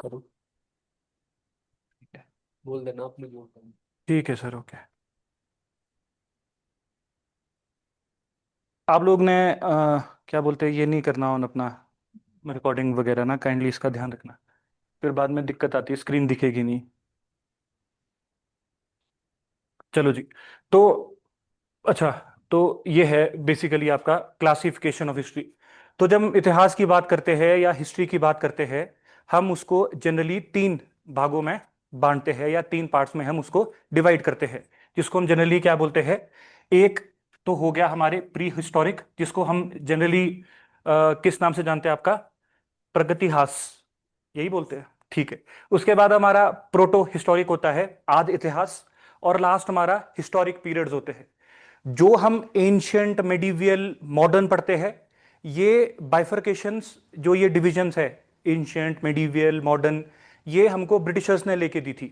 करूँ? ठीक है, बोल देना अपने जो करना। ठीक है सर, ओके। आप लोग ने क्या बोलते हैं, ये नहीं करना ऑन अपना रिकॉर्डिंग वगैरह ना, काइंडली इसका ध्यान रखना। फिर बाद में दिक्कत आती है, स्क्रीन दिखेगी नहीं। चलो जी। तो अच्छा, तो ये है बेसिकली आपका क्लासिफिकेशन ऑफ हिस्ट्री। तो जब हम इतिहास की बात करते हैं या हिस्ट्री की बात करते हैं, हम उसको जनरली तीन भागों में बांटते हैं या तीन पार्ट्स में हम उसको डिवाइड करते हैं, जिसको हम जनरली क्या बोलते हैं। एक तो हो गया हमारे प्री हिस्टोरिक, जिसको हम जनरली किस नाम से जानते हैं, आपका प्रगतिहास, यही बोलते हैं, ठीक है। उसके बाद हमारा प्रोटो हिस्टोरिक होता है, आदि इतिहास। और लास्ट हमारा हिस्टोरिक पीरियड्स होते हैं, जो हम एंशियंट, मेडिवियल, मॉडर्न पढ़ते हैं। ये बाइफर्केशंस, जो ये डिविजन्स है, एंशियंट, मेडिवियल, मॉडर्न, ये हमको ब्रिटिशर्स ने लेके दी थी।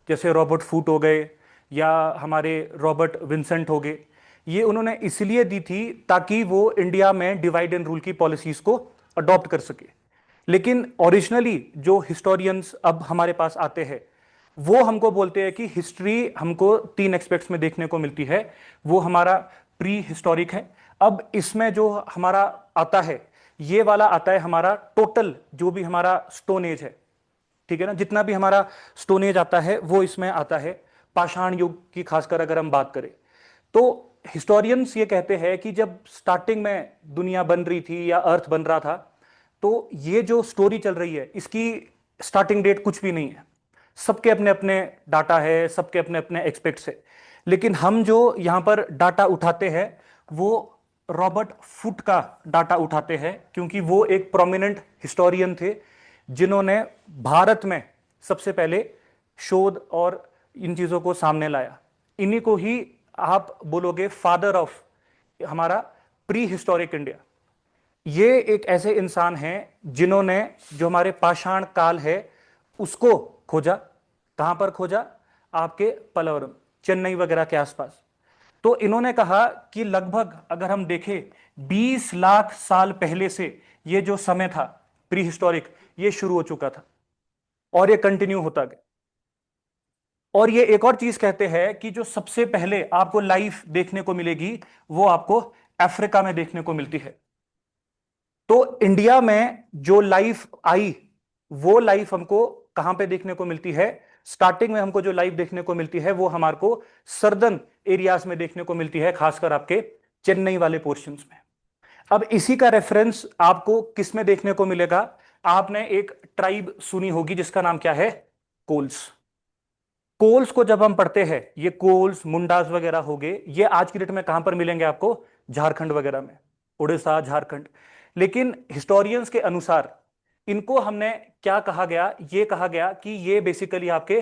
जैसे रॉबर्ट फूट हो गए या हमारे रॉबर्ट विंसेंट हो गए, ये उन्होंने इसलिए दी थी ताकि वो इंडिया में डिवाइड एंड रूल की पॉलिसीज को अडॉप्ट कर सके। लेकिन ओरिजिनली जो हिस्टोरियंस अब हमारे पास आते हैं, वो हमको बोलते हैं कि हिस्ट्री हमको तीन एस्पेक्ट्स में देखने को मिलती है। वो हमारा प्री हिस्टोरिक है। अब इसमें जो हमारा आता है, ये वाला आता है हमारा टोटल, जो भी हमारा स्टोन एज है, ठीक है ना, जितना भी हमारा स्टोन एज आता है वो इसमें आता है। पाषाण युग की खासकर अगर हम बात करें, तो हिस्टोरियंस ये कहते हैं कि जब स्टार्टिंग में दुनिया बन रही थी या अर्थ बन रहा था, तो ये जो स्टोरी चल रही है, इसकी स्टार्टिंग डेट कुछ भी नहीं है। सबके अपने अपने डाटा है, सबके अपने अपने एक्सपेक्ट्स है। लेकिन हम जो यहां पर डाटा उठाते हैं, वो रॉबर्ट फुट का डाटा उठाते हैं, क्योंकि वो एक प्रोमिनेंट हिस्टोरियन थे, जिन्होंने भारत में सबसे पहले शोध और इन चीजों को सामने लाया। इन्हीं को ही आप बोलोगे फादर ऑफ हमारा प्री हिस्टोरिक इंडिया। ये एक ऐसे इंसान हैं जिन्होंने जो हमारे पाषाण काल है उसको खोजा। कहां पर खोजा? आपके पलवरम, चेन्नई वगैरह के आसपास। तो इन्होंने कहा कि लगभग अगर हम देखें 20 लाख साल पहले से ये जो समय था प्री हिस्टोरिक, ये शुरू हो चुका था और ये कंटिन्यू होता गया। और ये एक और चीज कहते हैं कि जो सबसे पहले आपको लाइफ देखने को मिलेगी, वो आपको अफ्रीका में देखने को मिलती है। तो इंडिया में जो लाइफ आई, वो लाइफ हमको कहां पे देखने को मिलती है? स्टार्टिंग में हमको जो लाइफ देखने को मिलती है, वो हमारे को सर्दर्न एरियाज में देखने को मिलती है, खासकर आपके चेन्नई वाले पोर्शंस में। अब इसी का रेफरेंस आपको किस में देखने को मिलेगा? आपने एक ट्राइब सुनी होगी जिसका नाम क्या है? कोल्स। कोल्स को जब हम पढ़ते हैं, ये कोल्स, मुंडास वगैरह हो गए, ये आज की डेट में कहां पर मिलेंगे आपको? झारखंड वगैरह में, उड़ीसा, झारखंड। लेकिन हिस्टोरियंस के अनुसार इनको हमने क्या कहा गया? ये कहा गया कि ये बेसिकली आपके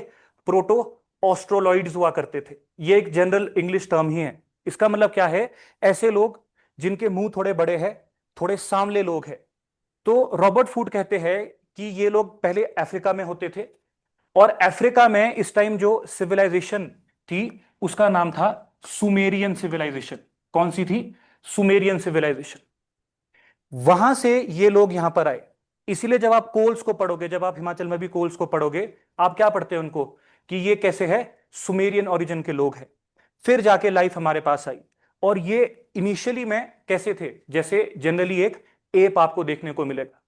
प्रोटो ऑस्ट्रोलॉइड्स हुआ करते थे। ये एक जनरल इंग्लिश टर्म ही है। इसका मतलब क्या है? ऐसे लोग जिनके मुंह थोड़े बड़े हैं, थोड़े सांवले लोग हैं। तो रॉबर्ट फूड कहते हैं कि ये लोग पहले अफ्रीका में होते थे, और अफ्रीका में इस टाइम जो सिविलाइजेशन थी, उसका नाम था सुमेरियन सिविलाइजेशन। कौन सी थी? Sumerian civilisation. वहां से ये लोग यहां पर आए। इसीलिए जब आप कोल्स को पढ़ोगे, जब आप हिमाचल में भी कोल्स को पढ़ोगे, आप क्या पढ़ते हैं उनको? कि ये कैसे है? सुमेरियन ओरिजिन के लोग हैं। फिर जाके लाइफ हमारे पास आई। और ये इनिशियली में कैसे थे? जैसे जनरली एक एप आपको देखने को मिलेगा।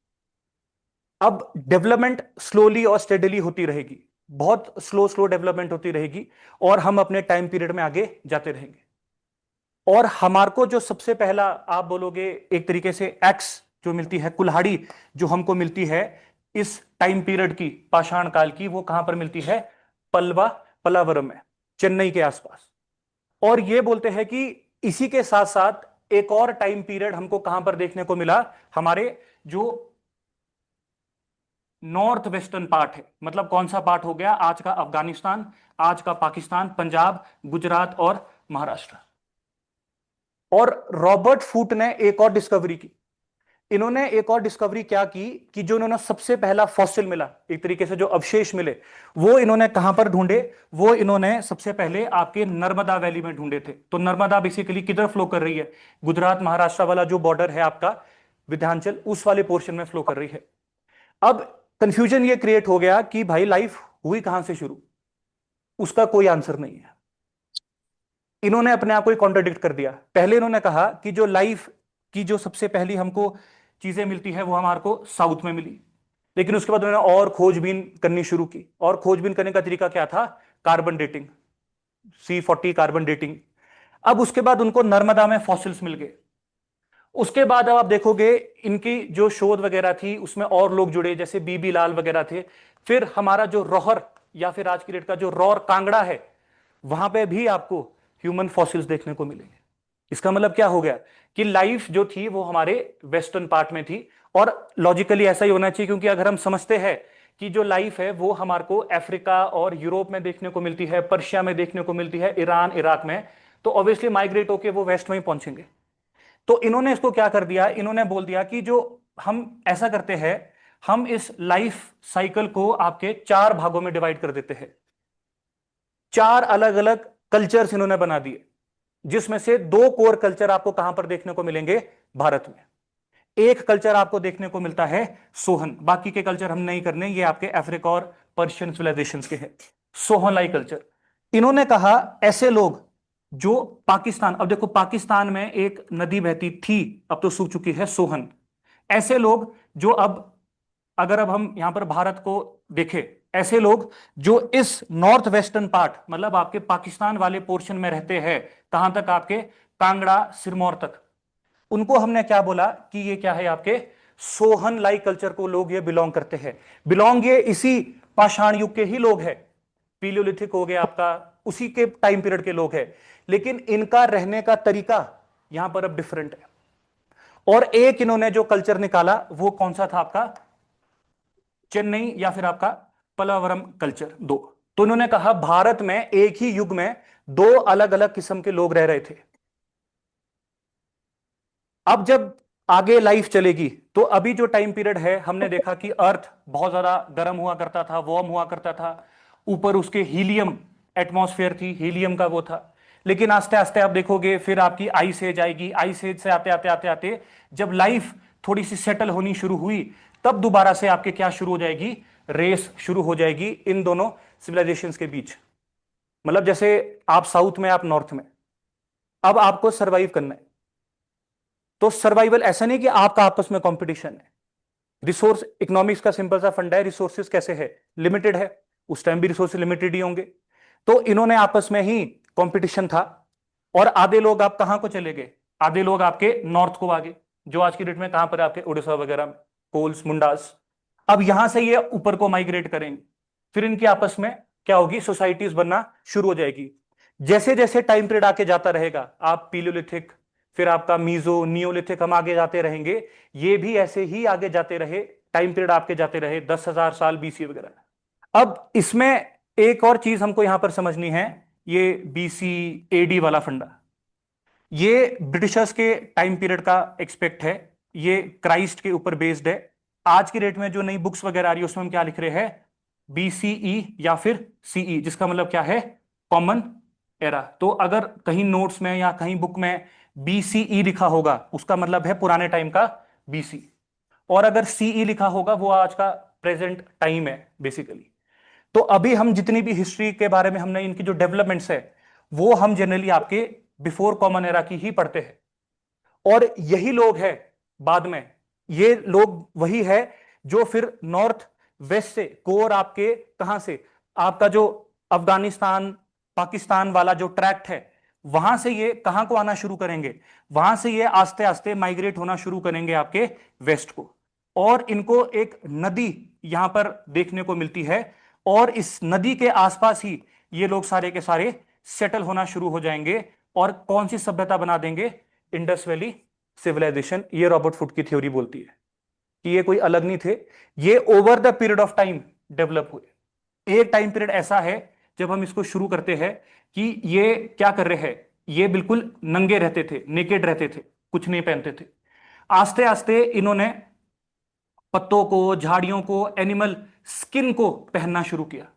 अब डेवलपमेंट स्लोली और स्टेडली होती रहेगी, बहुत स्लो स्लो डेवलपमेंट होती रहेगी, और हम अपने टाइम पीरियड में आगे जाते रहेंगे। और हमारे को जो सबसे पहला आप बोलोगे एक तरीके से एक्स जो मिलती है, कुल्हाड़ी जो हमको मिलती है इस टाइम पीरियड की, पाषाण काल की, वो कहां पर मिलती है? पलवा, पलावरम में, चेन्नई के आसपास। और ये बोलते हैं कि इसी के साथ साथ एक और टाइम पीरियड हमको कहां पर देखने को मिला? हमारे जो नॉर्थ वेस्टर्न पार्ट है, मतलब कौन सा पार्ट हो गया? आज का अफगानिस्तान, आज का पाकिस्तान, पंजाब, गुजरात और महाराष्ट्र। और रॉबर्ट फूट ने एक और डिस्कवरी की। इन्होंने एक और डिस्कवरी क्या की कि जो इन्होंने सबसे पहला फॉसिल मिला, एक तरीके से जो अवशेष मिले, वो इन्होंने कहां पर ढूंढे? वो इन्होंने सबसे पहले आपके नर्मदा वैली में ढूंढे थे। तो नर्मदा बेसिकली किधर फ्लो कर रही है? गुजरात महाराष्ट्र वाला जो बॉर्डर है आपका, विंध्याचल, उस वाले पोर्शन में फ्लो कर रही है। अब कंफ्यूजन ये क्रिएट हो गया कि भाई लाइफ हुई कहां से शुरू, उसका कोई आंसर नहीं है। इन्होंने अपने आप को कॉन्ट्रडिक्ट कर दिया। पहले इन्होंने कहा कि जो लाइफ की जो सबसे पहली हमको चीजें मिलती है वो हमारे को साउथ में मिली, लेकिन उसके बाद उन्होंने और खोजबीन करनी शुरू की। और खोजबीन करने का तरीका क्या था? Carbon dating, C40 carbon dating. अब उसके बाद उनको नर्मदा में फॉसिल्स मिल गए। उसके बाद अब आप देखोगे इनकी जो शोध वगैरह थी उसमें और लोग जुड़े, जैसे बीबी लाल वगैरह थे। फिर हमारा जो रोहर या फिर आज की डेट का जो रौर कांगड़ा है, वहां पे भी आपको ह्यूमन फॉसिल्स देखने को मिलेंगे। इसका मतलब क्या हो गया कि लाइफ जो थी वो हमारे वेस्टर्न पार्ट में थी। और लॉजिकली ऐसा ही होना चाहिए, क्योंकि अगर हम समझते हैं कि जो लाइफ है वो हमारे को अफ्रीका और यूरोप में देखने को मिलती है, पर्शिया में देखने को मिलती है, ईरान इराक में, तो ऑब्वियसली माइग्रेट होकर वो वेस्ट में ही पहुंचेंगे। तो इन्होंने इसको क्या कर दिया, इन्होंने बोल दिया कि जो हम ऐसा करते हैं, हम इस लाइफ साइकिल को आपके 4 भागों में डिवाइड कर देते हैं। 4 अलग अलग कल्चर्स इन्होंने बना दिए, जिसमें से 2 कोर कल्चर आपको कहां पर देखने को मिलेंगे? भारत में। एक कल्चर आपको देखने को मिलता है सोहन, बाकी के कल्चर हम नहीं करने, ये आपके अफ्रीका और पर्शियन सिविलाइजेशन के हैं। सोहन लाई कल्चर। इन्होंने कहा ऐसे लोग जो पाकिस्तान, अब देखो पाकिस्तान में एक नदी बहती थी, अब तो सूख चुकी है, सोहन। ऐसे लोग जो अब, अगर अब हम यहां पर भारत को देखें, ऐसे लोग जो इस नॉर्थ वेस्टर्न पार्ट, मतलब आपके पाकिस्तान वाले पोर्शन में रहते हैं, कहां तक? आपके कांगड़ा सिरमौर तक। उनको हमने क्या बोला कि ये क्या है? आपके सोहन लाई कल्चर को लोग ये बिलोंग करते हैं। बिलोंग ये इसी पाषाण युग के ही लोग हैं, पीलियोलिथिक हो गया आपका, उसी के टाइम पीरियड के लोग हैं। लेकिन इनका रहने का तरीका यहां पर अब डिफरेंट है। और एक इन्होंने जो कल्चर निकाला वो कौन सा था आपका? चेन्नई या फिर आपका पलावरम कल्चर, दो। तो इन्होंने कहा भारत में एक ही युग में 2 अलग अलग किस्म के लोग रह रहे थे। अब जब आगे लाइफ चलेगी तो अभी जो टाइम पीरियड है, हमने देखा कि अर्थ बहुत ज्यादा गर्म हुआ करता था, वार्म हुआ करता था, ऊपर उसके हीलियम एटमॉस्फेयर थी, हीलियम का वो था। लेकिन आस्ते आस्ते आप देखोगे फिर आपकी आइस एज आएगी, आइस एज से आते आते आते आते जब लाइफ थोड़ी सी सेटल होनी शुरू हुई, तब दोबारा से आपके क्या शुरू हो जाएगी? रेस शुरू हो जाएगी इन दोनों सिविलाइजेशंस के बीच। मतलब जैसे आप साउथ में, आप नॉर्थ में, अब आपको सरवाइव करना है। तो सर्वाइवल ऐसा नहीं कि आपका आपस में कंपटीशन है। रिसोर्स इकोनॉमिक्स का सिंपल सा फंडा है, रिसोर्सेज कैसे है? लिमिटेड है। उस टाइम भी रिसोर्स लिमिटेड ही होंगे। तो इन्होंने आपस में ही कंपटीशन था। और आधे लोग आप कहां को चले गए? आधे लोग आपके नॉर्थ को आ गए, जो आज की डेट में कहां पर है? आपके उड़ीसा वगैरह में, कोल्स मुंडास। अब यहां से ये ऊपर को माइग्रेट करेंगे, फिर इनकी आपस में क्या होगी? सोसाइटीज बनना शुरू हो जाएगी। जैसे जैसे टाइम पीरियड आके जाता रहेगा, आप पीलियोलिथिक, फिर आपका मीजो नियोलिथिक, हम आगे जाते रहेंगे। ये भी ऐसे ही आगे जाते रहे, टाइम पीरियड आपके जाते रहे 10,000 साल BC वगैरह। अब इसमें एक और चीज हमको यहां पर समझनी है, ये BC AD वाला फंडा, ये ब्रिटिशर्स के टाइम पीरियड का एक्सपेक्ट है। ये क्राइस्ट के ऊपर बेस्ड है। आज की डेट में जो नई बुक्स वगैरह आ रही है उसमें हम क्या लिख रहे हैं? BCE या फिर CE, जिसका मतलब क्या है? Common era. तो अगर कहीं नोट्स में या कहीं बुक में BCE लिखा होगा, उसका मतलब है पुराने टाइम का BC। और अगर CE लिखा होगा, वो आज का प्रेजेंट टाइम है बेसिकली। तो अभी हम जितनी भी हिस्ट्री के बारे में हमने, इनकी जो डेवलपमेंट्स है, वो हम जनरली आपके बिफोर कॉमन एरा की ही पढ़ते हैं। और यही लोग हैं बाद में, ये लोग वही है जो फिर नॉर्थ वेस्ट से, कोर आपके कहां से? आपका जो अफगानिस्तान पाकिस्तान वाला जो ट्रैक्ट है, वहां से ये कहां को आना शुरू करेंगे? वहां से ये आस्ते आस्ते माइग्रेट होना शुरू करेंगे आपके वेस्ट को। और इनको एक नदी यहां पर देखने को मिलती है, और इस नदी के आसपास ही ये लोग सारे के सारे सेटल होना शुरू हो जाएंगे। और कौन सी सभ्यता बना देंगे? Indus valley civilisation. ये रॉबर्ट फुट की थ्योरी बोलती है कि ये कोई अलग नहीं थे, ये over the period of time develop हुए। एक टाइम पीरियड ऐसा है जब हम इसको शुरू करते हैं कि ये क्या कर रहे हैं? ये बिल्कुल नंगे रहते थे, नेकेड रहते थे, कुछ नहीं पहनते थे। आस्ते आस्ते इन्होंने पत्तों को, झाड़ियों को, एनिमल स्किन को पहनना शुरू किया।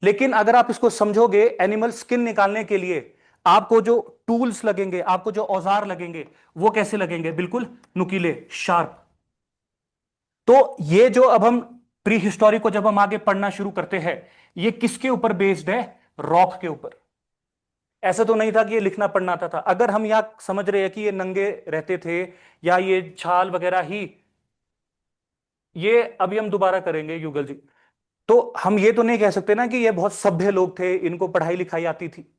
लेकिन अगर आप इसको समझोगे, एनिमल स्किन निकालने के लिए आपको जो टूल्स लगेंगे, आपको जो औजार लगेंगे, वो कैसे लगेंगे? बिल्कुल नुकीले, शार्प। तो ये जो अब हम प्री हिस्टोरिक को जब हम आगे पढ़ना शुरू करते हैं, ये किसके ऊपर बेस्ड है? रॉक के ऊपर। ऐसा तो नहीं था कि ये लिखना पढ़ना आता था। अगर हम यहां समझ रहे हैं कि ये नंगे रहते थे या ये छाल वगैरह ही, ये अभी हम दोबारा करेंगे युगल जी, तो हम ये तो नहीं कह सकते ना कि ये बहुत सभ्य लोग थे, इनको पढ़ाई लिखाई आती थी।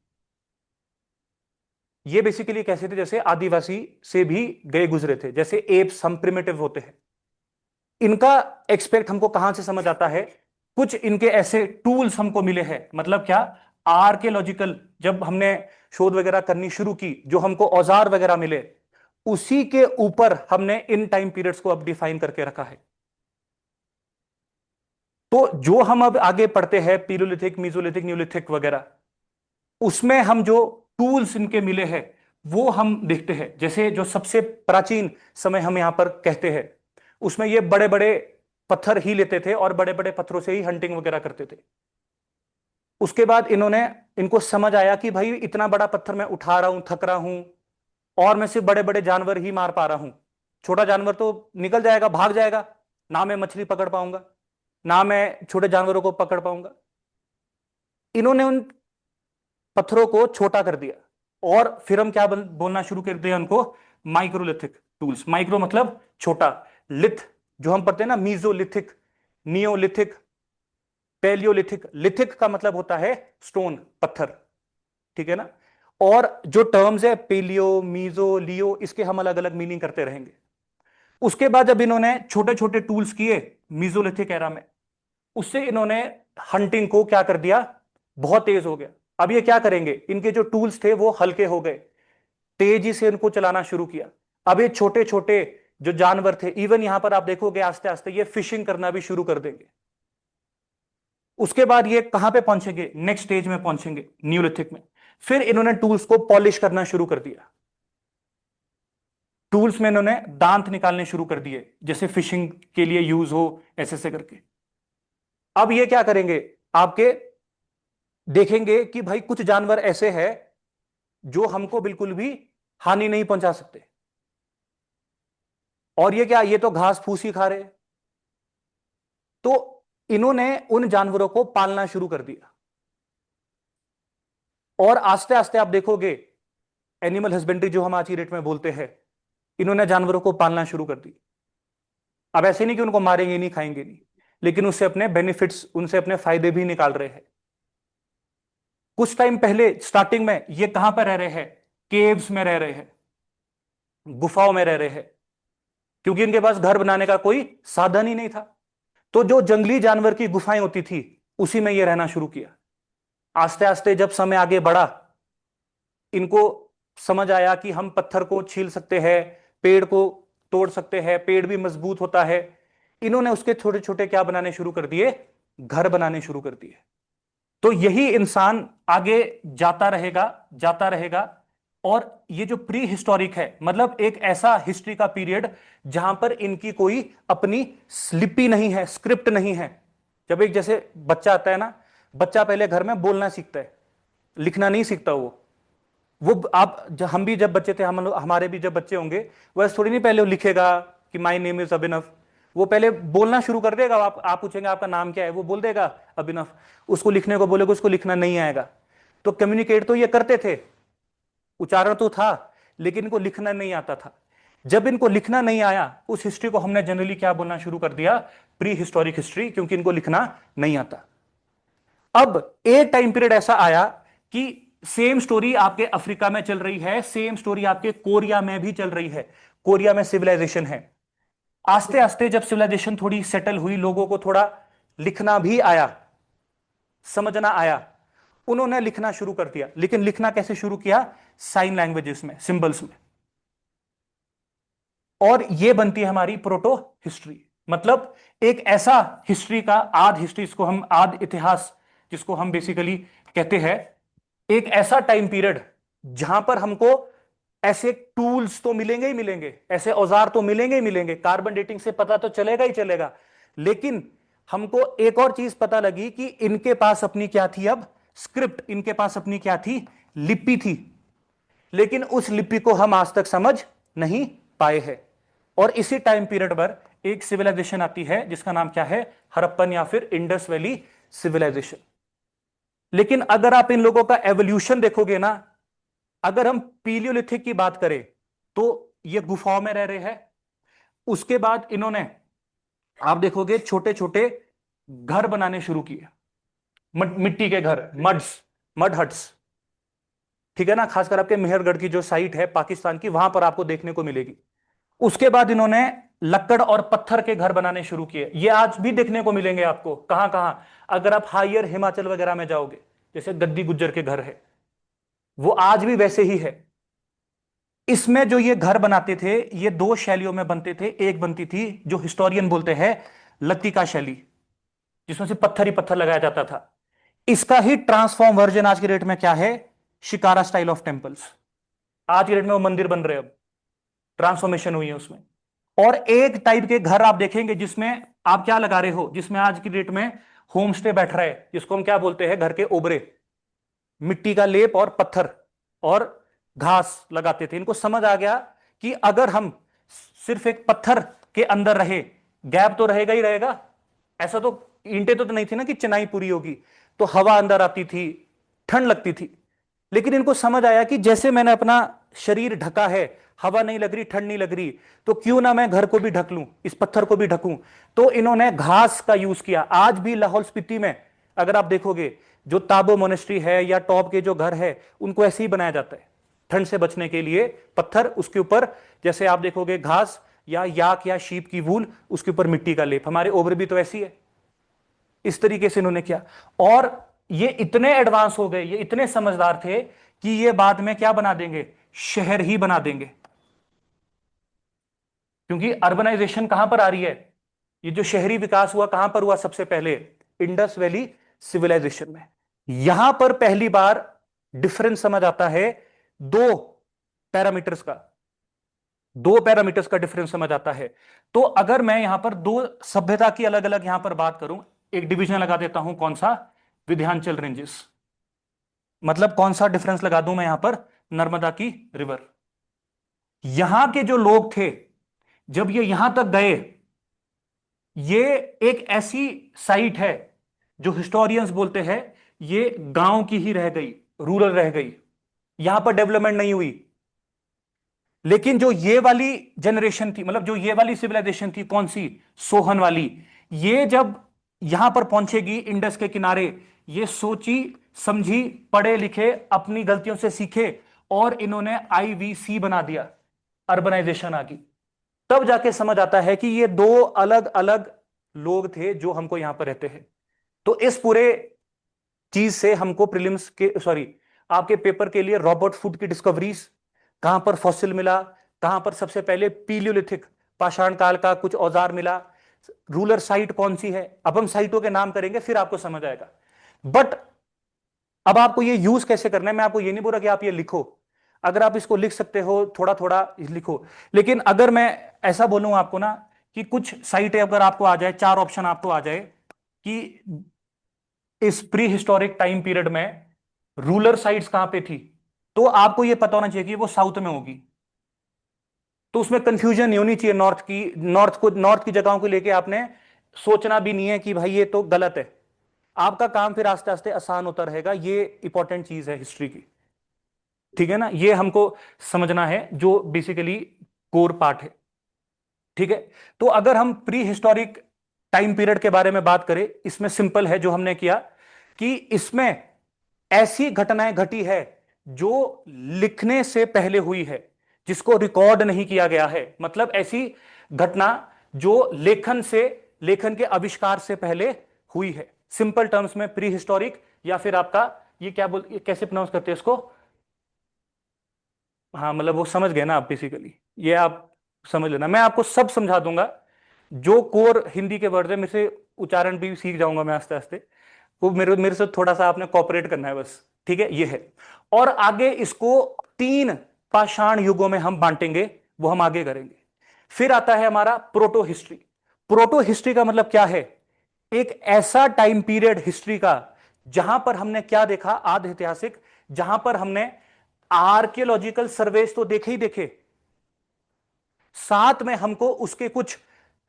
ये बेसिकली कैसे थे? जैसे आदिवासी से भी गए गुजरे थे, जैसे एप्स हम प्रिमिटिव होते हैं। इनका एक्सपेक्ट हमको कहां से समझ आता है? कुछ इनके ऐसे टूल्स हमको मिले हैं, मतलब क्या, आर्कियोलॉजिकल, जब हमने शोध वगैरह करनी शुरू की, जो हमको औजार वगैरह मिले, उसी के ऊपर हमने इन टाइम पीरियड्स को अब डिफाइन करके रखा है। तो जो हम अब आगे पढ़ते हैं, पीलोलिथिक, मीजोलिथिक, न्यूलिथिक वगैरह, उसमें हम जो टूल्स इनके मिले हैं वो हम देखते हैं। जैसे जो सबसे प्राचीन समय हम यहां पर कहते हैं, उसमें ये बड़े बड़े पत्थर ही लेते थे और बड़े बड़े पत्थरों से ही हंटिंग वगैरह करते थे। उसके बाद इनको समझ आया कि भाई इतना बड़ा पत्थर मैं उठा रहा हूं, थक रहा हूं, और मैं सिर्फ बड़े बड़े जानवर ही मार पा रहा हूं। छोटा जानवर तो निकल जाएगा, भाग जाएगा, ना मैं मछली पकड़ पाऊंगा, ना मैं छोटे जानवरों को पकड़ पाऊंगा। इन्होंने उन पत्थरों को छोटा कर दिया, और फिर हम क्या बोलना शुरू कर दिया उनको? Microlithic tools. माइक्रो मतलब छोटा, लिथ जो हम पढ़ते हैं ना, मीजोलिथिक, नियोलिथिक, पैलियोलिथिक। लिथिक का मतलब होता है स्टोन, पत्थर, ठीक है ना। और जो टर्म्स है पेलियो, मीजो, लियो, इसके हम अलग अलग मीनिंग करते रहेंगे। उसके बाद जब इन्होंने छोटे छोटे टूल्स किए मीजोलिथिक एरा में, उससे इन्होंने हंटिंग को क्या कर दिया? बहुत तेज हो गया। अब ये क्या करेंगे? इनके जो टूल्स थे वो हल्के हो गए, तेजी से इनको चलाना शुरू किया। अब ये छोटे छोटे जो जानवर थे, इवन यहां पर आप देखोगे आस्ते आस्ते ये फिशिंग करना भी शुरू कर देंगे। उसके बाद ये कहां पे पहुंचेंगे? नेक्स्ट स्टेज में पहुंचेंगे, न्यूलिथिक में। फिर इन्होंने टूल्स को पॉलिश करना शुरू कर दिया। टूल्स में इन्होंने दांत निकालने शुरू कर दिए, जैसे फिशिंग के लिए यूज हो, ऐसे ऐसे करके। अब ये क्या करेंगे? आपके देखेंगे कि भाई कुछ जानवर ऐसे हैं जो हमको बिल्कुल भी हानि नहीं पहुंचा सकते, और ये क्या, ये तो घास फूस ही खा रहे हैं। तो इन्होंने उन जानवरों को पालना शुरू कर दिया, और आस्ते आस्ते आप देखोगे एनिमल हस्बेंड्री जो हम आज की डेट में बोलते हैं, इन्होंने जानवरों को पालना शुरू कर दी। अब ऐसे नहीं कि उनको मारेंगे नहीं, खाएंगे नहीं, लेकिन उससे अपने बेनिफिट्स, उनसे अपने फायदे भी निकाल रहे हैं। कुछ टाइम पहले स्टार्टिंग में ये कहां पर रह रहे हैं? केव्स में रह रहे हैं, गुफाओं में रह रहे हैं, क्योंकि इनके पास घर बनाने का कोई साधन ही नहीं था। तो जो जंगली जानवर की गुफाएं होती थी, उसी में ये रहना शुरू किया। आस्ते आस्ते जब समय आगे बढ़ा, इनको समझ आया कि हम पत्थर को छील सकते हैं, पेड़ को तोड़ सकते हैं, पेड़ भी मजबूत होता है। इन्होंने उसके छोटे छोटे क्या बनाने शुरू कर दिए? घर बनाने शुरू कर दिए। तो यही इंसान आगे जाता रहेगा, जाता रहेगा। और ये जो प्री हिस्टोरिक है, मतलब एक ऐसा हिस्ट्री का पीरियड जहां पर इनकी कोई अपनी स्लिपी नहीं है, स्क्रिप्ट नहीं है। जब एक जैसे बच्चा आता है ना, बच्चा पहले घर में बोलना सीखता है, लिखना नहीं सीखता वो आप हम भी जब बच्चे थे, हमारे भी जब बच्चे होंगे, वो ऐसे थोड़ी नहीं पहले वो लिखेगा कि माई नेम इज अभिनव। वो पहले बोलना शुरू कर देगा। आप पूछेंगे आपका नाम क्या है, वो बोल देगा अभिनव। उसको लिखने को बोलेगा, उसको लिखना नहीं आएगा। तो कम्युनिकेट तो ये करते थे, उच्चारण तो था, लेकिन इनको लिखना नहीं आता था। जब इनको लिखना नहीं आया, उस हिस्ट्री को हमने जनरली क्या बोलना शुरू कर दिया? प्री हिस्टोरिक हिस्ट्री, क्योंकि इनको लिखना नहीं आता। अब एक टाइम पीरियड ऐसा आया कि सेम स्टोरी आपके अफ्रीका में चल रही है, सेम स्टोरी आपके कोरिया में भी चल रही है। कोरिया में सिविलाइजेशन है। आस्ते आस्ते जब सिविलाइजेशन थोड़ी सेटल हुई, लोगों को थोड़ा लिखना भी आया, समझना आया, उन्होंने लिखना शुरू कर दिया। लेकिन लिखना कैसे शुरू किया? साइन लैंग्वेजेस में, सिंबल्स में। और ये बनती है हमारी प्रोटो हिस्ट्री। मतलब एक ऐसा हिस्ट्री का आद हिस्ट्री, जिसको हम आद इतिहास, जिसको हम बेसिकली कहते हैं, एक ऐसा टाइम पीरियड जहां पर हमको ऐसे टूल्स तो मिलेंगे ही मिलेंगे, ऐसे औजार तो मिलेंगे ही मिलेंगे, कार्बन डेटिंग से पता तो चलेगा ही चलेगा। लेकिन हमको एक और चीज पता लगी कि इनके पास अपनी क्या थी? अब स्क्रिप्ट, इनके पास अपनी क्या थी? लिपि थी। लेकिन उस लिपि को हम आज तक समझ नहीं पाए हैं। और इसी टाइम पीरियड पर एक सिविलाइजेशन आती है जिसका नाम क्या है, हड़प्पन या फिर इंडस वैली सिविलाइजेशन। लेकिन अगर आप इन लोगों का एवोल्यूशन देखोगे ना, अगर हम पीलियोलिथिक की बात करें तो ये गुफाओं में रह रहे हैं। उसके बाद इन्होंने, आप देखोगे, छोटे छोटे घर बनाने शुरू किए, मिट्टी के घर, मड हट्स। ठीक है ना, खासकर आपके मेहरगढ़ की जो साइट है पाकिस्तान की, वहां पर आपको देखने को मिलेगी। उसके बाद इन्होंने लकड़ और पत्थर के घर बनाने शुरू किए। ये आज भी देखने को मिलेंगे आपको, कहां कहां, अगर आप हायर हिमाचल वगैरह में जाओगे, जैसे गद्दी गुज्जर के घर है, वो आज भी वैसे ही है। इसमें जो ये घर बनाते थे, ये दो शैलियों में बनते थे। एक बनती थी जो हिस्टोरियन बोलते हैं लतिका शैली, जिसमें से पत्थर ही पत्थर लगाया जाता था। इसका ही ट्रांसफॉर्म वर्जन आज की डेट में क्या है, शिकारा स्टाइल ऑफ टेम्पल्स। आज की डेट में वो मंदिर बन रहे हैं, अब ट्रांसफॉर्मेशन हुई है उसमें। और एक टाइप के घर आप देखेंगे जिसमें आप क्या लगा रहे हो, जिसमें आज की डेट में होम स्टे बैठ रहा है, जिसको हम क्या बोलते हैं, घर के ओबरे, मिट्टी का लेप और पत्थर और घास लगाते थे। इनको समझ आ गया कि अगर हम सिर्फ एक पत्थर के अंदर रहे, गैप तो रहेगा ही रहेगा। ऐसा तो ईंटें तो नहीं थी ना कि चिनाई पूरी होगी, तो हवा अंदर आती थी, ठंड लगती थी। लेकिन इनको समझ आया कि जैसे मैंने अपना शरीर ढका है, हवा नहीं लग रही, ठंड नहीं लग रही, तो क्यों ना मैं घर को भी ढक लूं, इस पत्थर को भी ढकूं। तो इन्होंने घास का यूज किया। आज भी लाहौल स्पीति में अगर आप देखोगे, जो ताबो मोनेस्ट्री है या टॉप के जो घर है, उनको ऐसे ही बनाया जाता है, ठंड से बचने के लिए पत्थर, उसके ऊपर जैसे आप देखोगे घास या याक या शीप की वूल, उसके ऊपर मिट्टी का लेप। हमारे ओबर भी तो ऐसी है। इस तरीके से इन्होंने किया। और ये इतने एडवांस हो गए, ये इतने समझदार थे कि ये बाद में क्या बना देंगे, शहर ही बना देंगे। क्योंकि अर्बनाइजेशन कहां पर आ रही है, ये जो शहरी विकास हुआ कहां पर हुआ सबसे पहले, इंडस वैली सिविलाइजेशन में। यहां पर पहली बार डिफरेंस समझ आता है, दो पैरामीटर्स का, दो पैरामीटर्स का डिफरेंस समझ आता है। तो अगर मैं यहां पर दो सभ्यता की अलग अलग यहां पर बात करूं, एक डिवीजन लगा देता हूं, कौन सा, विंध्याचल रेंजेस। मतलब कौन सा डिफरेंस लगा दूं मैं यहां पर, नर्मदा की रिवर। यहां के जो लोग थे, जब ये यहां तक गए, ये एक ऐसी साइट है जो हिस्टोरियंस बोलते हैं ये गांव की ही रह गई, रूरल रह गई, यहां पर डेवलपमेंट नहीं हुई। लेकिन जो ये वाली जनरेशन थी, मतलब जो ये वाली सिविलाइजेशन थी, कौन सी, सोहन वाली, ये जब यहां पर पहुंचेगी इंडस के किनारे, ये सोची समझी, पढ़े लिखे, अपनी गलतियों से सीखे, और इन्होंने आईवीसी बना दिया, अर्बनाइजेशन आ गई। तब जाके समझ आता है कि ये दो अलग अलग लोग थे जो हमको यहां पर रहते हैं। तो इस पूरे चीज से हमको प्रीलिम्स के, सॉरी, आपके पेपर के लिए रॉबर्ट फुड की डिस्कवरीज, कहां पर फॉसिल मिला, कहां पर सबसे पहले पीलियोलिथिक पाषाण काल का कुछ औजार मिला, रूलर साइट कौन सी है, अब हम साइटों के नाम करेंगे फिर आपको समझ आएगा। बट अब आपको ये यूज कैसे करना है, मैं आपको ये नहीं बोल रहा कि आप ये लिखो, अगर आप इसको लिख सकते हो थोड़ा थोड़ा लिखो। लेकिन अगर मैं ऐसा बोलूं आपको ना कि कुछ साइटें अगर आपको आ जाए, चार ऑप्शन आपको आ जाए कि इस प्री हिस्टोरिक टाइम पीरियड में रूलर साइट्स कहां पे थी, तो आपको यह पता होना चाहिए कि वो साउथ में होगी। तो उसमें कंफ्यूजन नहीं होनी चाहिए, नॉर्थ की जगहों को लेके आपने सोचना भी नहीं है कि भाई ये तो गलत है। आपका काम फिर आस्ते आस्ते आसान होता रहेगा। ये इंपॉर्टेंट चीज है हिस्ट्री की, ठीक है ना, ये हमको समझना है, जो बेसिकली कोर पार्ट है। ठीक है, तो अगर हम प्री हिस्टोरिक टाइम पीरियड के बारे में बात करें, इसमें सिंपल है जो हमने किया कि इसमें ऐसी घटनाएं घटी है जो लिखने से पहले हुई है, जिसको रिकॉर्ड नहीं किया गया है। मतलब ऐसी घटना जो लेखन के आविष्कार से पहले हुई है। सिंपल टर्म्स में प्री हिस्टोरिक, या फिर आपका ये क्या ये कैसे प्रोनाउंस करते हैं इसको, हाँ मतलब वो समझ गए ना आप, बेसिकली ये आप समझ लेना, मैं आपको सब समझा दूंगा। जो कोर हिंदी के वर्ड है, मेरे से उच्चारण भी सीख जाऊंगा मैं आस्ते आस्ते, वो मेरे मेरे से थोड़ा सा आपने कॉपरेट करना है बस, ठीक है, ये है। और आगे इसको तीन पाषाण युगों में हम बांटेंगे, वो हम आगे करेंगे। फिर आता है हमारा प्रोटो हिस्ट्री। प्रोटो हिस्ट्री का मतलब क्या है, एक ऐसा टाइम पीरियड हिस्ट्री का जहां पर हमने क्या देखा, आध ऐतिहासिक, जहां पर हमने आर्कियोलॉजिकल सर्वेस तो देखे ही देखे, साथ में हमको उसके कुछ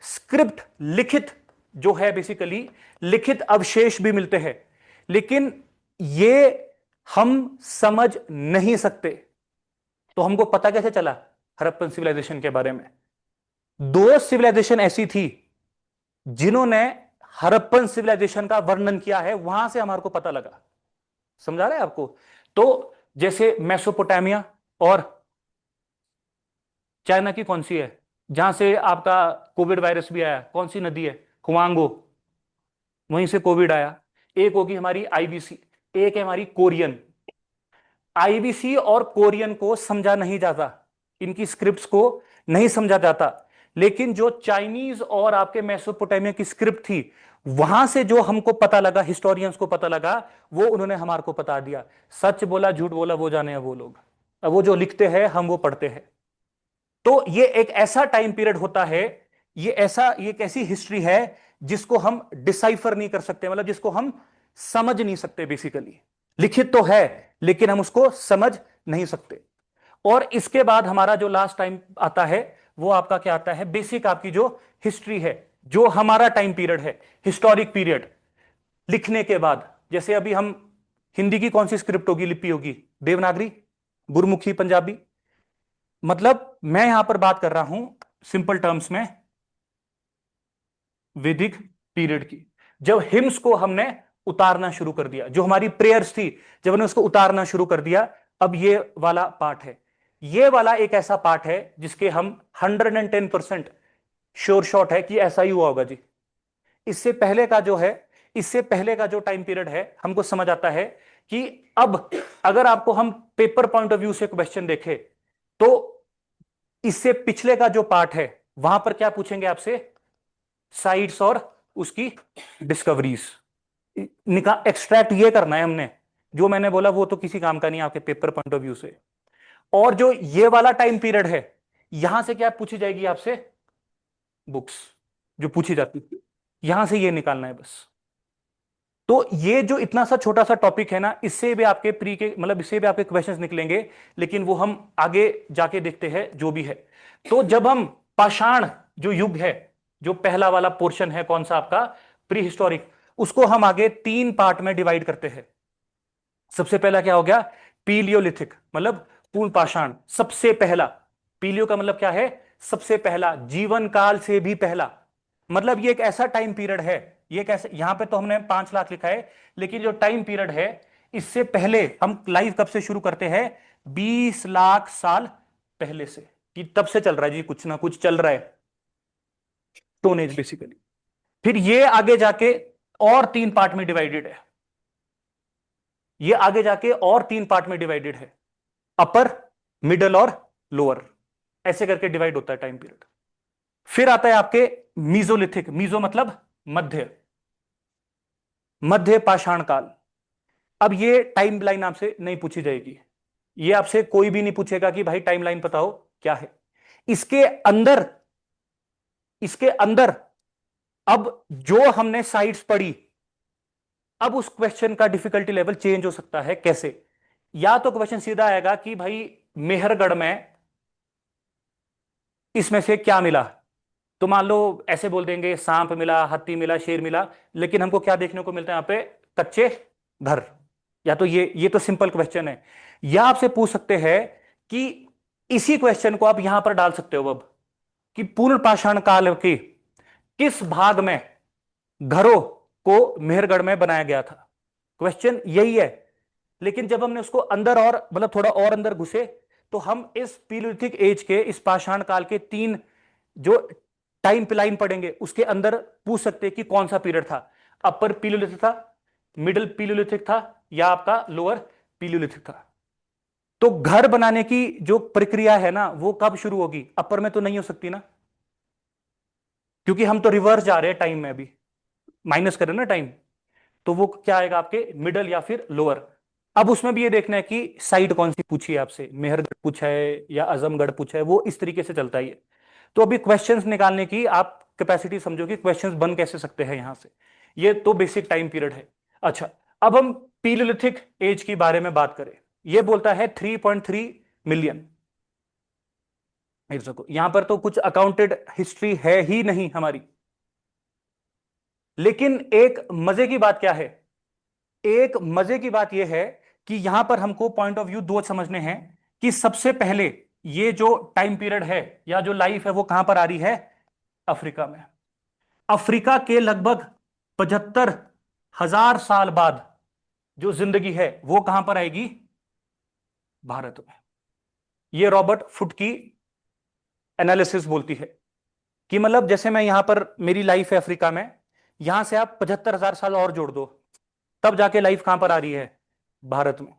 स्क्रिप्ट लिखित जो है बेसिकली लिखित अवशेष भी मिलते हैं, लेकिन ये हम समझ नहीं सकते। तो हमको पता कैसे चला हड़प्पन सिविलाइजेशन के बारे में? दो सिविलाइजेशन ऐसी थी जिन्होंने हड़प्पन सिविलाइजेशन का वर्णन किया है, वहां से हमारे को पता लगा। समझा रहे हैं आपको? तो जैसे मेसोपोटामिया और चाइना की कौन सी है जहां से आपका कोविड वायरस भी आया, कौन सी नदी है? हुआंगो, वहीं से कोविड आया। एक होगी हमारी आईबीसी, एक है हमारी कोरियन। आईबीसी और कोरियन को समझा नहीं जाता, इनकी स्क्रिप्ट्स को नहीं समझा जाता, लेकिन जो चाइनीज और आपके मेसोपोटामिया की स्क्रिप्ट थी, वहां से जो हमको पता लगा, हिस्टोरियंस को पता लगा, वो उन्होंने हमारे को बता दिया। सच बोला झूठ बोला वो जाने हैं वो लोग, अब वो जो लिखते हैं हम वो पढ़ते हैं। तो ये एक ऐसा टाइम पीरियड होता है, ये एक ऐसी हिस्ट्री है जिसको हम डिसाइफर नहीं कर सकते, मतलब जिसको हम समझ नहीं सकते। बेसिकली लिखित तो है लेकिन हम उसको समझ नहीं सकते। और इसके बाद हमारा जो लास्ट टाइम आता है वो आपका क्या आता है? बेसिक आपकी जो हिस्ट्री है, जो हमारा टाइम पीरियड है, हिस्टोरिक पीरियड। लिखने के बाद जैसे अभी हम हिंदी की कौन सी स्क्रिप्ट होगी, लिपि होगी? देवनागरी, गुरमुखी, पंजाबी। मतलब मैं यहां पर बात कर रहा हूं सिंपल टर्म्स में वैदिक पीरियड की। जब हिम्स को हमने उतारना शुरू कर दिया, जो हमारी प्रेयर्स थी, जब हमने उसको उतारना शुरू कर दिया, अब ये वाला पार्ट है। ये वाला एक ऐसा पार्ट है जिसके हम 110% श्योर शॉट है कि ऐसा ही हुआ होगा जी। इससे पहले का जो है, इससे पहले का जो टाइम पीरियड है, हमको समझ आता है कि अब अगर आपको हम पेपर पॉइंट ऑफ व्यू से क्वेश्चन देखें तो इससे पिछले का जो पार्ट है वहां पर क्या पूछेंगे आपसे? साइट्स और उसकी डिस्कवरीज एक्सट्रैक्ट ये करना है हमने। जो मैंने बोला वो तो किसी काम का नहीं आपके पेपर पॉइंट ऑफ व्यू से। और जो ये वाला टाइम पीरियड है, यहां से क्या पूछी जाएगी आपसे? बुक्स जो पूछी जाती थी, यहां से ये निकालना है बस। तो ये जो इतना सा छोटा सा टॉपिक है ना, इससे भी आपके प्री के मतलब इससे भी आपके क्वेश्चंस निकलेंगे, लेकिन वो हम आगे जाके देखते हैं जो भी है। तो जब हम पाषाण जो युग है, जो पहला वाला पोर्शन है कौन सा आपका? प्री हिस्टोरिक, उसको हम आगे 3 पार्ट में डिवाइड करते हैं। सबसे पहला क्या हो गया? पीलियोलिथिक, मतलब पूर्ण पाषाण, सबसे पहला। पीलियो का मतलब क्या है? सबसे पहला, जीवन काल से भी पहला। मतलब ये एक ऐसा टाइम पीरियड है, ये कैसे, यहां पे तो हमने 5 लाख लिखा है, लेकिन जो टाइम पीरियड है इससे पहले हम लाइव कब से शुरू करते हैं? 20 लाख साल पहले से, कि तब से चल रहा है जी, कुछ ना कुछ चल रहा है, स्टोन एज बेसिकली। फिर ये आगे जाके और 3 पार्ट में डिवाइडेड है, ये आगे जाके और 3 पार्ट में डिवाइडेड है, अपर, मिडल और लोअर, ऐसे करके डिवाइड होता है टाइम पीरियड। फिर आता है आपके मीजोलिथिक, मीजो मतलब मध्य, मध्य पाषाण काल। अब ये टाइम लाइन आपसे नहीं पूछी जाएगी, ये आपसे कोई भी नहीं पूछेगा कि भाई टाइम लाइन बताओ क्या है। इसके अंदर, इसके अंदर अब जो हमने साइट्स पढ़ी, अब उस क्वेश्चन का डिफिकल्टी लेवल चेंज हो सकता है। कैसे? या तो क्वेश्चन सीधा आएगा कि भाई मेहरगढ़ में इसमें से क्या मिला, तो मान लो ऐसे बोल देंगे सांप मिला, हाथी मिला, शेर मिला, लेकिन हमको क्या देखने को मिलता है यहां पे? कच्चे घर। या तो ये तो सिंपल क्वेश्चन है। या आपसे पूछ सकते हैं कि इसी क्वेश्चन को आप यहां पर डाल सकते हो अब, कि पूर्ण पाषाण काल के किस भाग में घरों को मेहरगढ़ में बनाया गया था। क्वेश्चन यही है, लेकिन जब हमने उसको अंदर और मतलब थोड़ा और अंदर घुसे, तो हम इस पीलियोलिथिक एज के, इस पाषाण काल के 3 जो टाइम लाइन पढ़ेंगे उसके अंदर पूछ सकते हैं कि कौन सा पीरियड था। अपर पीलियोलिथिक था, मिडिल पीलियोलिथिक था, या आपका लोअर पीलियोलिथिक था। तो घर बनाने की जो प्रक्रिया है ना, वो कब शुरू होगी? अपर में तो नहीं हो सकती ना, क्योंकि हम तो रिवर्स जा रहे हैं टाइम में, अभी माइनस करें ना टाइम। तो वो क्या आएगा आपके? मिडल या फिर लोअर। अब उसमें भी ये देखना है कि साइड कौन सी पूछी है आपसे, मेहरगढ़ पूछा है या आजमगढ़ पूछा है, वो इस तरीके से चलता है ये। तो अभी क्वेश्चंस निकालने की आप कैपेसिटी समझो कि क्वेश्चंस बन कैसे सकते हैं यहां से। ये तो बेसिक टाइम पीरियड है। अच्छा, अब हम पीलियोलिथिक एज के बारे में बात करें। ये बोलता है 3.3 मिलियन। यहां पर तो कुछ अकाउंटेड हिस्ट्री है ही नहीं हमारी। लेकिन एक मजे की बात क्या है, एक मजे की बात यह है कि यहां पर हमको पॉइंट ऑफ व्यू दो समझने हैं कि सबसे पहले ये जो टाइम पीरियड है या जो लाइफ है वो कहां पर आ रही है, अफ्रीका में। अफ्रीका के लगभग 75,000 साल बाद जो जिंदगी है वो कहां पर आएगी, भारत में। ये रॉबर्ट फुट की एनालिसिस बोलती है कि मतलब जैसे मैं यहां पर मेरी लाइफ है अफ्रीका में, यहां से आप 75,000 साल और जोड़ दो, तब जाके लाइफ कहां पर आ रही है, भारत में।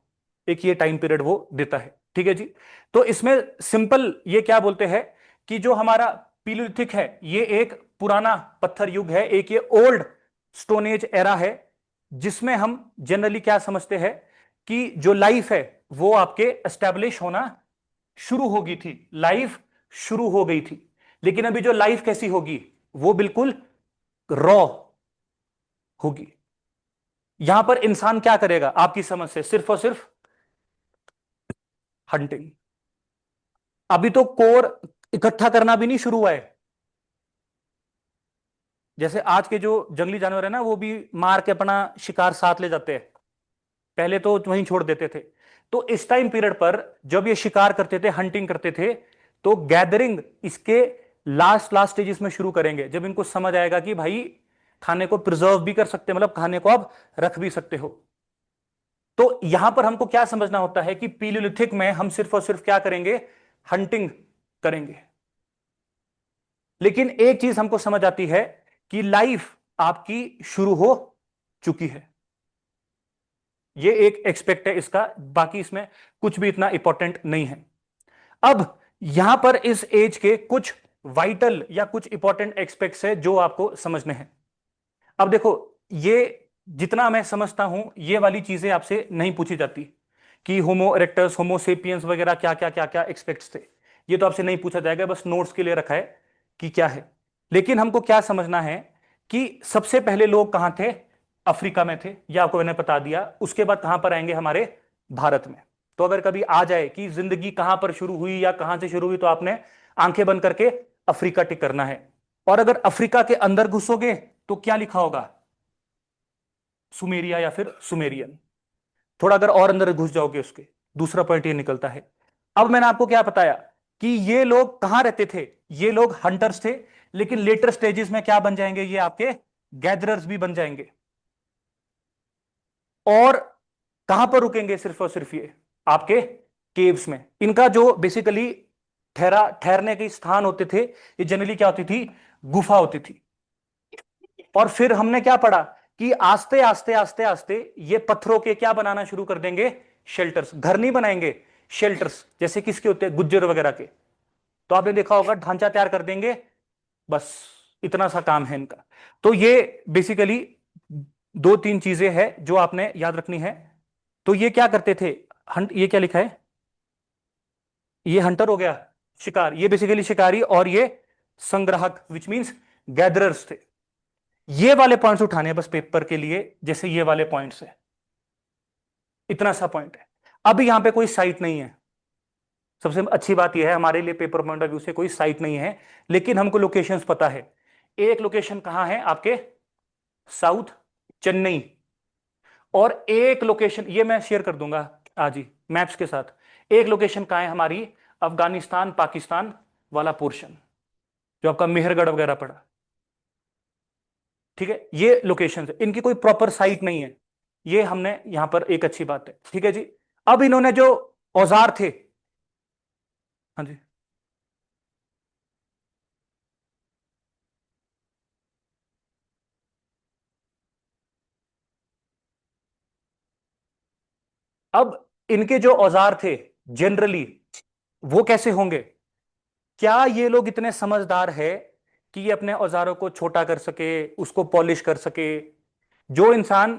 एक ये टाइम पीरियड वो देता है, ठीक है जी। तो इसमें सिंपल ये क्या बोलते हैं कि जो हमारा पीलियोलिथिक है ये एक पुराना पत्थर युग है, एक ये ओल्ड स्टोन एज एरा है, जिसमें हम जनरली क्या समझते हैं कि जो लाइफ है वो आपके एस्टेब्लिश होना शुरू हो गई थी, लाइफ शुरू हो गई थी। लेकिन अभी जो लाइफ कैसी होगी, वो बिल्कुल रॉ होगी। यहां पर इंसान क्या करेगा आपकी समझ से, सिर्फ और सिर्फ हंटिंग। अभी तो कोर इकट्ठा करना भी नहीं शुरू हुआ है। जैसे आज के जो जंगली जानवर है ना, वो भी मार के अपना शिकार साथ ले जाते हैं, पहले तो वहीं छोड़ देते थे। तो इस टाइम पीरियड पर जब ये शिकार करते थे, हंटिंग करते थे, तो गैदरिंग इसके लास्ट लास्ट स्टेजेस में शुरू करेंगे, जब इनको समझ आएगा कि भाई खाने को प्रिजर्व भी कर सकते हैं, मतलब खाने को आप रख भी सकते हो। तो यहां पर हमको क्या समझना होता है कि पीलियोलिथिक में हम सिर्फ और सिर्फ क्या करेंगे, हंटिंग करेंगे। लेकिन एक चीज हमको समझ आती है कि लाइफ आपकी शुरू हो चुकी है। ये एक एक्सपेक्ट है इसका, बाकी इसमें कुछ भी इतना इंपॉर्टेंट नहीं है। अब यहां पर इस एज के कुछ वाइटल या कुछ इंपॉर्टेंट एक्सपेक्ट्स है जो आपको समझने हैं। अब देखो, ये जितना मैं समझता हूं ये वाली चीजें आपसे नहीं पूछी जाती कि होमो इरेक्टस, होमो सेपियंस वगैरह क्या क्या एक्सपेक्ट्स थे, ये तो आपसे नहीं पूछा जाएगा, बस नोट्स के लिए रखा है कि क्या है। लेकिन हमको क्या समझना है कि सबसे पहले लोग कहां थे, अफ्रीका में थे, ये आपको मैंने बता दिया। उसके बाद कहां पर आएंगे, हमारे भारत में। तो अगर कभी आ जाए कि जिंदगी कहां पर शुरू हुई या कहां से शुरू हुई, तो आपने आंखें बंद करके अफ्रीका टिक करना है। और अगर अफ्रीका के अंदर घुसोगे तो क्या लिखा होगा, सुमेरिया या फिर सुमेरियन। थोड़ा अगर और अंदर घुस जाओगे उसके, दूसरा पॉइंट ये निकलता है। अब मैंने आपको क्या बताया कि ये लोग कहां रहते थे, ये लोग हंटर्स थे, लेकिन लेटर स्टेजेस में क्या बन जाएंगे, ये आपके गैदरर्स भी बन जाएंगे। और कहां पर रुकेंगे, सिर्फ और सिर्फ ये आपके केव्स में। इनका जो बेसिकली ठहरने के स्थान होते थे, ये जनरली क्या होती थी, गुफा होती थी। और फिर हमने क्या पढ़ा कि आस्ते आस्ते आस्ते आस्ते ये पत्थरों के क्या बनाना शुरू कर देंगे, शेल्टर्स। घर नहीं बनाएंगे, शेल्टर्स, जैसे किसके होते हैं, गुज्जर वगैरह के। तो आपने देखा होगा ढांचा तैयार कर देंगे, बस इतना सा काम है इनका। तो ये बेसिकली दो तीन चीजें हैं जो आपने याद रखनी है। तो ये क्या करते थे, हंट, ये क्या लिखा है, ये हंटर हो गया, शिकार, ये बेसिकली शिकारी, और ये संग्राहक विच मींस गैदरर्स थे। ये वाले पॉइंट्स उठाने हैं बस पेपर के लिए, जैसे ये वाले पॉइंट्स है, इतना सा पॉइंट है। अब यहां पे कोई साइट नहीं है, सबसे अच्छी बात यह है हमारे लिए पेपर पॉइंट ऑफ व्यू से कोई साइट नहीं है, लेकिन हमको लोकेशंस पता है। एक लोकेशन कहां है आपके, साउथ चेन्नई। और एक लोकेशन ये मैं शेयर कर दूंगा आज ही मैप्स के साथ। एक लोकेशन कहां है हमारी, अफगानिस्तान पाकिस्तान वाला पोर्शन, जो आपका मेहरगढ़ वगैरह पड़ा, ठीक है। ये लोकेशन है, इनकी कोई प्रॉपर साइट नहीं है, ये हमने यहां पर एक अच्छी बात है, ठीक है जी। अब इन्होंने जो औजार थे, हाँ जी, अब इनके जो औजार थे जनरली वो कैसे होंगे, क्या ये लोग इतने समझदार है कि ये अपने औजारों को छोटा कर सके, उसको पॉलिश कर सके। जो इंसान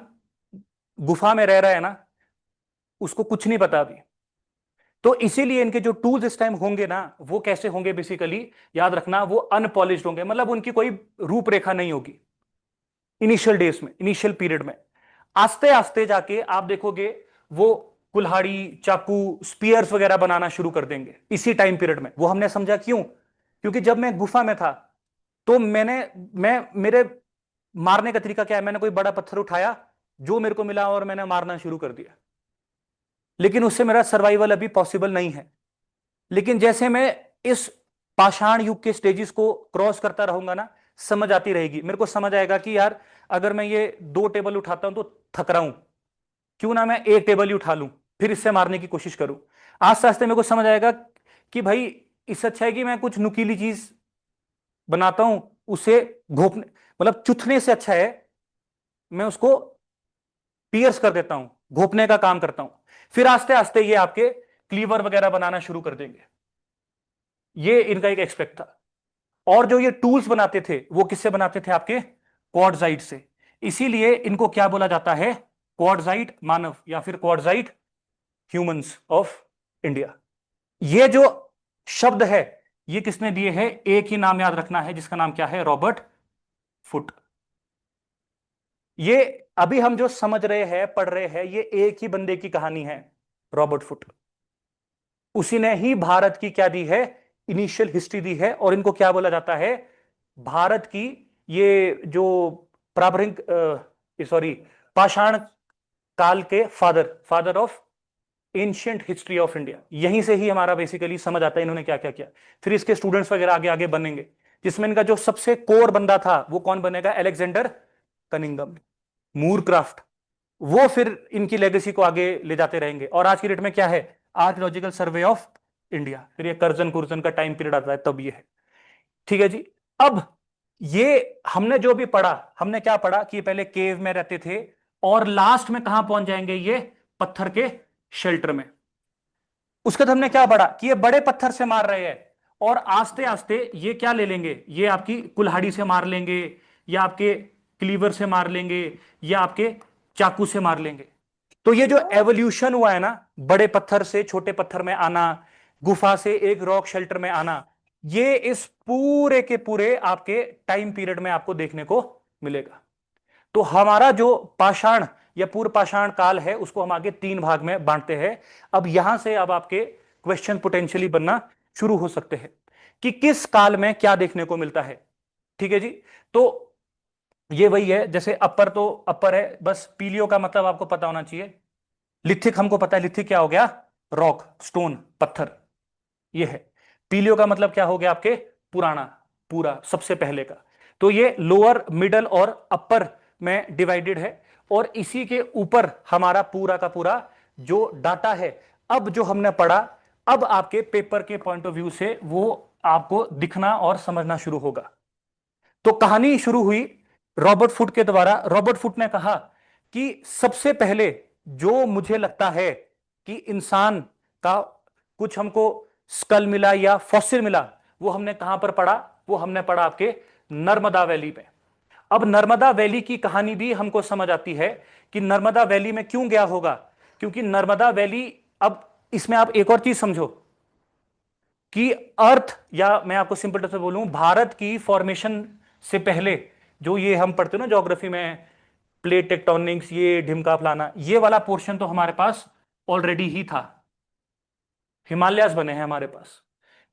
गुफा में रह रहा है ना, उसको कुछ नहीं पता अभी। तो इसीलिए इनके जो टूल्स इस टाइम होंगे ना, वो कैसे होंगे, बेसिकली याद रखना, वो अनपॉलिश्ड होंगे, मतलब उनकी कोई रूपरेखा नहीं होगी इनिशियल डेज में, इनिशियल पीरियड में। आस्ते आस्ते जाके आप देखोगे वो कुल्हाड़ी, चाकू, स्पीयर्स वगैरह बनाना शुरू कर देंगे इसी टाइम पीरियड में। वो हमने समझा क्यों? क्योंकि जब मैं गुफा में था तो मैं मेरे मारने का तरीका क्या है? मैंने कोई बड़ा पत्थर उठाया, जो मेरे को मिला, और मैंने मारना शुरू कर दिया। लेकिन उससे मेरा सर्वाइवल अभी पॉसिबल नहीं है। लेकिन जैसे मैं इस पाषाण युग के स्टेजेस को क्रॉस करता रहूंगा ना, समझ आती रहेगी मेरे को। समझ आएगा कि यार अगर मैं ये 2 टेबल उठाता हूं तो थक रहा हूं, क्यों ना मैं एक टेबल ही उठा लूं, फिर इससे मारने की कोशिश करूं। आस्ते आस्ते मेरे को समझ आएगा कि भाई इससे अच्छा है कि मैं कुछ नुकीली चीज बनाता हूं, उसे घोपने, मतलब चुथने से अच्छा है मैं उसको पियर्स कर देता हूं, घोपने का काम करता हूं। फिर आस्ते आस्ते ये आपके क्लीवर वगैरह बनाना शुरू कर देंगे। ये इनका एक एक्सपेक्ट था। और जो ये टूल्स बनाते थे वो किससे बनाते थे? आपके क्वार्टजाइट से। इसीलिए इनको क्या बोला जाता है? क्वार्टजाइट मानव, या फिर क्वार्टजाइट ह्यूमंस ऑफ इंडिया। ये जो शब्द है ये किसने दिए हैं? एक ही नाम याद रखना है, जिसका नाम क्या है? Robert foot. ये अभी हम जो समझ रहे हैं, पढ़ रहे हैं, ये एक ही बंदे की कहानी है, रॉबर्ट फुट। उसी ने ही भारत की क्या दी है? इनिशियल हिस्ट्री दी है। और इनको क्या बोला जाता है? भारत की ये जो प्रारंभिक, सॉरी, पाषाण काल के father, father of ancient history of India. यहीं से ही हमारा बेसिकली समझ आता है इन्होंने क्या क्या किया। फिर इसके स्टूडेंट्स वगैरह आगे आगे बनेंगे, जिसमें इनका जो सबसे कोर बंदा था वो कौन बनेगा? Alexander Cunningham, Moorcroft. वो फिर इनकी लेगेसी को आगे ले जाते रहेंगे। और आज की डेट में क्या है? Archaeological survey of India. फिर ये कर्जन कुर्जन का टाइम पीरियड आता है, तब ये है। ठीक है जी। अब ये हमने जो भी पढ़ा, हमने क्या पढ़ा? कि पहले केव में रहते थे और लास्ट में कहां पहुंच जाएंगे? ये पत्थर के शेल्टर में। उसके बाद हमने क्या पढ़ा? कि ये बड़े पत्थर से मार रहे हैं और आस्ते आस्ते ये क्या ले लेंगे? ये आपकी कुल्हाड़ी से मार लेंगे, या आपके क्लीवर से मार लेंगे, या आपके चाकू से मार लेंगे। तो ये जो एवोल्यूशन हुआ है ना, बड़े पत्थर से छोटे पत्थर में आना, गुफा से एक रॉक शेल्टर में आना, ये इस पूरे के पूरे आपके टाइम पीरियड में आपको देखने को मिलेगा। तो हमारा जो पाषाण या पूर्व पाषाण काल है उसको हम आगे 3 भाग में बांटते हैं। अब यहां से अब आपके क्वेश्चन पोटेंशियली बनना शुरू हो सकते हैं कि किस काल में क्या देखने को मिलता है। ठीक है जी। तो ये वही है, जैसे अपर, तो अपर है, बस पीलियो का मतलब आपको पता होना चाहिए। लिथिक हमको पता है, लिथिक क्या हो गया? रॉक, स्टोन, पत्थर, ये है। पीलियो का मतलब क्या हो गया? आपके पुराना, पूरा, सबसे पहले का। तो ये लोअर, मिडल और अपर में डिवाइडेड है। और इसी के ऊपर हमारा पूरा का पूरा जो डाटा है, अब जो हमने पढ़ा, अब आपके पेपर के पॉइंट ऑफ व्यू से वो आपको दिखना और समझना शुरू होगा। तो कहानी शुरू हुई रॉबर्ट फुट के द्वारा। रॉबर्ट फुट ने कहा कि सबसे पहले जो मुझे लगता है कि इंसान का कुछ हमको स्कल मिला या फॉसिल मिला, वो हमने कहां पर पढ़ा? वो हमने पढ़ा आपके नर्मदा वैली में। अब नर्मदा वैली की कहानी भी हमको समझ आती है कि नर्मदा वैली में क्यों गया होगा। क्योंकि नर्मदा वैली, अब इसमें आप एक और चीज समझो कि अर्थ, या मैं आपको सिंपल टर्म से बोलूं, भारत की फॉर्मेशन से पहले, जो ये हम पढ़ते हो ना ज्योग्राफी में, प्लेट टेक्टोनिक्स, ये ढिमका फलाना, ये वाला पोर्शन तो हमारे पास ऑलरेडी ही था। हिमालयास बने हैं हमारे पास।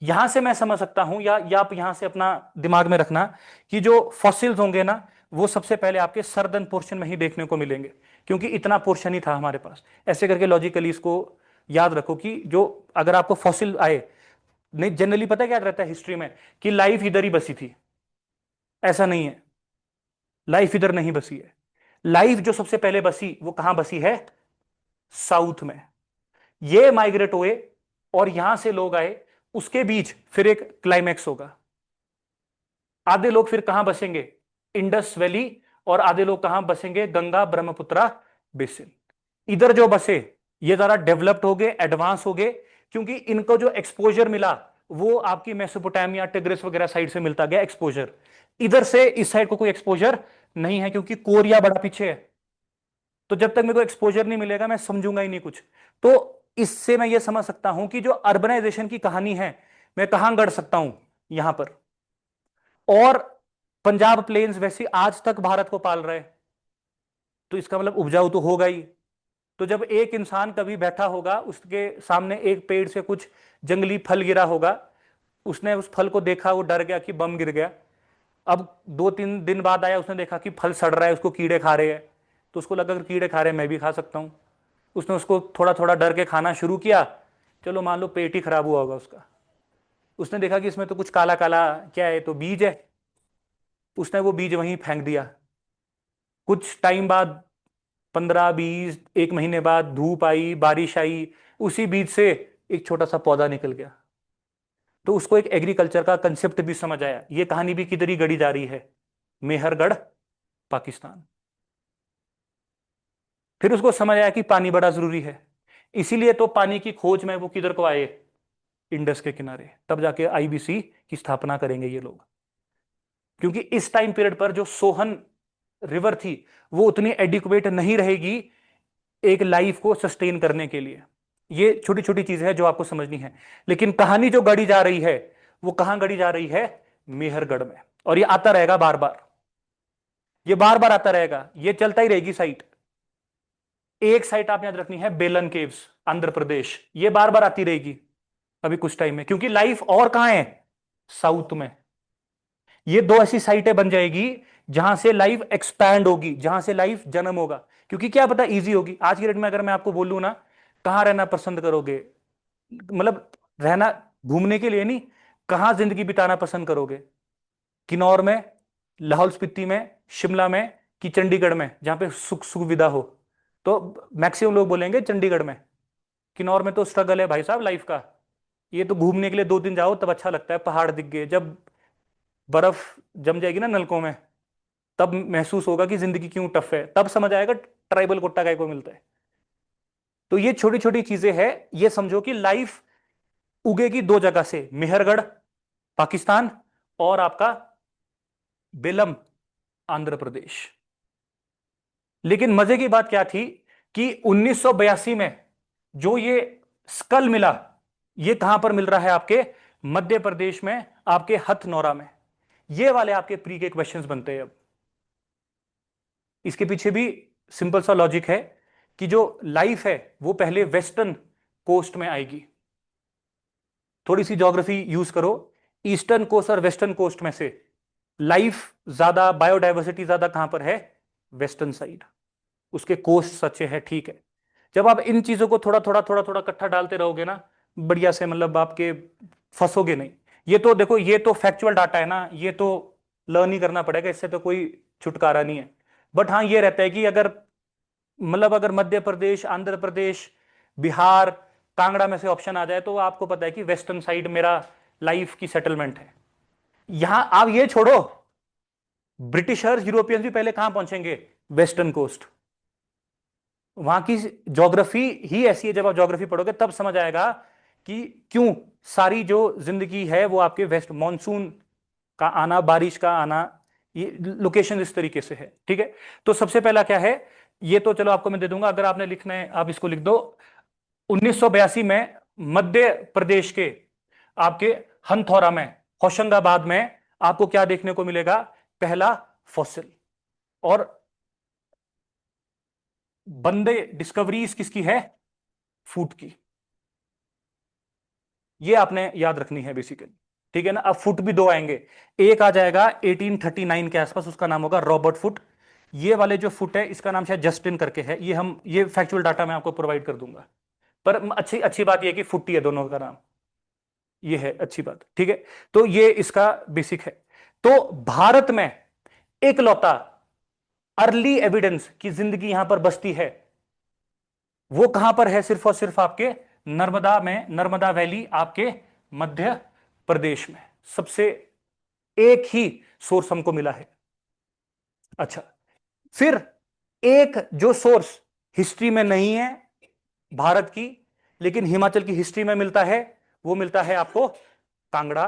यहां से मैं समझ सकता हूं, या आप यहां से अपना दिमाग में रखना कि जो फॉसिल्स होंगे ना, वो सबसे पहले आपके सर्दर्न पोर्शन में ही देखने को मिलेंगे, क्योंकि इतना पोर्शन ही था हमारे पास। ऐसे करके लॉजिकली इसको याद रखो कि जो अगर आपको फॉसिल आए, नहीं जनरली पता क्या रहता है हिस्ट्री में, कि लाइफ इधर ही बसी थी। ऐसा नहीं है, लाइफ इधर नहीं बसी है। लाइफ जो सबसे पहले बसी वो कहां बसी है? साउथ में। ये माइग्रेट हुए और यहां से लोग आए, उसके बीच फिर एक क्लाइमैक्स होगा। आधे लोग फिर कहां बसेंगे? Indus valley. और आधे लोग कहां बसेंगे? गंगा ब्रह्मपुत्रा बेसिन। इधर जो बसे ये जरा डेवलप्ड हो गए, एडवांस हो गए, क्योंकि इनको जो एक्सपोजर मिला वो आपकी मेसोपोटामिया, टिग्रिस वगैरह साइड से मिलता गया एक्सपोजर। इधर से इस साइड को कोई एक्सपोजर नहीं है, क्योंकि कोरिया बड़ा पीछे है। तो जब तक मेरे को एक्सपोजर नहीं मिलेगा मैं समझूंगा ही नहीं कुछ। तो इससे मैं ये समझ सकता हूं कि जो अर्बनाइजेशन की कहानी है, मैं कहां गढ़ सकता हूं? यहां पर। और पंजाब प्लेन्स वैसे आज तक भारत को पाल रहे हैं, तो इसका मतलब उपजाऊ तो होगा ही। तो जब एक इंसान कभी बैठा होगा, उसके सामने एक पेड़ से कुछ जंगली फल गिरा होगा, उसने उस फल को देखा, वो डर गया कि बम गिर गया। अब 2-3 दिन बाद आया, उसने देखा कि फल सड़ रहा है, उसको कीड़े खा रहे हैं। तो उसको लगा अगर कीड़े खा रहे हैं मैं भी खा सकता हूं। उसने उसको थोड़ा थोड़ा डर के खाना शुरू किया। चलो मान लो पेट ही खराब हुआ होगा उसका। उसने देखा कि इसमें तो कुछ काला काला क्या है, तो बीज है। उसने वो बीज वहीं फेंक दिया। कुछ टाइम बाद, 15-20 1 महीने बाद धूप आई, बारिश आई, उसी बीज से एक छोटा सा पौधा निकल गया। तो उसको एक एग्रीकल्चर का कंसेप्ट भी समझ आया। ये कहानी भी किधर ही गढ़ी जा रही है, मेहरगढ़, पाकिस्तान। फिर उसको समझ आया कि पानी बड़ा जरूरी है। इसीलिए तो पानी की खोज में वो किधर को आए, इंडस के किनारे। तब जाके आईबीसी की स्थापना करेंगे ये लोग। क्योंकि इस टाइम पीरियड पर जो सोहन रिवर थी, वो उतनी एडिक्वेट नहीं रहेगी एक लाइफ को सस्टेन करने के लिए। ये छोटी छोटी चीजें हैं जो आपको समझनी है। लेकिन कहानी जो गढ़ी जा रही है, वो कहां गढ़ी जा रही है, मेहरगढ़ में। और ये आता रहेगा बार बार, ये बार बार आता रहेगा, ये चलता ही रहेगी साइट। एक साइट आप याद रखनी है, बेलन केव्स, आंध्र प्रदेश। ये बार बार आती रहेगी अभी कुछ टाइम में, क्योंकि लाइफ और कहां है, साउथ में। ये दो ऐसी साइटें बन जाएगी जहां से लाइफ एक्सपैंड होगी, जहां से लाइफ जन्म होगा। क्योंकि क्या पता इजी होगी। आज की डेट में अगर मैं आपको बोलूं ना, कहां रहना पसंद करोगे, मतलब रहना, घूमने के लिए नहीं, कहां जिंदगी बिताना पसंद करोगे, किन्नौर में, लाहौल स्पीति में, शिमला में, कि चंडीगढ़ में जहां पे सुख सुविधा हो। तो मैक्सिमम लोग बोलेंगे चंडीगढ़ में। किन्नौर में तो स्ट्रगल है भाई साहब लाइफ का। ये तो घूमने के लिए 2 दिन जाओ तब अच्छा लगता है, पहाड़ दिख गए। जब बर्फ जम जाएगी ना नलकों में, तब महसूस होगा कि जिंदगी क्यों टफ है, तब समझ आएगा ट्राइबल कोट्टा काय को मिलता है। तो ये छोटी छोटी चीजें हैं। ये समझो कि लाइफ उगेगी दो जगह से, मेहरगढ़ पाकिस्तान और आपका बेलम आंध्र प्रदेश। लेकिन मजे की बात क्या थी कि 1982 में जो ये स्कल मिला, ये कहां पर मिल रहा है, आपके मध्य प्रदेश में, आपके हथनौरा में। ये वाले आपके प्री के क्वेश्चंस बनते हैं अब। इसके पीछे भी सिंपल सा लॉजिक है कि जो लाइफ है वो पहले वेस्टर्न कोस्ट में आएगी। थोड़ी सी ज्योग्राफी यूज करो, ईस्टर्न कोस्ट और वेस्टर्न कोस्ट में से लाइफ ज्यादा, बायोडाइवर्सिटी ज्यादा कहां पर है, वेस्टर्न साइड। उसके कोस्ट सच्चे हैं, ठीक है। जब आप इन चीजों को थोड़ा थोड़ा थोड़ा थोड़ा इकट्ठा डालते रहोगे ना, बढ़िया से, मतलब आपके फंसोगे नहीं। ये तो देखो, ये तो फैक्चुअल डाटा है ना, ये तो लर्न ही करना पड़ेगा, इससे तो कोई छुटकारा नहीं है। बट हाँ ये रहता है कि अगर, मतलब अगर मध्य प्रदेश, आंध्र प्रदेश, बिहार, कांगड़ा में से ऑप्शन आ जाए, तो आपको पता है कि वेस्टर्न साइड मेरा लाइफ की सेटलमेंट है। यहां आप ये छोड़ो, ब्रिटिशर्स, यूरोपियंस भी पहले कहां पहुंचेंगे, वेस्टर्न कोस्ट। वहां की ज्योग्राफी ही ऐसी है, जब आप ज्योग्राफी पढ़ोगे तब समझ आएगा कि क्यों सारी जो जिंदगी है वो आपके वेस्ट, मॉनसून का आना, बारिश का आना, ये लोकेशन इस तरीके से है, ठीक है। तो सबसे पहला क्या है, ये तो चलो आपको मैं दे दूंगा, अगर आपने लिखना है आप इसको लिख दो। 1982 में मध्य प्रदेश के आपके हंथौरा में, होशंगाबाद में, आपको क्या देखने को मिलेगा, पहला फॉसिल। और बंदे डिस्कवरीज किसकी है, फूड की। ये आपने याद रखनी है बेसिकली, ठीक है ना। अब फुट भी दो आएंगे। एक आ जाएगा 1839 के आसपास, उसका नाम होगा रॉबर्ट फुट। ये वाले जो फुट है, इसका नाम शायद जस्टिन करके है। ये फैक्चुअल डाटा मैं आपको प्रोवाइड कर दूंगा। पर अच्छी अच्छी बात यह है कि फुट ही है दोनों का नाम। ये है अच्छी बात, ठीक है। तो ये इसका बेसिक है। तो भारत में एकलौता अर्ली एविडेंस की जिंदगी यहां पर बसती है, वो कहां पर है, सिर्फ और सिर्फ आपके नर्मदा में, नर्मदा वैली आपके मध्य प्रदेश में। सबसे एक ही सोर्स हमको मिला है। अच्छा, फिर एक जो सोर्स हिस्ट्री में नहीं है भारत की, लेकिन हिमाचल की हिस्ट्री में मिलता है, वो मिलता है आपको कांगड़ा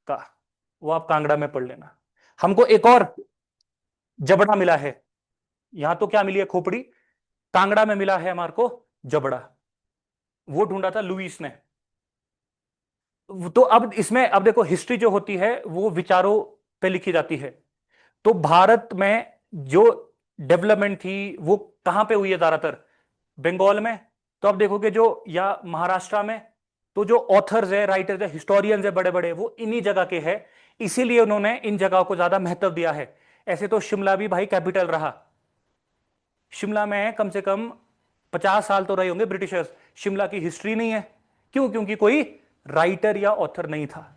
का। वो आप कांगड़ा में पढ़ लेना। हमको एक और जबड़ा मिला है। यहां तो क्या मिली है, खोपड़ी। कांगड़ा में मिला है हमारे को जबड़ा। वो ढूंढा था लुईस ने। तो अब इसमें, अब देखो, हिस्ट्री जो होती है वो विचारों पे लिखी जाती है। तो भारत में जो डेवलपमेंट थी वो कहां पे हुई है ज्यादातर, बंगाल में, तो आप देखोगे जो, या महाराष्ट्र में, तो जो ऑथर्स है, राइटर्स है, हिस्टोरियंस है बड़े बड़े, वो इन्हीं जगह के हैं। इसीलिए उन्होंने इन जगहों को ज्यादा महत्व दिया है। ऐसे तो शिमला भी भाई कैपिटल रहा। शिमला में कम से कम 50 साल तो रहे होंगे ब्रिटिशर्स। शिमला की हिस्ट्री नहीं है। क्यों? क्योंकि कोई राइटर या ऑथर नहीं था।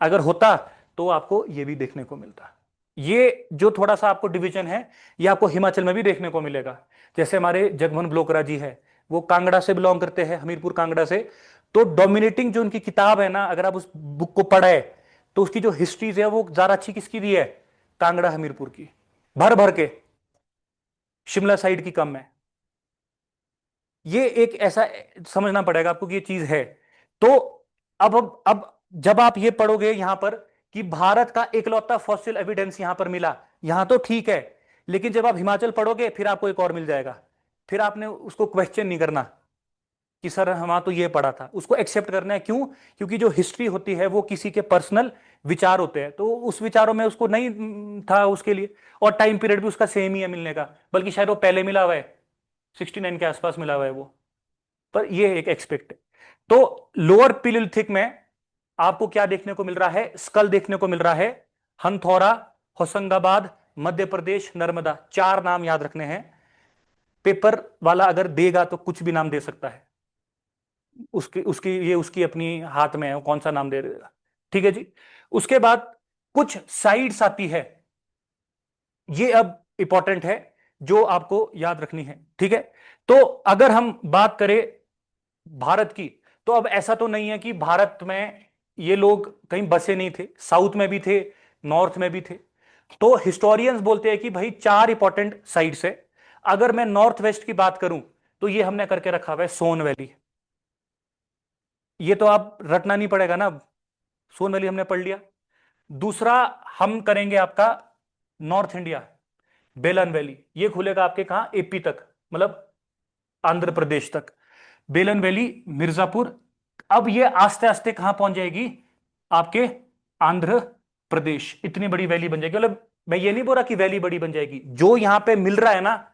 अगर होता तो आपको यह भी देखने को मिलता। ये जो थोड़ा सा आपको डिवीजन है, ये आपको हिमाचल में भी देखने को मिलेगा। जैसे हमारे जगमोहन ब्लोकरा जी है, वो कांगड़ा से बिलोंग करते हैं, हमीरपुर कांगड़ा से। तो डोमिनेटिंग जो उनकी किताब है ना, अगर आप उस बुक को पढ़े तो उसकी जो हिस्ट्रीज है वो ज्यादा अच्छी किसकी दी है? कांगड़ा हमीरपुर की, भर भर के। शिमला साइड की कम है। ये एक ऐसा समझना पड़ेगा आपको कि ये चीज है। तो अब जब आप ये पढ़ोगे यहां पर कि भारत का इकलौता फॉसिल एविडेंस यहां पर मिला, यहां तो ठीक है। लेकिन जब आप हिमाचल पढ़ोगे फिर आपको एक और मिल जाएगा। फिर आपने उसको क्वेश्चन नहीं करना कि सर हमारा तो ये पढ़ा था, उसको एक्सेप्ट करना है। क्यों? क्योंकि जो हिस्ट्री होती है वो किसी के पर्सनल विचार होते हैं, तो उस विचारों में उसको नहीं था उसके लिए। और टाइम पीरियड भी उसका सेम ही है मिलने का, बल्कि शायद वो पहले मिला हुआ है, 69 के आसपास मिला हुआ है वो। पर ये एक एक्सपेक्ट है। तो लोअर पिलिथिक में आपको क्या देखने को मिल रहा है? स्कल देखने को मिल रहा है। हंथौरा, होशंगाबाद, मध्य प्रदेश, नर्मदा, 4 नाम याद रखने हैं। पेपर वाला अगर देगा तो कुछ भी नाम दे सकता है। उसकी उसकी ये उसकी अपनी हाथ में है, वो कौन सा नाम दे देगा। ठीक है जी। उसके बाद कुछ साइड्स आती है, ये अब इंपॉर्टेंट है, जो आपको याद रखनी है। ठीक है। तो अगर हम बात करें भारत की, तो अब ऐसा तो नहीं है कि भारत में ये लोग कहीं बसे नहीं थे, साउथ में भी थे, नॉर्थ में भी थे। तो हिस्टोरियंस बोलते हैं कि भाई 4 इंपॉर्टेंट साइट्स है। अगर मैं नॉर्थ वेस्ट की बात करूं तो ये हमने करके रखा हुआ है सोन वैली। ये तो आप रटना नहीं पड़ेगा ना, सोन वैली हमने पढ़ लिया। दूसरा हम करेंगे आपका नॉर्थ इंडिया, बेलन वैली। ये खुलेगा आपके कहां? एपी तक, मतलब आंध्र प्रदेश तक। बेलन वैली, मिर्जापुर। अब ये आस्ते आस्ते कहां पहुंच जाएगी? आपके आंध्र प्रदेश। इतनी बड़ी वैली बन जाएगी। मतलब मैं ये नहीं बोल रहा कि वैली बड़ी बन जाएगी, जो यहां पे मिल रहा है ना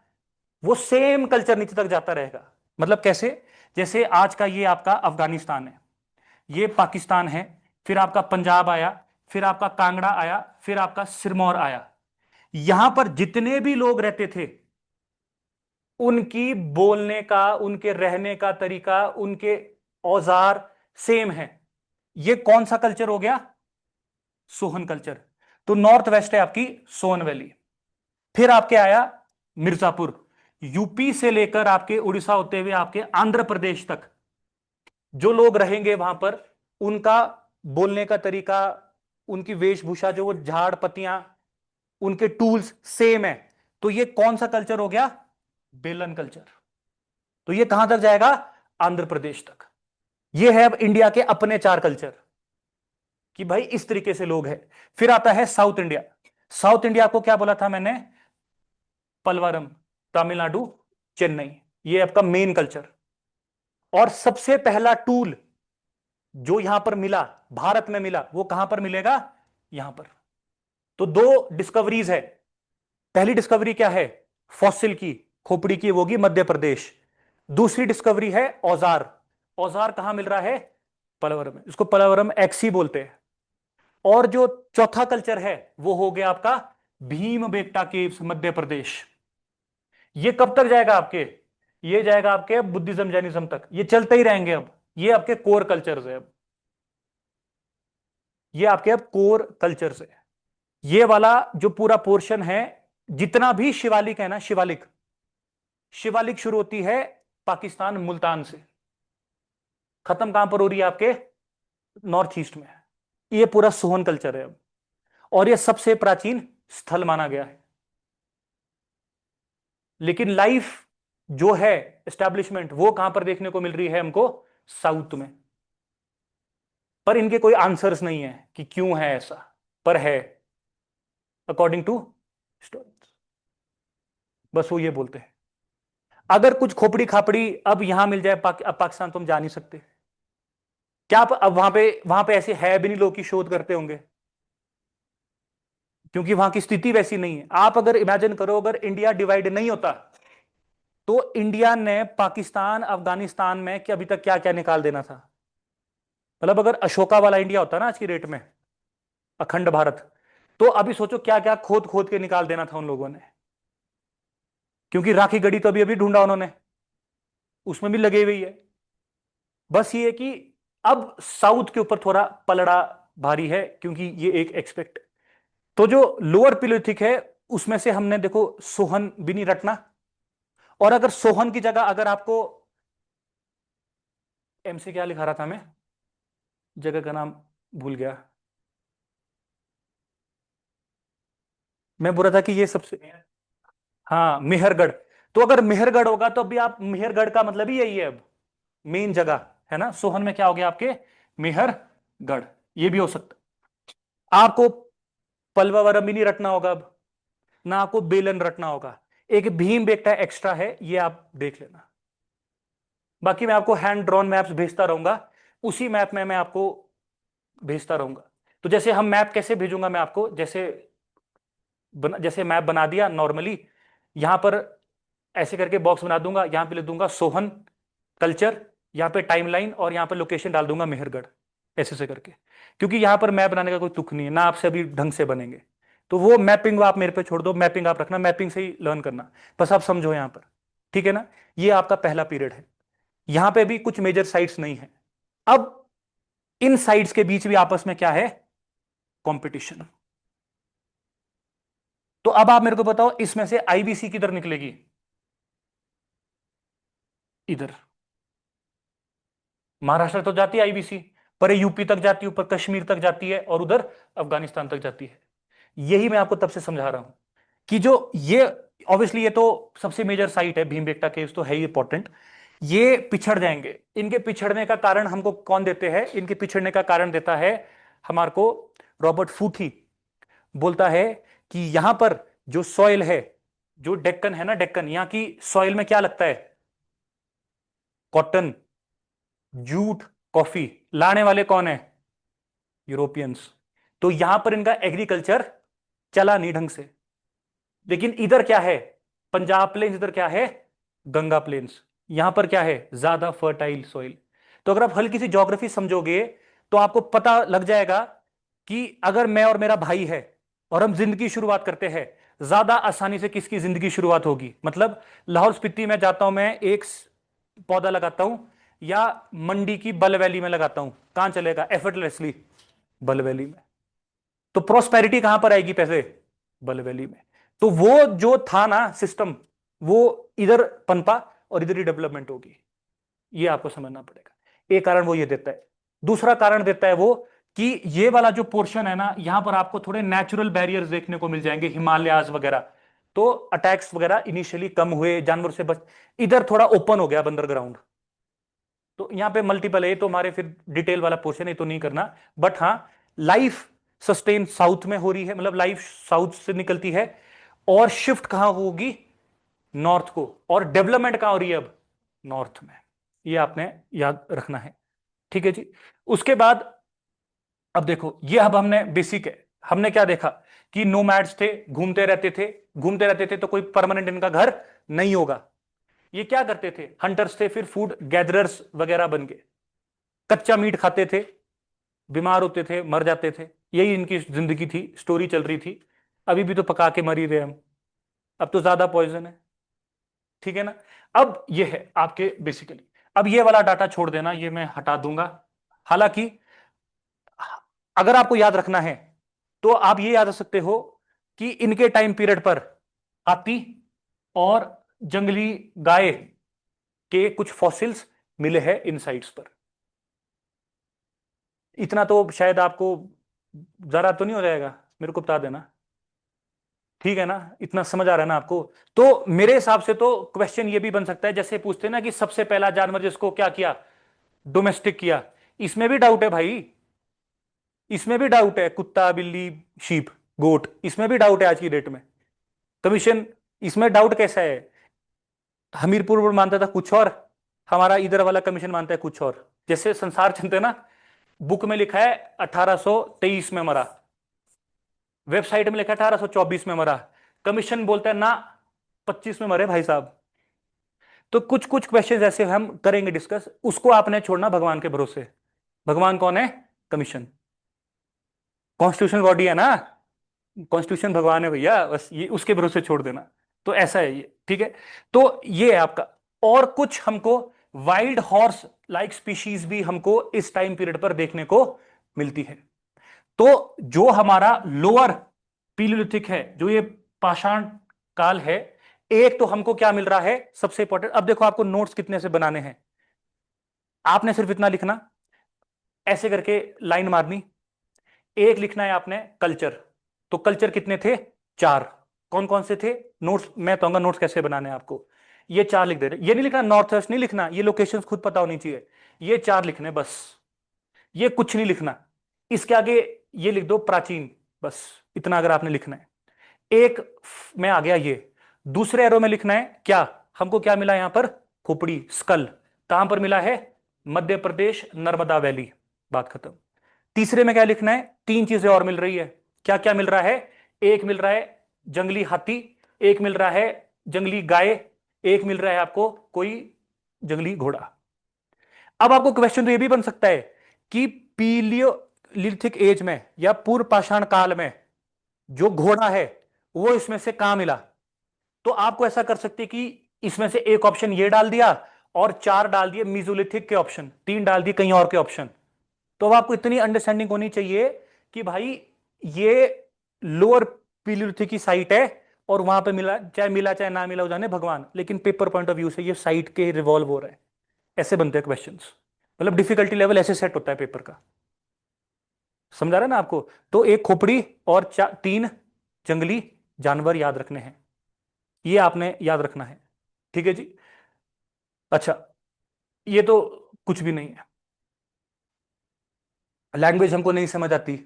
वो सेम कल्चर नीचे तक जाता रहेगा। मतलब कैसे? जैसे आज का ये आपका अफगानिस्तान है, ये पाकिस्तान है, फिर आपका पंजाब आया, फिर आपका कांगड़ा आया, फिर आपका सिरमौर आया। यहां पर जितने भी लोग रहते थे, उनकी बोलने का, उनके रहने का तरीका, उनके औजार सेम है। ये कौन सा कल्चर हो गया? सोहन कल्चर। तो नॉर्थ वेस्ट है आपकी सोन वैली। फिर आपके आया मिर्जापुर, यूपी से लेकर आपके उड़ीसा होते हुए आपके आंध्र प्रदेश तक। जो लोग रहेंगे वहां पर, उनका बोलने का तरीका, उनकी वेशभूषा, जो वो झाड़ पत्तियां, उनके टूल्स सेम है। तो ये कौन सा कल्चर हो गया? बेलन कल्चर। तो ये कहां तक जाएगा? आंध्र प्रदेश तक। ये है अब इंडिया के अपने 4 कल्चर, कि भाई इस तरीके से लोग हैं। फिर आता है साउथ इंडिया। साउथ इंडिया को क्या बोला था मैंने? पलवरम, तमिलनाडु, चेन्नई। ये आपका मेन कल्चर। और सबसे पहला टूल जो यहां पर मिला, भारत में मिला, वो कहां पर मिलेगा? यहां पर। तो 2 डिस्कवरीज है। पहली डिस्कवरी क्या है? फॉसिल की, खोपड़ी की, वो होगी मध्य प्रदेश। दूसरी डिस्कवरी है औजार। औजार कहां मिल रहा है? पलवरम में। इसको पलवरम एक्सी बोलते हैं। और जो चौथा कल्चर है वो हो गया आपका भीम बेटका केव्स, मध्य प्रदेश। ये कब तक जाएगा आपके? ये जाएगा आपके बुद्धिज्म जैनिज्म तक। ये चलते ही रहेंगे अब। ये आपके कोर कल्चर्स है अब। ये आपके अब कोर कल्चर्स है। ये वाला जो पूरा पोर्शन है, जितना भी शिवालिक है ना, शिवालिक, शिवालिक शुरू होती है पाकिस्तान मुल्तान से, खत्म कहां पर हो रही है? आपके नॉर्थ ईस्ट में। ये पूरा सोहन कल्चर है अब। और ये सबसे प्राचीन स्थल माना गया है। लेकिन लाइफ जो है, एस्टैब्लिशमेंट, वो कहां पर देखने को मिल रही है हमको? साउथ में। पर इनके कोई आंसर्स नहीं है कि क्यों है ऐसा, पर है अकॉर्डिंग टू स्टोरीज। बस वो ये बोलते हैं। अगर कुछ खोपड़ी खापड़ी अब यहां मिल जाए अब पाकिस्तान तो हम जा नहीं सकते। क्या अब वहां पे ऐसे है भी नहीं लोग की शोध करते होंगे? क्योंकि वहां की स्थिति वैसी नहीं है। आप अगर इमेजिन करो, अगर इंडिया डिवाइड नहीं होता, तो इंडिया ने पाकिस्तान अफगानिस्तान में कि अभी तक क्या क्या निकाल देना था। मतलब अगर अशोका वाला इंडिया होता ना आज की डेट में, अखंड भारत, तो अभी सोचो क्या क्या खोद खोद के निकाल देना था उन लोगों ने। क्योंकि राखी गढ़ी तो अभी अभी ढूंढा उन्होंने, उसमें भी लगे हुई है। बस ये है कि अब साउथ के ऊपर थोड़ा पलड़ा भारी है, क्योंकि ये एक एक्सपेक्ट। तो जो लोअर पिलोथिक है उसमें से हमने देखो सोहन भी नहीं रटना। और अगर सोहन की जगह अगर आपको एम से क्या लिखा रहा था मैं, जगह का नाम भूल गया। मैं बोल रहा था कि ये सबसे, हाँ मेहरगढ़। तो अगर मेहरगढ़ होगा तो अभी आप मेहरगढ़ का मतलब ही यही है अब, मेन जगह है ना। सोहन में क्या हो गया आपके, मेहरगढ़। ये भी हो सकता है। आपको पलवावरम भी नहीं रटना होगा अब, ना आपको बेलन रटना होगा। एक भीम बेटा एक्स्ट्रा है, ये आप देख लेना। बाकी मैं आपको हैंड ड्रॉन मैप्स भेजता रहूंगा, उसी मैप में मैं आपको भेजता रहूंगा। तो जैसे हम मैप कैसे भेजूंगा मैं आपको, जैसे जैसे मैप बना दिया नॉर्मली, यहां पर ऐसे करके बॉक्स बना दूंगा, यहां पे लिख दूंगा सोहन कल्चर, यहाँ पे टाइमलाइन, और यहाँ पे लोकेशन डाल दूंगा मेहरगढ़, ऐसे से करके। क्योंकि यहाँ पर मैप बनाने का कोई तुक नहीं है ना, आपसे अभी ढंग से बनेंगे। तो वो मैपिंग आप मेरे पे छोड़ दो, मैपिंग आप रखना, मैपिंग से ही लर्न करना। बस आप समझो यहाँ पर, ठीक है ना। ये आपका पहला पीरियड है। यहाँ पे भी कुछ मेजर साइट्स नहीं है। अब इन साइट्स के बीच भी आपस में क्या है, कंपटीशन। तो अब आप मेरे को बताओ इसमें से आईबीसी किधर निकलेगी, इधर। महाराष्ट्र तो जाती है आईबीसी, पर यूपी तक जाती है, ऊपर कश्मीर तक जाती है, और उधर अफगानिस्तान तक जाती है। यही मैं आपको तब से समझा रहा हूं कि जो ये, ऑब्वियसली ये तो सबसे मेजर साइट है, भीमबेटका केव्स तो है ही इंपॉर्टेंट। ये पिछड़ जाएंगे। इनके पिछड़ने का कारण हमको कौन देते हैं, इनके पिछड़ने का कारण देता है हमारे को रॉबर्ट फूथी। बोलता है कि यहां पर जो सॉइल है, जो डेक्कन है ना, डेक्कन, यहां की सॉइल में क्या लगता है, कॉटन, जूट, कॉफी। लाने वाले कौन है, यूरोपियंस। तो यहां पर इनका एग्रीकल्चर चला नहीं ढंग से। लेकिन इधर क्या है, पंजाब प्लेन्स, इधर क्या है, गंगा प्लेन्स। यहां पर क्या है, ज्यादा फर्टाइल सॉइल। तो अगर आप हल्की सी ज्योग्राफी समझोगे तो आपको पता लग जाएगा कि अगर मैं और मेरा भाई है और हम जिंदगी शुरुआत करते हैं, ज्यादा आसानी से किसकी जिंदगी शुरुआत होगी। मतलब लाहौल स्पीति में जाता हूं मैं, एक पौधा लगाता हूं, या मंडी की बल वैली में लगाता हूं, कहां चलेगा एफर्टलेसली, बल वैली में। तो प्रोस्पेरिटी कहां पर आएगी, पैसे, बल वैली में। तो वो जो था ना सिस्टम, वो इधर पनपा और इधर ही डेवलपमेंट होगी। ये आपको समझना पड़ेगा। एक कारण वो ये देता है। दूसरा कारण देता है वो कि ये वाला जो पोर्शन है ना, यहां पर आपको थोड़े नेचुरल बैरियर्स देखने को मिल जाएंगे, हिमालयाज वगैरह। तो अटैक्स वगैरह इनिशियली कम हुए, जानवर से बच। इधर थोड़ा ओपन हो गया बंदरग्राउंड। तो यहाँ पे मल्टीपल है, तो हमारे फिर डिटेल वाला पोर्शन है तो नहीं करना। बट हाँ, लाइफ सस्टेन साउथ में हो रही है, मतलब लाइफ साउथ से निकलती है, और शिफ्ट कहां होगी, नॉर्थ को। और डेवलपमेंट कहां हो रही है अब, नॉर्थ में। ये आपने याद रखना है, ठीक है जी। उसके बाद अब देखो, ये अब हमने बेसिक है। हमने क्या देखा कि नोमैड्स थे, घूमते रहते थे। घूमते रहते थे तो कोई परमानेंट इनका घर नहीं होगा। ये क्या करते थे, हंटर्स थे, फिर फूड गैदरर्स वगैरह बन गए। कच्चा मीट खाते थे, बीमार होते थे, मर जाते थे। यही इनकी जिंदगी थी, स्टोरी चल रही थी। अभी भी तो पका के मर ही रहे हम, अब तो ज्यादा पॉइजन है, ठीक है ना। अब ये है आपके बेसिकली। अब ये वाला डाटा छोड़ देना, ये मैं हटा दूंगा। हालांकि अगर आपको याद रखना है तो आप ये याद रख सकते हो कि इनके टाइम पीरियड पर हाथी और जंगली गाय के कुछ फॉसिल्स मिले हैं इन साइट्स पर। इतना तो शायद आपको जरा तो नहीं हो जाएगा, मेरे को बता देना, ठीक है ना। इतना समझ आ रहा है ना आपको। तो मेरे हिसाब से तो क्वेश्चन ये भी बन सकता है, जैसे पूछते हैं ना कि सबसे पहला जानवर जिसको क्या किया, डोमेस्टिक किया। इसमें भी डाउट है भाई, इसमें भी डाउट है। कुत्ता, बिल्ली, शीप, गोट, इसमें भी डाउट है आज की डेट में। कमीशन, इसमें डाउट कैसा है, हमीरपुर मानता था कुछ और, हमारा इधर वाला कमीशन मानता है कुछ और। जैसे संसार चलते ना, बुक में लिखा है 1823 में मरा, वेबसाइट में लिखा है 1824 में मरा, कमीशन बोलता है ना 25 में मरे भाई साहब। तो कुछ कुछ क्वेश्चंस ऐसे हम करेंगे डिस्कस, उसको आपने छोड़ना भगवान के भरोसे। भगवान कौन है? कमीशन, कॉन्स्टिट्यूशन बॉडी है ना, कॉन्स्टिट्यूशन भगवान है भैया, बस ये उसके भरोसे छोड़ देना। तो ऐसा है ये, ठीक है। तो ये है आपका। और कुछ हमको वाइल्ड हॉर्स लाइक स्पीशीज भी हमको इस टाइम पीरियड पर देखने को मिलती है। तो जो हमारा लोअर पीलियोलिथिक है, जो ये पाषाण काल है, एक तो हमको क्या मिल रहा है सबसे इंपॉर्टेंट। अब देखो आपको नोट्स कितने से बनाने हैं, आपने सिर्फ इतना लिखना, ऐसे करके लाइन मारनी। एक लिखना है आपने कल्चर, तो कल्चर कितने थे? चार। कौन कौन से थे? नोट्स मैं बताऊंगा नोट्स कैसे बनाने हैं आपको। ये चार लिख दे रहे, ये नहीं लिखना नॉर्थ वेस्ट नहीं लिखना, ये लोकेशंस खुद पता होनी चाहिए। ये चार लिखने बस, ये कुछ नहीं लिखना। इसके आगे ये लिख दो प्राचीन, बस इतना अगर आपने लिखना है। एक में आ गया ये। दूसरे एरो में लिखना है क्या, हमको क्या मिला यहां पर? खोपड़ी, स्कल। कहां पर मिला है? मध्य प्रदेश, नर्मदा वैली। बात खत्म। तीसरे में क्या लिखना है? तीन चीजें और मिल रही है। क्या क्या मिल रहा है? एक मिल रहा है जंगली हाथी, एक मिल रहा है जंगली गाय, एक मिल रहा है आपको कोई जंगली घोड़ा। अब आपको क्वेश्चन तो ये भी बन सकता है कि पीलियोलिथिक एज में या पूर्व पाषाण काल में जो घोड़ा है वो इसमें से कहां मिला। तो आपको ऐसा कर सकते कि इसमें से एक ऑप्शन ये डाल दिया और चार डाल दिए मीजोलिथिक के ऑप्शन, तीन डाल दिए कहीं और के ऑप्शन। तो अब आपको इतनी अंडरस्टैंडिंग होनी चाहिए कि भाई ये लोअर पीलियोलिथिक की साइट है और वहां पे मिला चाहे ना मिला हो जाने भगवान, लेकिन पेपर पॉइंट ऑफ व्यू से ये साइट के रिवॉल्व हो रहा है। ऐसे बनते हैं क्वेश्चंस, मतलब डिफिकल्टी लेवल ऐसे सेट होता है पेपर का। समझा रहा है ना आपको? तो एक खोपड़ी और तीन जंगली जानवर याद रखने हैं, ये आपने याद रखना है। ठीक है जी। अच्छा, ये तो कुछ भी नहीं है। लैंग्वेज हमको नहीं समझ आती,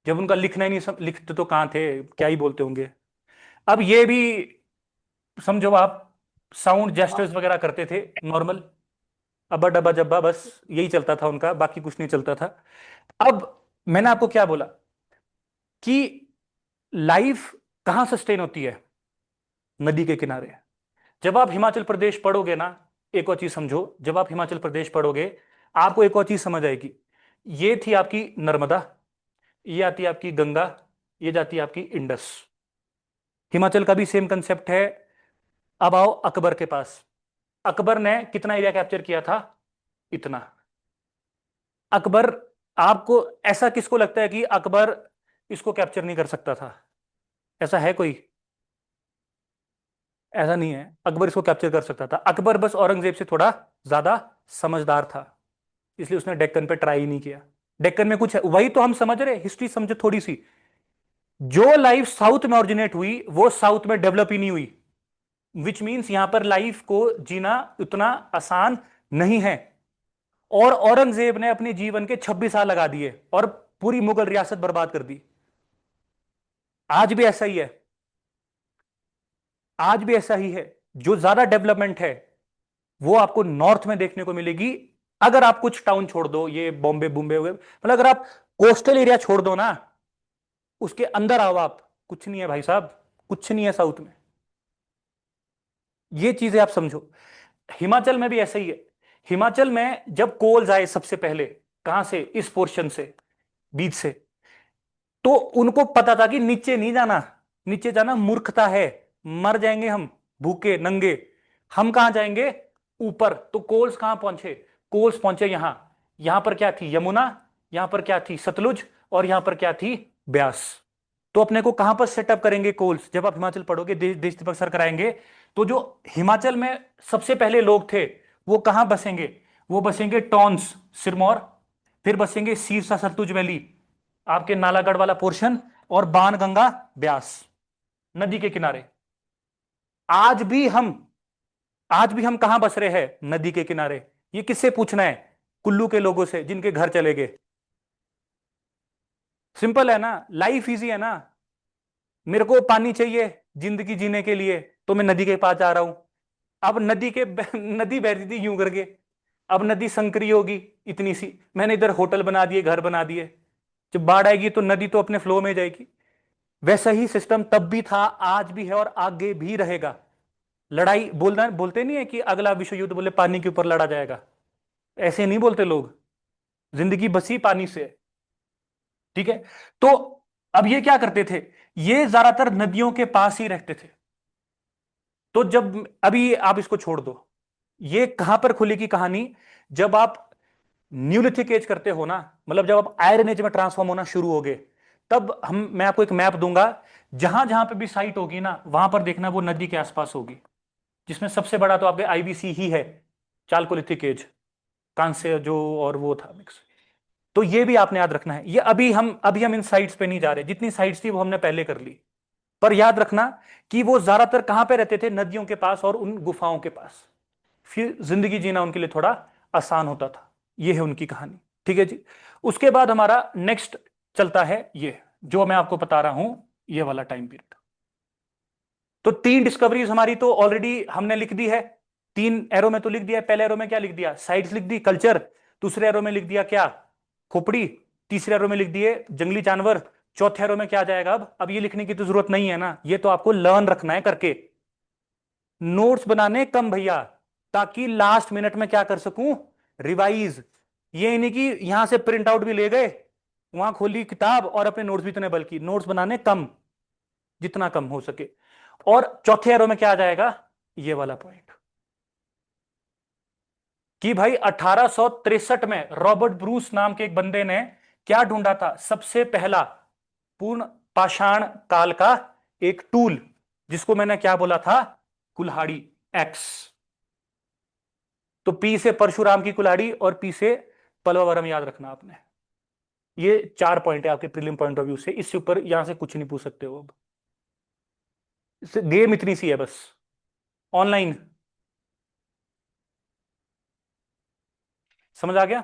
जब उनका लिखना ही नहीं लिखते तो कहाँ थे, क्या ही बोलते होंगे। अब ये भी समझो आप, साउंड जेस्टर्स वगैरह करते थे नॉर्मल, अब्बा डब्बा जब्बा, बस यही चलता था उनका, बाकी कुछ नहीं चलता था। अब मैंने आपको क्या बोला कि लाइफ कहां सस्टेन होती है? नदी के किनारे। जब आप हिमाचल प्रदेश पढ़ोगे ना, एक और चीज समझो, जब आप हिमाचल प्रदेश पढ़ोगे आपको एक और चीज समझ आएगी। ये थी आपकी नर्मदा, ये आती है आपकी गंगा, ये जाती है आपकी इंडस। हिमाचल का भी सेम कंसेप्ट है। अब आओ अकबर के पास। अकबर ने कितना एरिया कैप्चर किया था? इतना। अकबर, आपको ऐसा किसको लगता है कि अकबर इसको कैप्चर नहीं कर सकता था? ऐसा है कोई? ऐसा नहीं है, अकबर इसको कैप्चर कर सकता था। अकबर बस औरंगजेब से थोड़ा ज्यादा समझदार था, इसलिए उसने डेक्कन पे ट्राई ही नहीं किया। डेक्कन में कुछ है, वही तो हम समझ रहे, हिस्ट्री समझे थोड़ी सी। जो लाइफ साउथ में ओरिजिनेट हुई वो साउथ में डेवलप ही नहीं हुई, विच मीन्स यहां पर लाइफ को जीना उतना आसान नहीं है। और औरंगजेब ने अपने जीवन के 26 साल लगा दिए और पूरी मुगल रियासत बर्बाद कर दी। आज भी ऐसा ही है, आज भी ऐसा ही है। जो ज्यादा डेवलपमेंट है वो आपको नॉर्थ में देखने को मिलेगी। अगर आप कुछ टाउन छोड़ दो, ये बॉम्बे बुम्बे हुए, मतलब अगर आप कोस्टल एरिया छोड़ दो ना, उसके अंदर आओ आप, कुछ नहीं है भाई साहब, कुछ नहीं है साउथ में। ये चीजें आप समझो। हिमाचल में भी ऐसा ही है। हिमाचल में जब कोल्स आए सबसे पहले, कहां से? इस पोर्शन से, बीच से। तो उनको पता था कि नीचे नहीं जाना, नीचे जाना मूर्खता है, मर जाएंगे हम भूखे नंगे। हम कहां जाएंगे? ऊपर। तो कोल्स कहां पहुंचे? कोल्स पहुंचे यहां। यहां पर क्या थी? यमुना। यहां पर क्या थी? सतलुज। और यहां पर क्या थी? ब्यास। तो अपने को कहां पर सेटअप करेंगे कोल्स? जब आप हिमाचल पढ़ोगे, देश दीपक सर कराएंगे, तो जो हिमाचल में सबसे पहले लोग थे वो कहां बसेंगे? वो बसेंगे टॉन्स, सिरमौर। फिर बसेंगे सीरसा सतलुज वैली, आपके नालागढ़ वाला पोर्शन, और बाण गंगा ब्यास, नदी के किनारे। आज भी हम, आज भी हम कहां बस रहे हैं? नदी के किनारे। ये किससे पूछना है? कुल्लू के लोगों से जिनके घर चले गए। सिंपल है ना, लाइफ इजी है ना। मेरे को पानी चाहिए जिंदगी जीने के लिए, तो मैं नदी के पास जा रहा हूं। अब नदी के नदी बह रही थी यूं करके, अब नदी संकरी होगी इतनी सी, मैंने इधर होटल बना दिए, घर बना दिए। जब बाढ़ आएगी तो नदी तो अपने फ्लो में जाएगी। वैसा ही सिस्टम तब भी था, आज भी है और आगे भी रहेगा। लड़ाई बोलना बोलते नहीं है कि अगला विश्व युद्ध बोले पानी के ऊपर लड़ा जाएगा, ऐसे नहीं बोलते लोग। जिंदगी बसी पानी से। ठीक है। तो अब ये क्या करते थे, ये ज्यादातर नदियों के पास ही रहते थे। तो जब अभी आप इसको छोड़ दो, ये कहां पर खुलेगी कहानी, जब आप न्यूलिथिक एज करते हो ना, मतलब जब आप आयरन एज में ट्रांसफॉर्म होना शुरू होगे, तब हम मैं आपको एक मैप दूंगा, जहां जहां पे भी साइट होगी ना, वहां पर देखना वो नदी के आसपास होगी, जिसमें सबसे बड़ा तो आपके आईवीसी ही है, चालकोलिथिक एज, कांस्य जो और वो था मिक्स। तो ये भी आपने याद रखना है। ये अभी हम इन साइट्स पे नहीं जा रहे, जितनी साइट्स थी वो हमने पहले कर ली। पर याद रखना कि वो ज्यादातर कहां पे रहते थे, नदियों के पास और उन गुफाओं के पास। फिर जिंदगी जीना उनके लिए थोड़ा आसान होता था। ये है उनकी कहानी। ठीक है जी। उसके बाद हमारा नेक्स्ट चलता है ये, जो मैं आपको बता रहा हूं, ये वाला टाइम पीरियड। तो 3 डिस्कवरीज हमारी तो ऑलरेडी हमने लिख दी है, 3 एरो में तो लिख दिया है। पहले एरो में क्या लिख दिया, साइट्स लिख दी, कल्चर। दूसरे एरो में लिख दिया क्या, खोपड़ी। तीसरे एरो में लिख दिए जंगली जानवर। चौथे एरो में क्या आ जाएगा, अब ये लिखने की तो जरूरत नहीं है ना, ये तो आपको लर्न रखना है करके, नोट्स बनाने कम भैया, ताकि लास्ट मिनट में क्या कर सकूं, रिवाइज। ये नहीं कि यहां से प्रिंट आउट भी ले गए, वहां खोली किताब और अपने नोट्स भी इतने, बल्कि नोट्स बनाने कम, जितना कम हो सके। और चौथे एरो में क्या आ जाएगा, ये वाला पॉइंट, कि भाई 1863 में रॉबर्ट ब्रूस नाम के एक बंदे ने क्या ढूंढा था, सबसे पहला पूर्ण पाषाण काल का एक टूल, जिसको मैंने क्या बोला था, कुल्हाड़ी, एक्स। तो पी से परशुराम की कुल्हाड़ी और पी से पलवावरम याद रखना आपने। ये 4 पॉइंट है आपके प्रीलिम पॉइंट ऑफ व्यू से, इससे ऊपर यहां से कुछ नहीं पूछ सकते हो अब। गेम इतनी सी है बस, ऑनलाइन। समझ आ गया,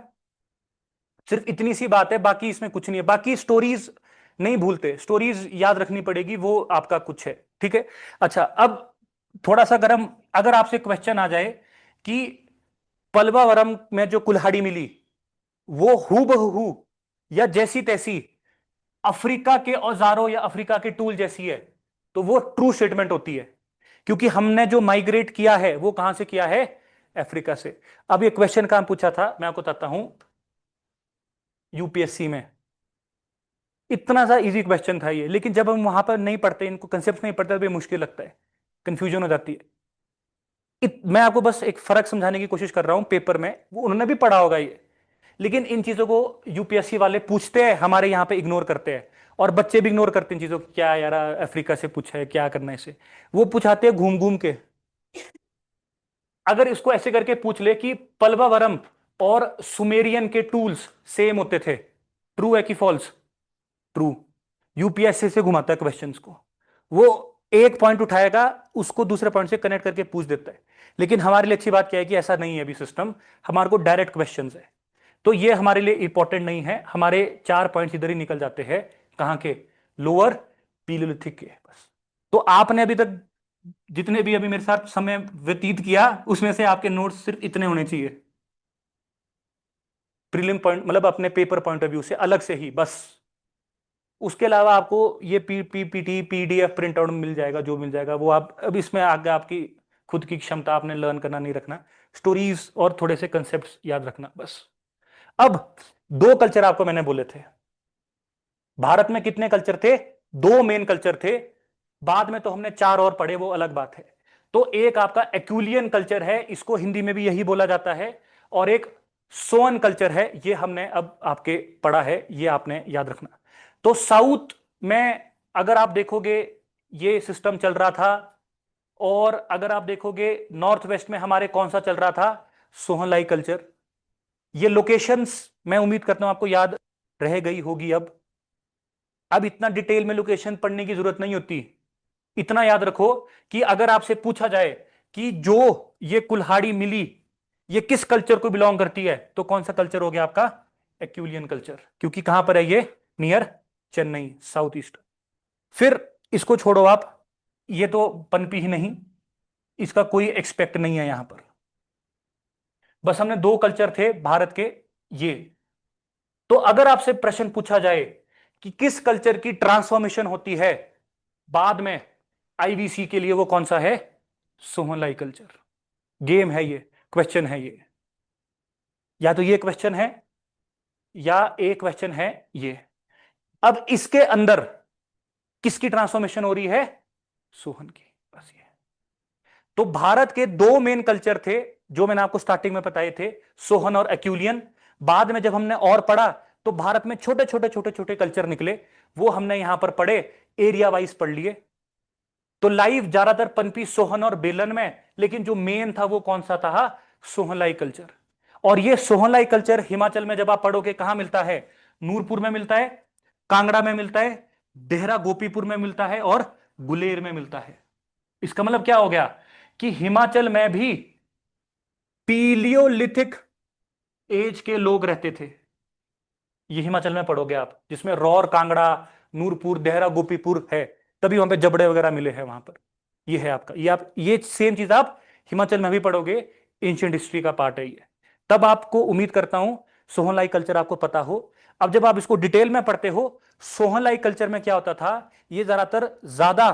सिर्फ इतनी सी बात है, बाकी इसमें कुछ नहीं है। बाकी स्टोरीज नहीं भूलते, स्टोरीज याद रखनी पड़ेगी, वो आपका कुछ है। ठीक है। अच्छा, अब थोड़ा सा गर्म, अगर आपसे क्वेश्चन आ जाए कि पलवावरम में जो कुल्हाड़ी मिली, वो हु बहू या जैसी तैसी अफ्रीका के औजारों या अफ्रीका के टूल जैसी है, तो वो ट्रू स्टेटमेंट होती है, क्योंकि हमने जो माइग्रेट किया है वो कहां से किया है, अफ्रीका से। अब ये क्वेश्चन कहां पूछा था, मैं आपको बताता हूं, यूपीएससी में। इतना सा इजी क्वेश्चन था ये, लेकिन जब हम वहां पर नहीं पढ़ते, इनको कंसेप्ट नहीं पढ़ते, तो ये मुश्किल लगता है, कंफ्यूजन हो जाती है। मैं आपको बस एक फर्क समझाने की कोशिश कर रहा हूं, पेपर में वो उन्होंने भी पढ़ा होगा ये, लेकिन इन चीजों को यूपीएससी वाले पूछते हैं, हमारे यहाँ पे इग्नोर करते हैं। और बच्चे भी इग्नोर करते हैं इन चीजों को, क्या यार अफ्रीका से पूछा है, क्या करना है इसे, वो पूछाते हैं घूम घूम के। अगर इसको ऐसे करके पूछ ले कि पलवावरम और सुमेरियन के टूल्स सेम होते थे, ट्रू है कि फॉल्स, ट्रू। यूपीएससी से घुमाता है क्वेश्चंस को, वो एक पॉइंट उठाएगा, उसको दूसरे पॉइंट से कनेक्ट करके पूछ देता है। लेकिन हमारे लिए अच्छी बात क्या है कि ऐसा नहीं है अभी सिस्टम, हमारे को डायरेक्ट क्वेश्चंस है, तो ये हमारे लिए इंपॉर्टेंट नहीं है। हमारे 4 पॉइंट्स इधर ही निकल जाते हैं, कहां के, लोअर पीलियोलिथिक के बस। तो आपने अभी तक जितने भी अभी मेरे साथ समय व्यतीत किया, उसमें से आपके नोट्स सिर्फ इतने होने चाहिए, प्रीलिम पॉइंट मतलब अपने पेपर पॉइंट ऑफ व्यू से अलग से ही बस। उसके अलावा आपको ये पीपीटी पीडीएफ प्रिंट आउट मिल जाएगा, जो मिल जाएगा वो आप, अब इसमें आगे आपकी खुद की क्षमता, आपने लर्न करना नहीं रखना, स्टोरीज और थोड़े से कंसेप्ट याद रखना बस। अब 2 कल्चर आपको मैंने बोले थे, भारत में कितने कल्चर थे, 2 मेन कल्चर थे, बाद में तो हमने 4 और पढ़े, वो अलग बात है। तो एक आपका एक्यूलियन कल्चर है, इसको हिंदी में भी यही बोला जाता है, और एक सोअन कल्चर है, ये हमने अब आपके पढ़ा है, ये आपने याद रखना। तो साउथ में अगर आप देखोगे ये सिस्टम चल रहा था, और अगर आप देखोगे नॉर्थ वेस्ट में हमारे कौन सा चल रहा था, सोहनलाई कल्चर। ये लोकेशंस मैं उम्मीद करता हूं आपको याद रह गई होगी। अब इतना डिटेल में लोकेशन पढ़ने की जरूरत नहीं होती, इतना याद रखो कि अगर आपसे पूछा जाए कि जो ये कुल्हाड़ी मिली ये किस कल्चर को बिलोंग करती है, तो कौन सा कल्चर हो गया आपका, एक्यूलियन कल्चर, क्योंकि कहां पर है ये, नियर चेन्नई, साउथ ईस्ट। फिर इसको छोड़ो आप, ये तो पनपी ही नहीं, इसका कोई एक्सपेक्ट नहीं है यहां पर। बस हमने 2 कल्चर थे भारत के ये। तो अगर आपसे प्रश्न पूछा जाए कि किस कल्चर की ट्रांसफॉर्मेशन होती है बाद में आईवीसी के लिए, वो कौन सा है, सोहनलाई कल्चर। गेम है ये, क्वेश्चन है ये, या तो ये क्वेश्चन है या एक क्वेश्चन है ये। अब इसके अंदर किसकी ट्रांसफॉर्मेशन हो रही है? सोहन की। बस ये। तो भारत के दो मेन कल्चर थे जो मैंने आपको स्टार्टिंग में बताए थे, सोहन और एक्यूलियन। बाद में जब हमने और पढ़ा तो भारत में छोटे छोटे छोटे छोटे कल्चर निकले, वो हमने यहां पर पढ़े, एरिया वाइज पढ़ लिए। तो लाइव ज्यादातर पनपी सोहन और बेलन में, लेकिन जो मेन था वो कौन सा था? सोहनलाई कल्चर। और ये सोहनलाई कल्चर हिमाचल में जब आप पढ़ोगे कहां मिलता है? नूरपुर में मिलता है, कांगड़ा में मिलता है, देहरा गोपीपुर में मिलता है और गुलेर में मिलता है। इसका मतलब क्या हो गया कि हिमाचल में भी पीलियोलिथिक एज के लोग रहते थे। ये हिमाचल में पढ़ोगे आप, जिसमें रौर, कांगड़ा, नूरपुर, देहरा गोपीपुर है, तभी वहां पे जबड़े वगैरह मिले हैं वहां पर। ये है आपका, ये आप ये सेम चीज आप हिमाचल में भी पढ़ोगे, एंशियंट हिस्ट्री का पार्ट है ये। तब आपको उम्मीद करता हूं सोहनलाई कल्चर आपको पता हो। अब जब आप इसको डिटेल में पढ़ते हो, सोहनलाई कल्चर में क्या होता था, ये ज्यादातर ज्यादा,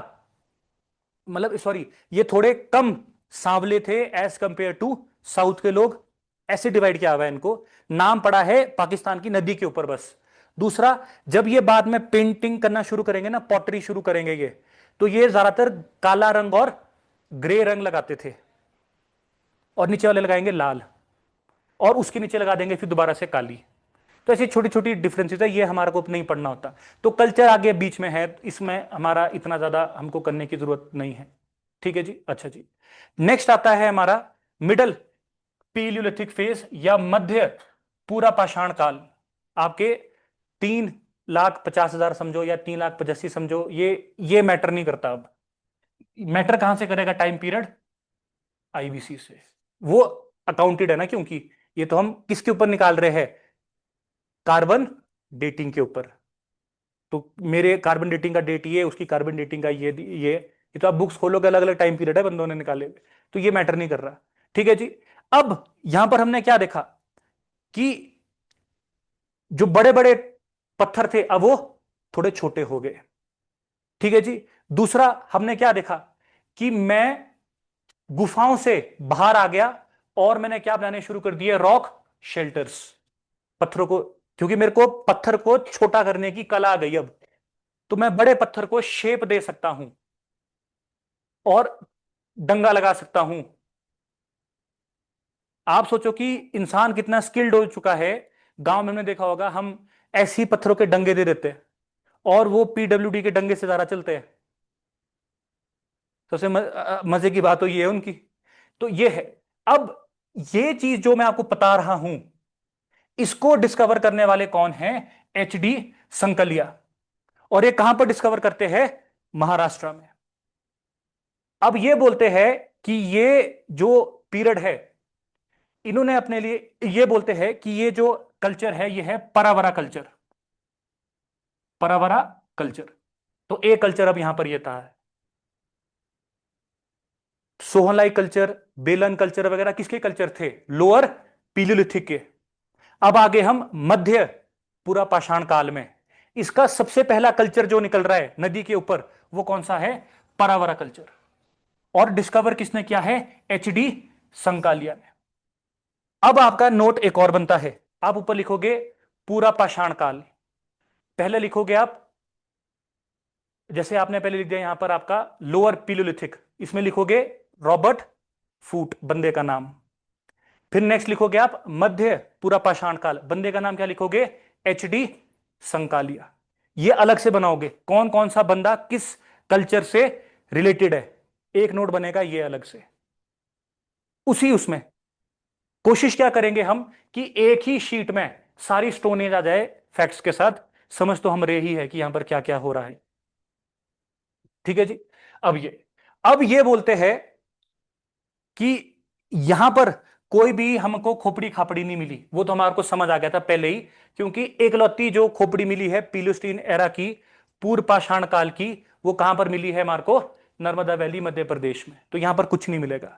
मतलब सॉरी, ये थोड़े कम सांवले थे एज कंपेयर टू साउथ के लोग। ऐसे डिवाइड किया हुआ है इनको, नाम पड़ा है पाकिस्तान की नदी के ऊपर बस। दूसरा, जब ये बाद में पेंटिंग करना शुरू करेंगे ना, पॉटरी शुरू करेंगे ये, तो ये ज्यादातर काला रंग और ग्रे रंग लगाते थे, और नीचे वाले लगाएंगे लाल, और उसके नीचे लगा देंगे फिर दोबारा से काली। तो ऐसी छोटी छोटी डिफरेंसेस है, ये हमारे को नहीं पढ़ना होता। तो कल्चर आगे बीच में है, इसमें हमारा इतना ज्यादा हमको करने की जरूरत नहीं है। ठीक है जी, अच्छा जी। नेक्स्ट आता है हमारा मिडल पीलियोलिथिक फेज या मध्य पूरा पाषाण काल। आपके 3,50,000 समझो या 3,85,000 समझो, ये मैटर नहीं करता। अब मैटर कहां से करेगा टाइम पीरियड? आईबीसी से। वो अकाउंटेड है ना, क्योंकि ये तो हम किसके ऊपर निकाल रहे हैं? कार्बन डेटिंग के ऊपर। तो मेरे कार्बन डेटिंग का डेट ये, उसकी कार्बन डेटिंग का ये तो आप बुक्स खोलोगे, अलग अलग टाइम पीरियड है बंदों ने निकाले हुए, तो ये मैटर नहीं कर रहा। ठीक है जी। अब यहां पर हमने क्या देखा कि जो बड़े बड़े पत्थर थे अब वो थोड़े छोटे हो गए। ठीक है जी। दूसरा हमने क्या देखा कि मैं गुफाओं से बाहर आ गया और मैंने क्या बनाने शुरू कर दिए? Rock shelters. पत्थरों को, क्योंकि मेरे को पत्थर को छोटा करने की कला आ गई अब, तो मैं बड़े पत्थर को शेप दे सकता हूं और डंगा लगा सकता हूं। आप सोचो कि इंसान कितना स्किल्ड हो चुका है। गांव में हमने देखा होगा, हम ऐसी पत्थरों के डंगे दे देते हैं और वो पीडब्ल्यूडी के डंगे से ज्यादा चलते हैं। सबसे मजे की बात तो ये है उनकी। तो ये है। अब ये चीज जो मैं आपको बता रहा हूं, इसको डिस्कवर करने वाले कौन हैं? H D Sankalia. और ये कहां पर डिस्कवर करते हैं? महाराष्ट्र में। अब ये बोलते हैं कि ये जो पीरियड है, इन्होंने अपने लिए ये बोलते हैं कि ये जो कल्चर है ये है परावरा कल्चर। परावरा कल्चर। तो एक कल्चर अब यहां पर ये था, सोहनलाई कल्चर, बेलन कल्चर वगैरह किसके कल्चर थे? लोअर पीलियोलिथिक के। अब आगे हम मध्य पूरा पाषाण काल में, इसका सबसे पहला कल्चर जो निकल रहा है नदी के ऊपर, वो कौन सा है? परावरा कल्चर। और डिस्कवर किसने किया है? एच डी संकालिया ने। अब आपका नोट एक और बनता है, आप ऊपर लिखोगे पूरा पाषाण काल, पहले लिखोगे आप, जैसे आपने पहले लिख दिया यहां पर आपका लोअर पीलियोलिथिक, इसमें लिखोगे रॉबर्ट फूट, बंदे का नाम। फिर नेक्स्ट लिखोगे आप मध्य पूरा पाषाण काल, बंदे का नाम क्या लिखोगे? H D Sankalia. ये अलग से बनाओगे, कौन कौन सा बंदा किस कल्चर से रिलेटेड है, एक नोट बनेगा ये अलग से। उसी उसमें कोशिश क्या करेंगे हम कि एक ही शीट में सारी स्टोनेज आ जाए फैक्ट्स के साथ, समझ तो हम रहे ही है कि यहां पर क्या क्या हो रहा है। ठीक है जी। अब ये बोलते हैं कि यहां पर कोई भी हमको खोपड़ी खापड़ी नहीं मिली, वो तो हमारे को समझ आ गया था पहले ही, क्योंकि एकलौती जो खोपड़ी मिली है पीलियोस्टीन एरा की, पूर्व पाषाण काल की, वो कहां पर मिली है हमारे को? नर्मदा वैली मध्य प्रदेश में। तो यहां पर कुछ नहीं मिलेगा।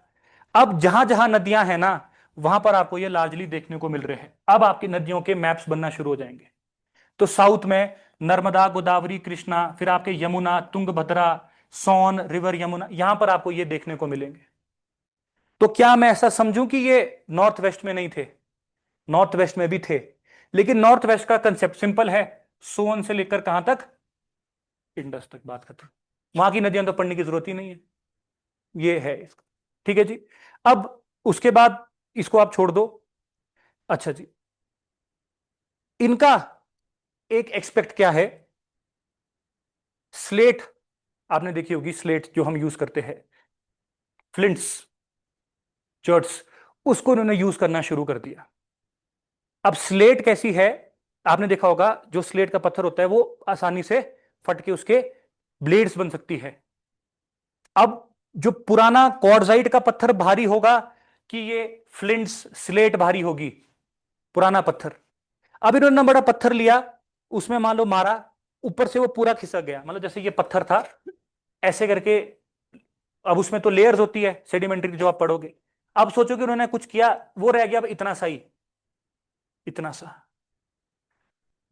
अब जहां जहां नदियां हैं ना, वहां पर आपको ये लार्जली देखने को मिल रहे हैं। अब आपकी नदियों के मैप्स बनना शुरू हो जाएंगे। तो साउथ में नर्मदा, गोदावरी, कृष्णा, फिर आपके यमुना, तुंगभद्रा, सोन रिवर, यमुना, यहां पर आपको ये देखने को मिलेंगे। तो क्या मैं ऐसा समझूं कि ये नॉर्थ वेस्ट में नहीं थे? नॉर्थ वेस्ट में भी थे, लेकिन नॉर्थ वेस्ट का कंसेप्ट सिंपल है, सोन से लेकर कहां तक? इंडस तक, बात खत्म। वहां की नदियां तो पढ़ने की जरूरत ही नहीं है। ये है इसका। ठीक है जी। अब उसके बाद इसको आप छोड़ दो। अच्छा जी, इनका एक एक्सपेक्ट क्या है? स्लेट, आपने देखी होगी स्लेट जो हम यूज करते हैं, फ्लिंट्स, चर्ट्स, उसको इन्होंने यूज करना शुरू कर दिया। अब स्लेट कैसी है? आपने देखा होगा जो स्लेट का पत्थर होता है वो आसानी से फट के उसके ब्लेड्स बन सकती है। अब जो पुराना क्वार्ट्जाइट का पत्थर भारी होगा कि ये फ्लिंट्स स्लेट भारी होगी? पुराना पत्थर। अब इन्होंने ना बड़ा पत्थर लिया, उसमें मान लो मारा, ऊपर से वो पूरा खिसक गया, मतलब जैसे ये पत्थर था ऐसे करके। अब उसमें तो लेयर्स होती है सेडिमेंट्री जो आप पढ़ोगे। अब सोचो कि उन्होंने कुछ किया, वो रह गया अब इतना सा ही, इतना सा।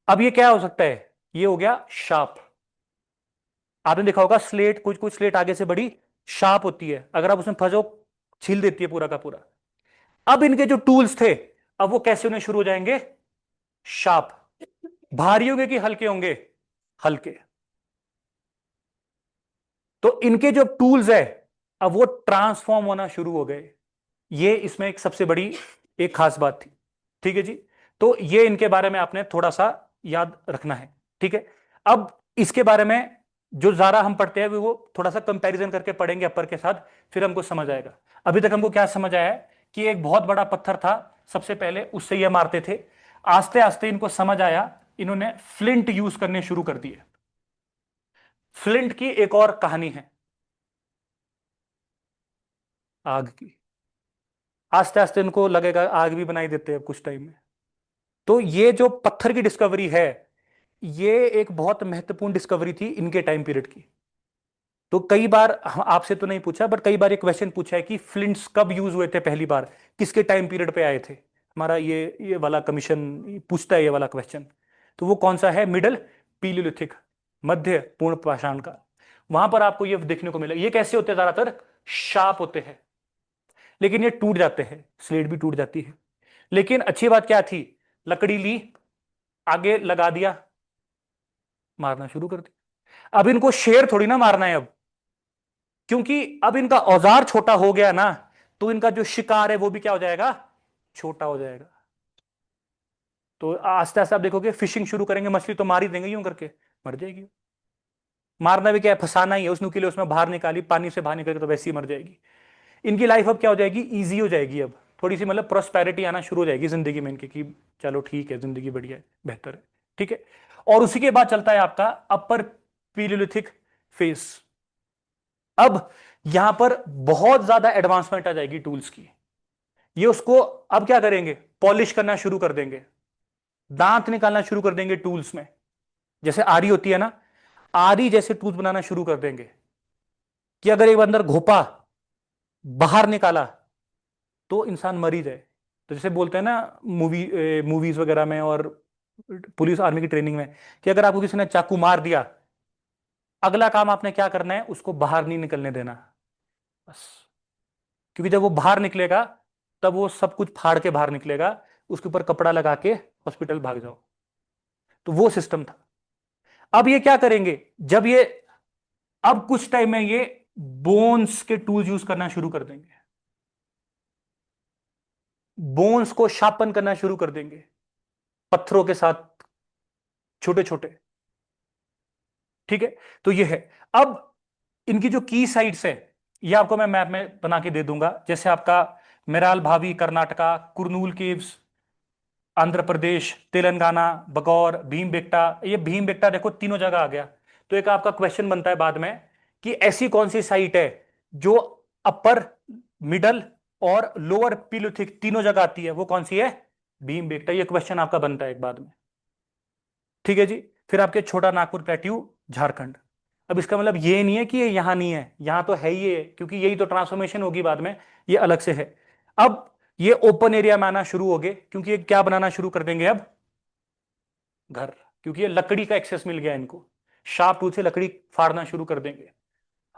अब ये क्या हो सकता है? ये हो गया शार्प। आपने देखा होगा स्लेट, कुछ कुछ स्लेट आगे से बड़ी शार्प होती है, अगर आप उसमें फंसो छील देती है पूरा का पूरा। अब इनके जो टूल्स थे, अब वो कैसे होने शुरू हो जाएंगे? शार्प। भारी होंगे कि हल्के होंगे? हल्के। तो इनके जो टूल्स है अब वो ट्रांसफॉर्म होना शुरू हो गए। ये इसमें एक सबसे बड़ी एक खास बात थी। ठीक है जी। तो ये इनके बारे में आपने थोड़ा सा याद रखना है। ठीक है। अब इसके बारे में जो ज्यादा हम पढ़ते हैं वो थोड़ा सा कंपैरिजन करके पढ़ेंगे अपर के साथ, फिर हमको समझ आएगा। अभी तक हमको क्या समझ आया है कि एक बहुत बड़ा पत्थर था सबसे पहले, उससे ये मारते थे। आस्ते आस्ते इनको समझ आया, इन्होंने फ्लिंट यूज करने शुरू कर दिए। फ्लिंट की एक और कहानी है, आग की। आस्ते आस्ते इनको लगेगा आग भी बनाई देते हैं कुछ टाइम में। तो ये जो पत्थर की डिस्कवरी है, ये एक बहुत महत्वपूर्ण डिस्कवरी थी इनके टाइम पीरियड की। तो कई बार आपसे तो नहीं पूछा, बट कई बार एक क्वेश्चन पूछा है कि फ्लिंट्स कब यूज हुए थे पहली बार, किसके टाइम पीरियड पे आए थे। हमारा ये वाला कमीशन पूछता है ये वाला क्वेश्चन। तो वो कौन सा है? मिडल पीलियोलिथिक, मध्य पूर्ण पाषाण का। वहां पर आपको ये देखने को मिला। ये कैसे होते हैं? ज्यादातर शार्प होते हैं, लेकिन ये टूट जाते हैं, स्लेट भी टूट जाती है। लेकिन अच्छी बात क्या थी? लकड़ी ली, आगे लगा दिया, मारना शुरू कर दिया। अब इनको शेर थोड़ी ना मारना है अब, क्योंकि अब इनका औजार छोटा हो गया ना, तो इनका जो शिकार है वो भी क्या हो जाएगा? छोटा हो जाएगा। तो आस्ते आस्ते आप देखोगे फिशिंग शुरू करेंगे, मछली तो मार ही देंगे, यूं करके मर जाएगी। मारना भी क्या है? फंसाना ही है उसने के लिए, उसमें बाहर निकाली, पानी से बाहर निकल के तो वैसे ही मर जाएगी। इनकी लाइफ अब क्या हो जाएगी? इजी हो जाएगी। अब थोड़ी सी मतलब प्रोस्पेरिटी आना शुरू हो जाएगी जिंदगी में इनकी, कि चलो ठीक है, जिंदगी बढ़िया है, बेहतर है। ठीक है। और उसी के बाद चलता है आपका अपर पीलियोलिथिक फेज। अब यहां पर बहुत ज्यादा एडवांसमेंट आ जाएगी टूल्स की। ये उसको अब क्या करेंगे? पॉलिश करना शुरू कर देंगे, दांत निकालना शुरू कर देंगे टूल्स में। जैसे आरी होती है ना, आरी जैसे टूल्स बनाना शुरू कर देंगे कि अगर एक अंदर घोपा बाहर निकाला तो इंसान मर ही जाए। तो जैसे बोलते हैं ना मूवीज वगैरह में और पुलिस आर्मी की ट्रेनिंग में, कि अगर आपको किसी ने चाकू मार दिया, अगला काम आपने क्या करना है? उसको बाहर नहीं निकलने देना, बस। क्योंकि जब वो बाहर निकलेगा तब वो सब कुछ फाड़ के बाहर निकलेगा, उसके ऊपर कपड़ा लगा के हॉस्पिटल भाग जाओ। तो वो सिस्टम था। अब ये क्या करेंगे? जब ये अब कुछ टाइम में ये बोन्स के टूल यूज करना शुरू कर देंगे, बोन्स को शार्पन करना शुरू कर देंगे पत्थरों के साथ, छोटे छोटे। ठीक है। तो ये है। अब इनकी जो की साइट्स है, ये आपको मैं मैप में बना के दे दूंगा। जैसे आपका मेराल भावी कर्नाटका, कुरनूल केव्स आंध्र प्रदेश, तेलंगाना, बगौर, भीमबेटका। ये भीमबेटका देखो तीनों जगह आ गया। तो एक आपका क्वेश्चन बनता है बाद में कि ऐसी कौन सी साइट है जो अपर, मिडल और लोअर पीलियोलिथिक तीनों जगह आती है, वो कौन सी है? भीमबेटका। ये क्वेश्चन आपका बनता है एक बाद में। ठीक है जी। फिर आपके छोटा नागपुर प्लेट्यू, झारखंड। अब इसका मतलब ये नहीं है कि ये यहां नहीं है, यहां तो है ही है, क्योंकि यही तो ट्रांसफॉर्मेशन होगी बाद में, ये अलग से है। अब ये ओपन एरिया में आना शुरू हो गए, क्योंकि ये क्या बनाना शुरू कर देंगे अब? घर। क्योंकि ये लकड़ी का एक्सेस मिल गया इनको, शार्प टूल से लकड़ी फाड़ना शुरू कर देंगे।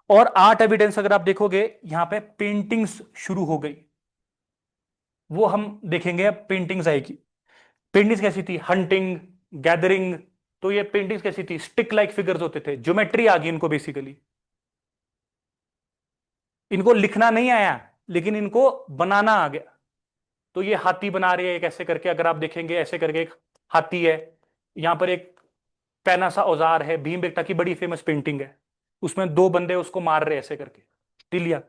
और आर्ट एविडेंस अगर आप देखोगे यहां पे पेंटिंग्स शुरू हो गई, वो हम देखेंगे। अब पेंटिंग्स आएगी। पेंटिंग्स कैसी थी? Hunting, gathering. तो ये पेंटिंग्स कैसी थी? स्टिक लाइक फिगर्स होते थे, ज्योमेट्री आ गई इनको बेसिकली। इनको लिखना नहीं आया, लेकिन इनको बनाना आ गया। तो ये हाथी बना रहे हैं एक ऐसे करके, अगर आप देखेंगे ऐसे करके एक हाथी है। यहां पर एक पैना सा औजार है, भीमबेटका की बड़ी फेमस पेंटिंग है। उसमें दो बंदे उसको मार रहे हैं ऐसे करके, तिलिया।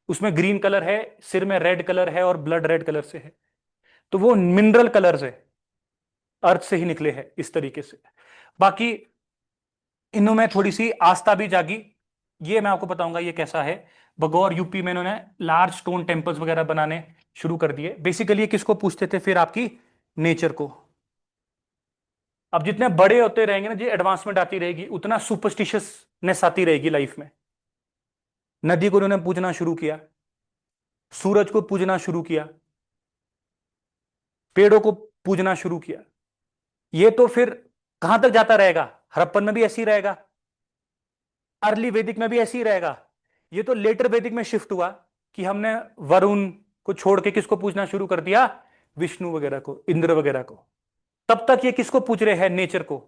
उसमें ग्रीन कलर है, सिर में रेड कलर है और ब्लड रेड कलर से है। तो वो मिनरल कलर्स है, अर्थ से ही निकले हैं इस तरीके से। बाकी इनमें थोड़ी सी आस्था भी जागी। ये मैं आपको बताऊंगा ये कैसा है। बगौर यूपी में इन्होंने लार्ज स्टोन टेम्पल्स वगैरह बनाने शुरू कर दिए। बेसिकली ये किसको पूछते थे फिर? आपकी नेचर को। अब जितने बड़े होते रहेंगे ना, जी एडवांसमेंट आती रहेगी, उतना सुपरस्टिशियसनेस आती रहेगी लाइफ में। नदी को उन्होंने पूजना शुरू किया, सूरज को पूजना शुरू किया, पेड़ों को पूजना शुरू किया। ये तो फिर कहां तक जाता रहेगा? हड़प्पन में भी ऐसी रहेगा, अर्ली वैदिक में भी ऐसी ही रहेगा। ये तो लेटर वैदिक में शिफ्ट हुआ कि हमने वरुण को छोड़ के किसको पूजना शुरू कर दिया? विष्णु वगैरह को, इंद्र वगैरह को। तब तक ये किसको पूछ रहे हैं? नेचर को।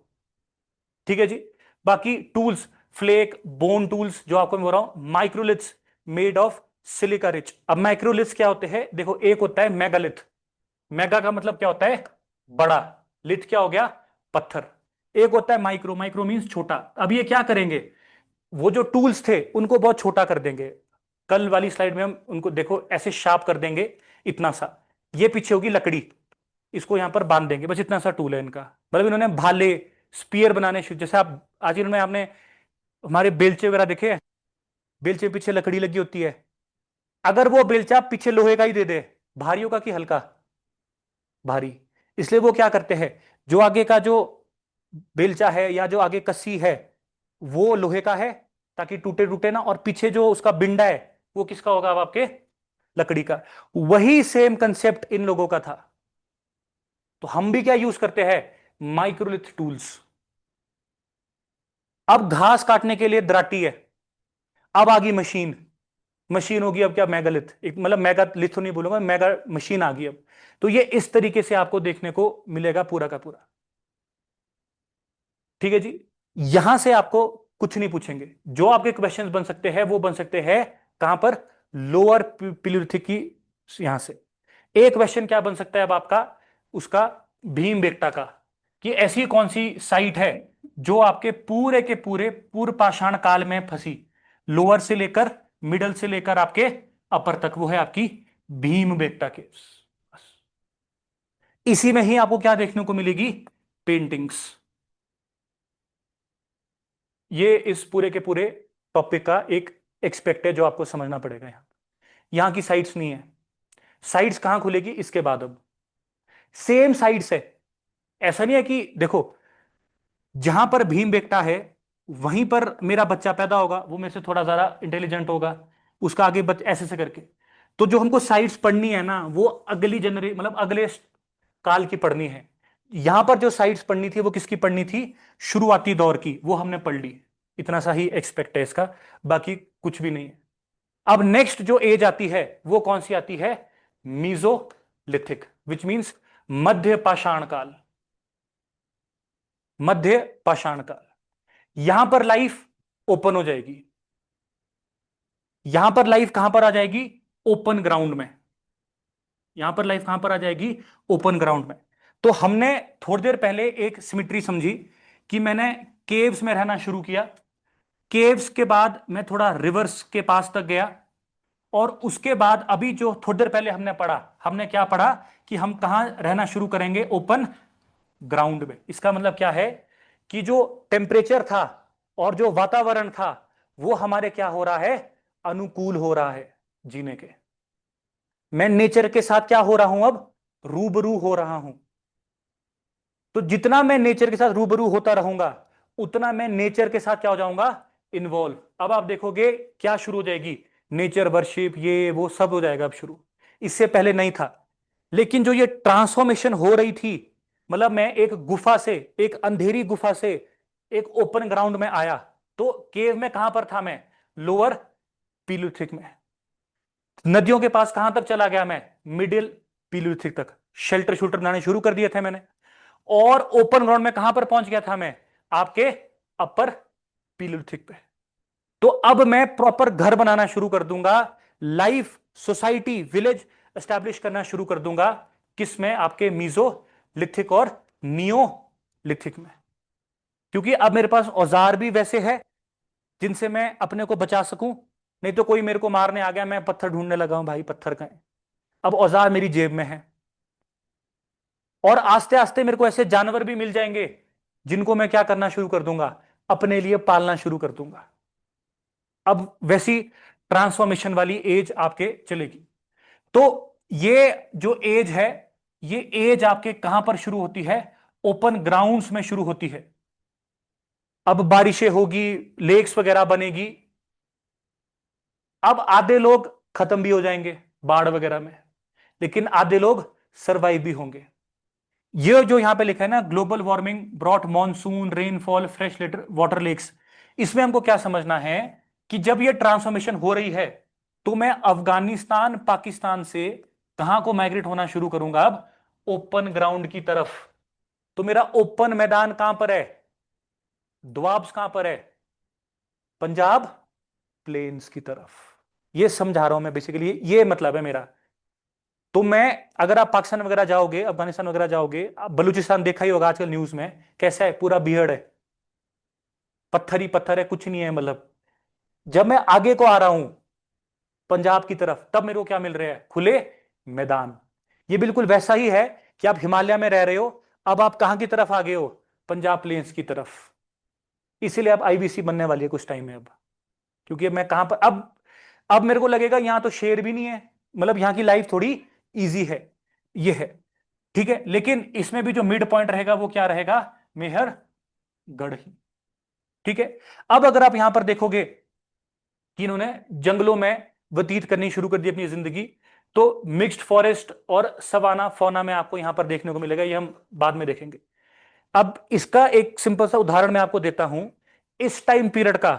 ठीक है जी। बाकी टूल्स, फ्लेक, बोन टूल्स, जो आपको मैं बोल रहा हूं, microliths made of silica rich. अब माइक्रोलिथ्स क्या होते हैं? देखो, एक होता है मेगालिथ। मेगा का मतलब क्या होता है? बड़ा। लिथ क्या हो गया? पत्थर। एक होता है माइक्रो, माइक्रो मींस छोटा। अब ये क्या करेंगे? वो जो टूल्स थे उनको बहुत छोटा कर देंगे। कल वाली स्लाइड में हम उनको देखो ऐसे शार्प कर देंगे, इतना सा। ये पीछे होगी लकड़ी, इसको यहां पर बांध देंगे, बस इतना सा टूल है इनका। मतलब इन्होंने भाले, स्पीयर बनाने शुरू। जैसे आप आज इन्होंने आपने हमारे बेलचे वगैरह देखे हैं, बेलचे पीछे लकड़ी लगी होती है। अगर वो बेलचा पीछे लोहे का ही दे दे, भारी होगा कि हल्का? भारी। इसलिए वो क्या करते हैं, जो आगे का जो बेलचा है या जो आगे कस्सी है वो लोहे का है, ताकि टूटे टूटे ना। और पीछे जो उसका बिंडा है वो किसका होगा? अब आपके लकड़ी का। वही सेम कंसेप्ट इन लोगों का था। तो हम भी क्या यूज करते हैं? Microlith tools. अब घास काटने के लिए दराटी है, अब आ गई मशीन। मशीन होगी अब क्या? मेगालिथ। एक मतलब मेगा लिथ तो नहीं बोलूंगा, मेगा मशीन आ गई अब। तो ये इस तरीके से आपको देखने को मिलेगा पूरा का पूरा। ठीक है जी। यहां से आपको कुछ नहीं पूछेंगे। जो आपके क्वेश्चंस बन सकते हैं वो बन सकते हैं कहां पर? लोअर पिलिथिक की। यहां से एक क्वेश्चन क्या बन सकता है अब आपका? उसका भीमबेटका का, कि ऐसी कौन सी साइट है जो आपके पूरे के पूरे पूर्व पाषाण काल में फंसी, लोअर से लेकर मिडल से लेकर आपके अपर तक। वो है आपकी भीमबेटका के। इसी में ही आपको क्या देखने को मिलेगी? पेंटिंग्स। ये इस पूरे के पूरे टॉपिक का एक एक्सपेक्ट है जो आपको समझना पड़ेगा। यहां की साइट्स नहीं है। साइट्स कहां खुलेगी इसके बाद? अब सेम साइट्स है। ऐसा नहीं है कि देखो, जहां पर भीमबेटका है वहीं पर मेरा बच्चा पैदा होगा, वो मेरे से थोड़ा ज्यादा इंटेलिजेंट होगा, उसका आगे ऐसे से करके। तो जो हमको साइट्स पढ़नी है ना, वो अगली मतलब अगले काल की पढ़नी है। यहां पर जो साइट्स पढ़नी थी वो किसकी पढ़नी थी? शुरुआती दौर की, वो हमने पढ़ ली। इतना सा ही एक्सपेक्ट है इसका, बाकी कुछ भी नहीं है। अब नेक्स्ट जो एज आती है वो कौन सी आती है? मीजोलिथिक, विच मींस मध्य पाषाण काल। मध्य पाषाण काल। यहां पर लाइफ ओपन हो जाएगी। यहां पर लाइफ कहां पर आ जाएगी? ओपन ग्राउंड में। यहां पर लाइफ कहां पर आ जाएगी? ओपन ग्राउंड में। तो हमने थोड़ी देर पहले एक सिमिट्री समझी कि मैंने केव्स में रहना शुरू किया। केव्स के बाद मैं थोड़ा रिवर्स के पास तक गया, और उसके बाद अभी जो थोड़ी देर पहले हमने पढ़ा, हमने क्या पढ़ा? कि हम कहां रहना शुरू करेंगे? ओपन ग्राउंड में। इसका मतलब क्या है? कि जो टेम्परेचर था और जो वातावरण था वो हमारे क्या हो रहा है? अनुकूल हो रहा है जीने के। मैं नेचर के साथ क्या हो रहा हूं अब? रूबरू हो रहा हूं। तो जितना मैं नेचर के साथ रूबरू होता रहूंगा, उतना मैं नेचर के साथ क्या हो जाऊंगा? इन्वॉल्व। अब आप देखोगे क्या शुरू हो जाएगी? नेचर वर्शिप, ये वो सब हो जाएगा अब शुरू। इससे पहले नहीं था। लेकिन जो ये ट्रांसफॉर्मेशन हो रही थी, मतलब मैं एक गुफा से, एक अंधेरी गुफा से एक ओपन ग्राउंड में आया। तो केव में कहां पर था मैं? लोअर पीलियोलिथिक में। नदियों के पास कहां तक चला गया मैं? मिडिल पीलियोलिथिक तक। शेल्टर शूटर बनाने शुरू कर दिए थे मैंने। और ओपन ग्राउंड में कहां पर पहुंच गया था मैं? आपके अपर पीलियोलिथिक पे। तो अब मैं प्रॉपर घर बनाना शुरू कर दूंगा, लाइफ, सोसाइटी, विलेज एस्टैब्लिश करना शुरू कर दूंगा। किसमें? आपके मीजोलिथिक और नियोलिथिक में। क्योंकि अब मेरे पास औजार भी वैसे है जिनसे मैं अपने को बचा सकूं। नहीं तो कोई मेरे को मारने आ गया, मैं पत्थर ढूंढने लगा हूं, भाई पत्थर कहां है? अब औजार मेरी जेब में है। और आस्ते आस्ते मेरे को ऐसे जानवर भी मिल जाएंगे जिनको मैं क्या करना शुरू कर दूंगा? अपने लिए पालना शुरू कर दूंगा। अब वैसी ट्रांसफॉर्मेशन वाली एज आपके चलेगी। तो ये जो एज है, ये एज आपके कहां पर शुरू होती है? ओपन ग्राउंड्स में शुरू होती है। अब बारिशें होगी, लेक्स वगैरह बनेगी। अब आधे लोग खत्म भी हो जाएंगे बाढ़ वगैरह में, लेकिन आधे लोग सरवाइव भी होंगे। ये जो यहां पे लिखा है ना, global warming brought monsoon rainfall fresh water lakes, इसमें हमको क्या समझना है कि जब ये ट्रांसफॉर्मेशन हो रही है तो मैं अफगानिस्तान पाकिस्तान से कहां को माइग्रेट होना शुरू करूंगा? अब ओपन ग्राउंड की तरफ। तो मेरा ओपन मैदान कहां पर है? द्वाब्स कहां पर है? पंजाब प्लेन्स की तरफ। ये समझा रहा हूं मैं बेसिकली, ये मतलब है मेरा। तो मैं, अगर आप पाकिस्तान वगैरह जाओगे, अफगानिस्तान वगैरह जाओगे, आप बलूचिस्तान देखा ही होगा आजकल न्यूज में, कैसा है? पूरा बियर्ड है, पत्थर ही पत्थर है, कुछ नहीं है मतलब। जब मैं आगे को आ रहा हूं पंजाब की तरफ, तब मेरे को क्या मिल रहा है? खुले मैदान। ये बिल्कुल वैसा ही है कि आप हिमालय में रह रहे हो, अब आप कहां की तरफ आ गए हो? पंजाब प्लेन्स की तरफ। इसीलिए अब आईबीसी बनने वाली है कुछ टाइम में अब। क्योंकि अब मैं कहां पर, अब मेरे को लगेगा यहां तो शेर भी नहीं है, मतलब यहां की लाइफ थोड़ी इजी है। ये है, ठीक है। लेकिन इसमें भी जो मिड पॉइंट रहेगा वो क्या रहेगा? मेहरगढ़ ही। ठीक है। अब अगर आप यहां पर देखोगे कि इन्होंने जंगलों में व्यतीत करनी शुरू कर दी अपनी जिंदगी, तो मिक्स्ड फॉरेस्ट और सवाना फौना में आपको यहां पर देखने को मिलेगा। ये हम बाद में देखेंगे। अब इसका एक सिंपल सा उदाहरण मैं आपको देता हूं। इस टाइम पीरियड का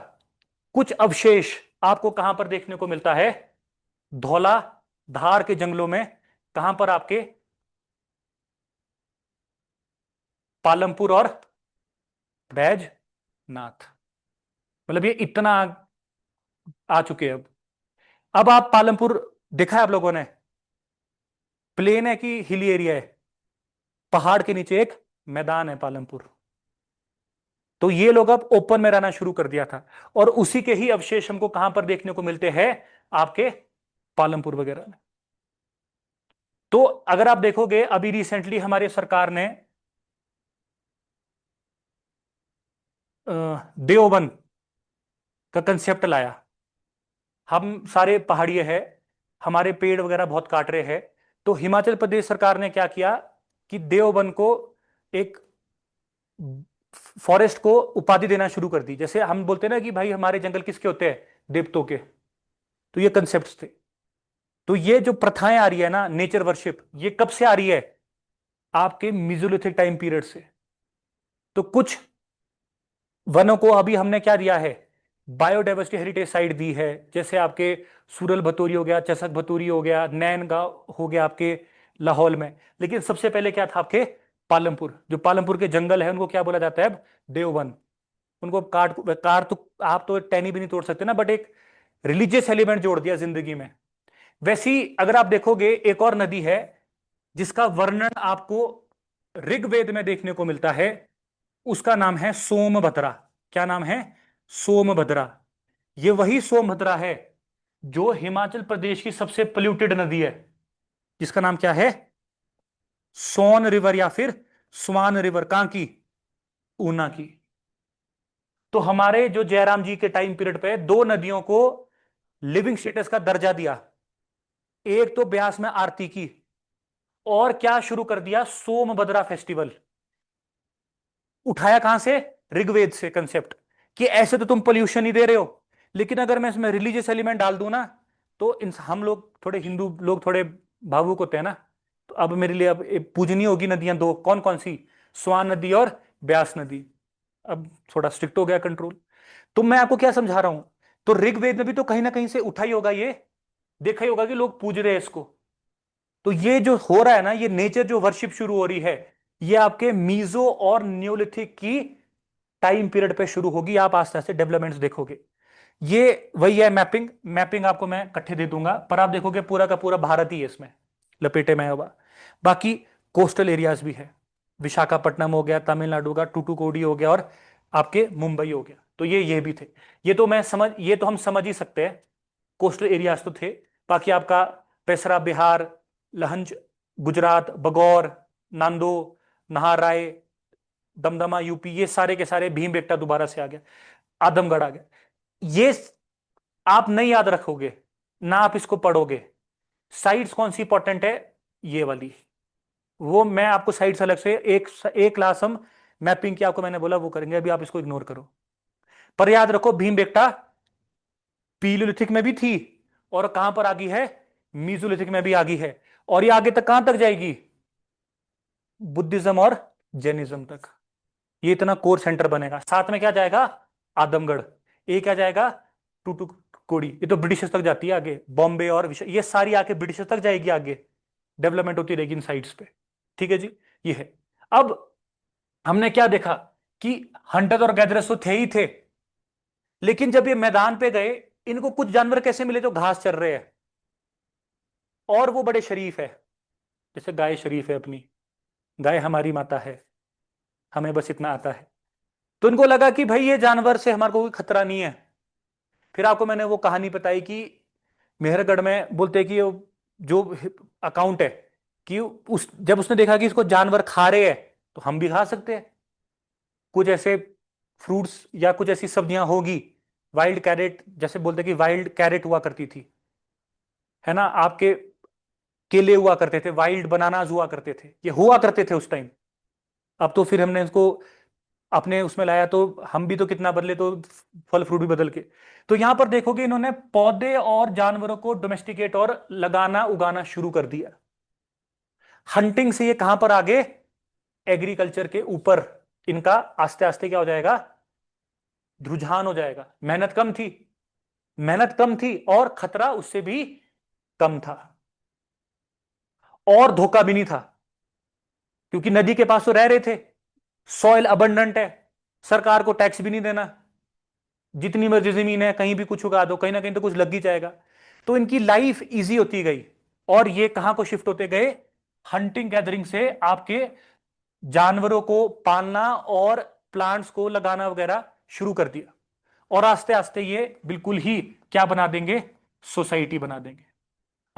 कुछ अवशेष आपको कहां पर देखने को मिलता है? धौला धार के जंगलों में। कहां पर? आपके पालमपुर और बैजनाथ। मतलब ये इतना आ चुके हैं अब आप पालमपुर देखा है आप लोगों ने? प्लेन है कि हिली एरिया है? पहाड़ के नीचे एक मैदान है पालमपुर। तो ये लोग अब ओपन में रहना शुरू कर दिया था, और उसी के ही अवशेष हमको कहां पर देखने को मिलते हैं? आपके पालमपुर वगैरह में। तो अगर आप देखोगे, अभी रिसेंटली हमारी सरकार ने देवबंद का कंसेप्ट लाया। हम सारे पहाड़िए हैं, हमारे पेड़ वगैरह बहुत काट रहे हैं। तो हिमाचल प्रदेश सरकार ने क्या किया कि देवबंद को एक फॉरेस्ट को उपाधि देना शुरू कर दी। जैसे हम बोलते हैं ना कि भाई हमारे जंगल किसके होते हैं? देवताओं के। तो ये कंसेप्ट थे। तो ये जो प्रथाएं आ रही है ना, नेचर वर्शिप, ये कब से आ रही है? आपके मिजोलिथिक टाइम पीरियड से। तो कुछ वनों को अभी हमने क्या दिया है? बायोडाइवर्सिटी हेरिटेज साइट दी है। जैसे आपके सूरल भतौरी हो गया, चसक भतौरी हो गया, नैन गांव हो गया आपके लाहौल में। लेकिन सबसे पहले क्या था? आपके पालमपुर। जो पालमपुर के जंगल है उनको क्या बोला जाता है अब? देववन। उनको काट काट तो आप तो टहनी भी नहीं तोड़ सकते ना, बट एक रिलीजियस एलिमेंट जोड़ दिया जिंदगी में। वैसी अगर आप देखोगे, एक और नदी है जिसका वर्णन आपको ऋग्वेद में देखने को मिलता है। उसका नाम है सोमभद्रा। क्या नाम है? सोमभद्रा। ये वही सोमभद्रा है जो हिमाचल प्रदेश की सबसे पोल्यूटेड नदी है, जिसका नाम क्या है? सोन रिवर या फिर स्वान रिवर। कहां की? ऊना की। तो हमारे जो जयराम जी के टाइम पीरियड पे दो नदियों को लिविंग स्टेटस का दर्जा दिया। एक तो ब्यास में आरती की, और क्या शुरू कर दिया? सोमभद्रा फेस्टिवल। उठाया कहां से? ऋग्वेद से कंसेप्ट, कि ऐसे तो तुम पोल्यूशन ही दे रहे हो, लेकिन अगर मैं इसमें रिलीजियस एलिमेंट डाल दूं ना, तो हम लोग थोड़े, हिंदू लोग थोड़े भावुक होते हैं ना। तो अब मेरे लिए अब पूजनीय होगी नदियां दो, कौन कौन सी? स्वान नदी और ब्यास नदी। अब थोड़ा स्ट्रिक्ट हो गया कंट्रोल। तो मैं आपको क्या समझा रहा हूं तो ऋग्वेद में भी तो कहीं ना कहीं से उठा ही होगा, ये देखा ही होगा कि लोग पूज रहे हैं इसको। तो ये जो हो रहा है ना, ये नेचर जो वर्शिप शुरू हो रही है, ये आपके मीजो और न्योलिथिक की टाइम पीरियड पे शुरू होगी। आप आस्ते आस्ते डेवलपमेंट्स देखोगे। ये वही है मैपिंग। मैपिंग आपको मैं इकट्ठे दे दूंगा, पर आप देखोगे पूरा का पूरा भारत ही है इसमें लपेटे में हुआ। बाकी कोस्टल एरियाज भी है, विशाखापट्टनम हो गया, तमिलनाडु का टूटुकोडी हो गया, और आपके मुंबई हो गया। तो ये भी थे। ये तो हम समझ ही सकते हैं, कोस्टल एरियाज तो थे। बाकी आपका पेसरा बिहार, लहंज गुजरात, बगौर, नांदो, नाहरराय, दमदमा यूपी, ये सारे के सारे, भीमबेटका दोबारा से आ गया, आदमगढ़ आ गया। ये आप नहीं याद रखोगे ना, आप इसको पढ़ोगे। साइट्स कौन सी इंपॉर्टेंट है, ये वाली। वो मैं आपको साइट्स अलग से एक क्लास हम मैपिंग की आपको मैंने बोला वो करेंगे, अभी आप इसको इग्नोर करो। पर याद रखो भीमबेटका पीलियोलिथिक में भी थी, और कहां पर आ गई है, मीजोलिथिक में भी आ गई है। और ये आगे तक कहां तक जाएगी, बुद्धिज्म और जैनिज्म तक। ये इतना कोर सेंटर बनेगा। साथ में क्या जाएगा, आदमगढ़। ये क्या जाएगा, टूटुकोडी। ये तो ब्रिटिश तक जाती है आगे, बॉम्बे और ये सारी आके ब्रिटिश तक जाएगी आगे, डेवलपमेंट होती रहेगी इन साइड्स पे। ठीक है जी, ये है। अब हमने क्या देखा कि हंटर और गैदरर्स तो थे ही थे, लेकिन जब ये मैदान पे गए, इनको कुछ जानवर कैसे मिले जो घास चर रहे हैं, और वो बड़े शरीफ है। जैसे गाय शरीफ है अपनी, गाय हमारी माता है, हमें बस इतना आता है। तो इनको लगा कि भाई ये जानवर से हमारे को कोई खतरा नहीं है। फिर आपको मैंने वो कहानी बताई कि मेहरगढ़ में बोलते हैं कि जो अकाउंट है कि उस जब उसने देखा कि इसको जानवर खा रहे हैं, तो हम भी खा सकते हैं। कुछ ऐसे फ्रूट्स या कुछ ऐसी सब्जियां होगी, वाइल्ड कैरेट, जैसे बोलते हैं कि वाइल्ड कैरेट हुआ करती थी, है ना, आपके केले हुआ करते थे, वाइल्ड बनानाज हुआ करते थे, ये हुआ करते थे उस टाइम। अब तो फिर हमने इसको अपने उसमें लाया, तो हम भी तो कितना बदले, तो फल फ्रूट भी बदल के। तो यहां पर देखोगे इन्होंने पौधे और जानवरों को डोमेस्टिकेट और लगाना उगाना शुरू कर दिया। हंटिंग से ये कहां पर आगे, एग्रीकल्चर के ऊपर इनका आस्ते आस्ते क्या हो जाएगा, रुझान हो जाएगा। मेहनत कम थी और खतरा उससे भी कम था, और धोखा भी नहीं था, क्योंकि नदी के पास तो रह रहे थे, सॉइल अबंडेंट है, सरकार को टैक्स भी नहीं देना, जितनी मर्जी जमीन है कहीं भी कुछ उगा दो, कहीं ना कहीं तो कुछ लग ही जाएगा। तो इनकी लाइफ इजी होती गई, और ये कहां को शिफ्ट होते गए, हंटिंग गैदरिंग से आपके जानवरों को पालना और प्लांट्स को लगाना वगैरह शुरू कर दिया। और आस्ते आस्ते ये बिल्कुल ही क्या बना देंगे, सोसाइटी बना देंगे।